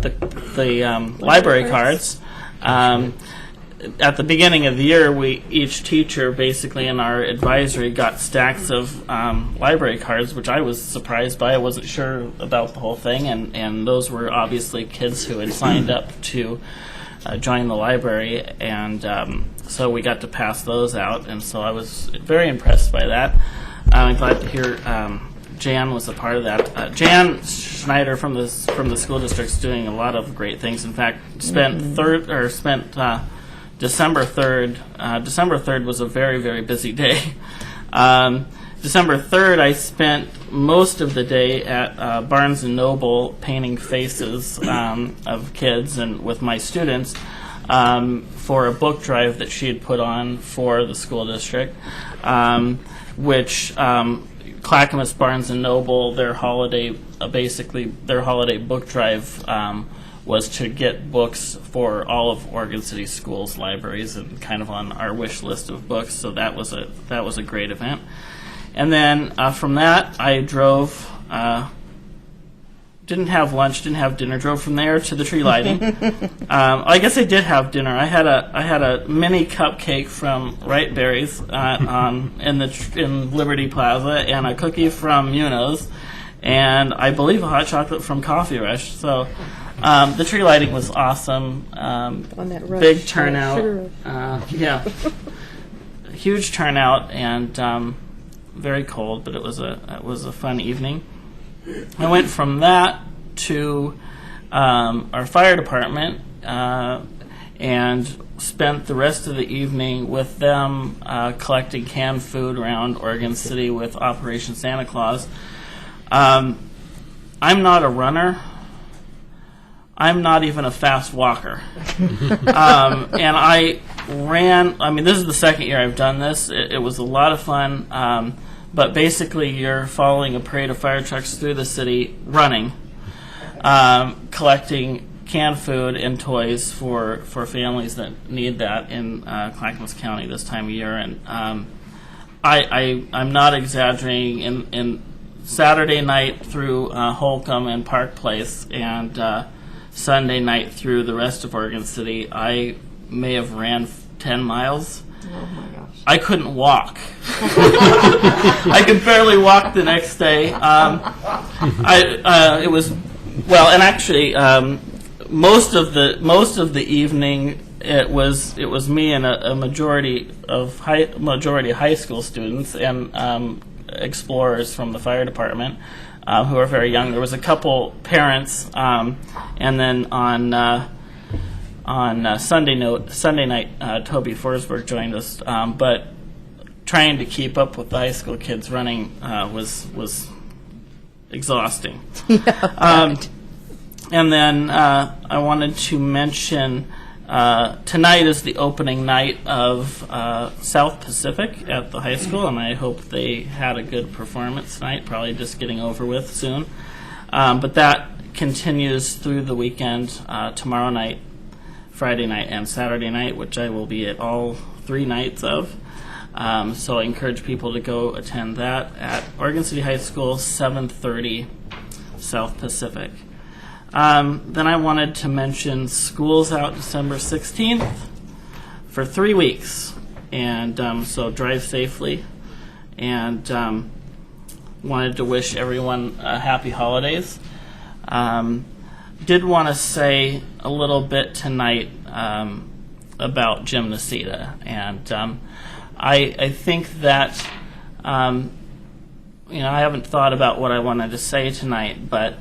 The library cards. At the beginning of the year, each teacher basically in our advisory got stacks of library cards, which I was surprised by. I wasn't sure about the whole thing, and those were obviously kids who had signed up to join the library, and so we got to pass those out, and so I was very impressed by that. I'm glad to hear Jan was a part of that. Jan Schneider from the school district's doing a lot of great things. In fact, spent December 3rd. December 3rd was a very, very busy day. December 3rd, I spent most of the day at Barnes & Noble painting faces of kids and with my students for a book drive that she had put on for the school district, which Clackamas Barnes & Noble, their holiday book drive was to get books for all of Oregon City schools' libraries, and kind of on our wish list of books. So that was a great event. And then from that, I drove. Didn't have lunch, didn't have dinner. Drove from there to the tree lighting. I guess I did have dinner. I had a mini cupcake from Right Berries in Liberty Plaza, and a cookie from Munoz, and I believe a hot chocolate from Coffee Rush. So the tree lighting was awesome. Big turnout. Huge turnout, and very cold, but it was a fun evening. I went from that to our fire department, and spent the rest of the evening with them collecting canned food around Oregon City with Operation Santa Claus. I'm not a runner. I'm not even a fast walker. And I ran, this is the second year I've done this. It was a lot of fun. But basically, you're following a parade of fire trucks through the city, running, collecting canned food and toys for families that need that in Clackamas County this time of year. And I'm not exaggerating. In Saturday night through Holcomb and Park Place, and Sunday night through the rest of Oregon City, I may have ran 10 miles. Oh my gosh. I couldn't walk. I could barely walk the next day. It was, well, and actually, most of the evening it was me and a majority of high school students and explorers from the fire department who are very young. There was a couple parents, and then on Sunday night, Toby Forsberg joined us, but trying to keep up with the high school kids running was exhausting. And then I wanted to mention tonight is the opening night of South Pacific at the high school, and I hope they had a good performance tonight, probably just getting over with soon. But that continues through the weekend, tomorrow night, Friday night, and Saturday night, which I will be at all 3 nights of. So I encourage people to go attend that at Oregon City High School, 7:30 South Pacific. Then I wanted to mention school's out December 16th for 3 weeks. And so drive safely. And wanted to wish everyone happy holidays. Did want to say a little bit tonight about Jim Nicita. And I think that, I haven't thought about what I wanted to say tonight, but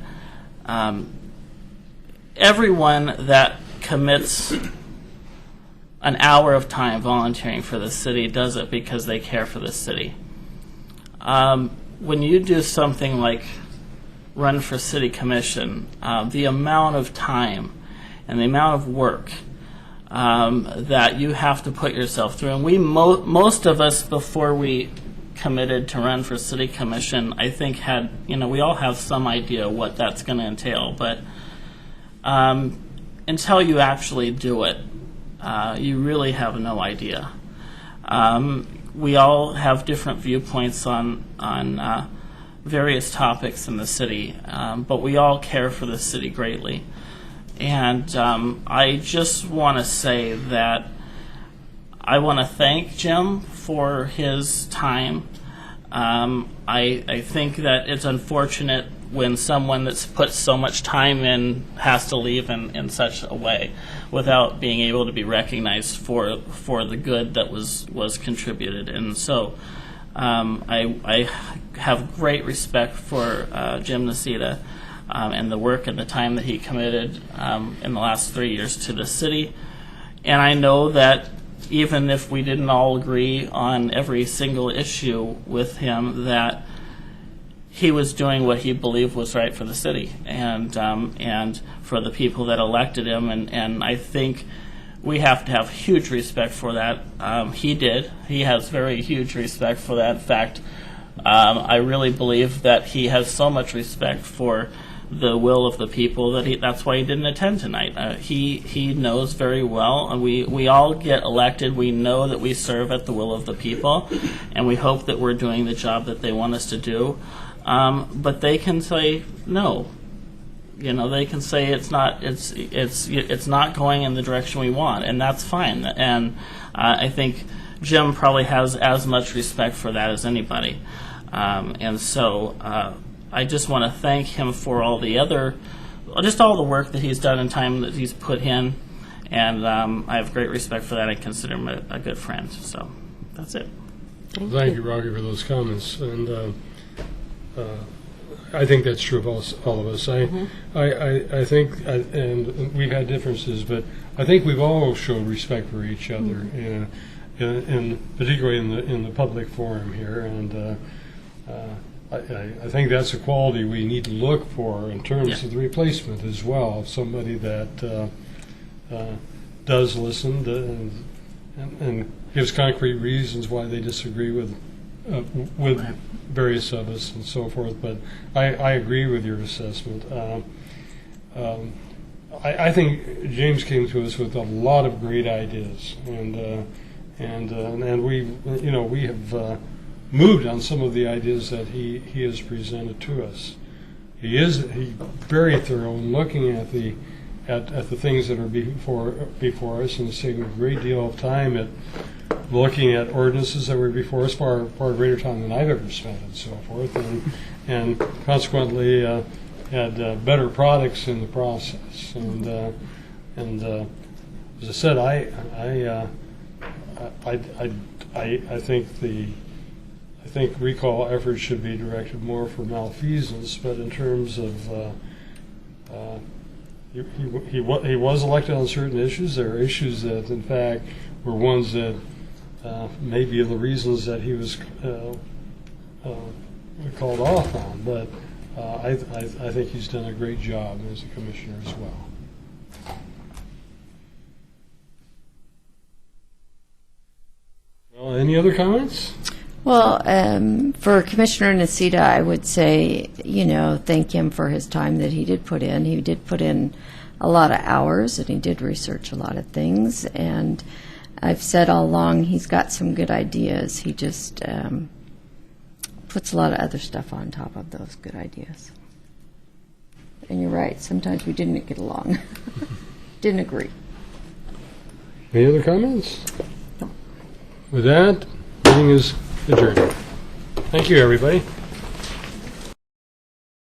everyone that commits an hour of time volunteering for the city does it because they care for the city. When you do something like run for city commission, the amount of time and the amount of work that you have to put yourself through, and most of us before we committed to run for city commission, I think had, we all have some idea what that's going to entail, but until you actually do it, you really have no idea. We all have different viewpoints on various topics in the city, but we all care for the city greatly. And I just want to say that I want to thank Jim for his time. I think that it's unfortunate when someone that's put so much time in has to leave in such a way without being able to be recognized for the good that was contributed. And so I have great respect for Jim Nicita and the work and the time that he committed in the last 3 years to the city. And I know that even if we didn't all agree on every single issue with him, that he was doing what he believed was right for the city and for the people that elected him. And I think we have to have huge respect for that. He did. He has very huge respect for that. In fact, I really believe that he has so much respect for the will of the people that's why he didn't attend tonight. He knows very well, and we all get elected. We know that we serve at the will of the people, and we hope that we're doing the job that they want us to do. But they can say no. They can say it's not going in the direction we want, and that's fine. And I think Jim probably has as much respect for that as anybody. And so I just want to thank him for all the work that he's done and time that he's put in, and I have great respect for that. I consider him a good friend. So that's it. Thank you, Rocky, for those comments. And I think that's true of all of us. I think, and we've had differences, but I think we've all showed respect for each other, particularly in the public forum here, and I think that's a quality we need to look for in terms of the replacement as well. Somebody that does listen and gives concrete reasons why they disagree with various of us and so forth. But I agree with your assessment. I think James came to us with a lot of great ideas, and we have moved on some of the ideas that he has presented to us. He's very thorough in looking at the things that are before us, and saving a great deal of time at looking at ordinances that were before us, far greater time than I've ever spent, and so forth, and consequently had better products in the process. And as I said, I think recall efforts should be directed more for malfeasance, but in terms of he was elected on certain issues. There are issues that, in fact, were ones that maybe the reasons that he was called off on. But I think he's done a great job as a commissioner as well. Well, any other comments? Well, for Commissioner Nocita, I would say, thank him for his time that he did put in. He did put in a lot of hours, and he did research a lot of things. And I've said all along, he's got some good ideas. He just puts a lot of other stuff on top of those good ideas. And you're right, sometimes we didn't get along. Didn't agree. Any other comments? With that, meeting is adjourned. Thank you, everybody.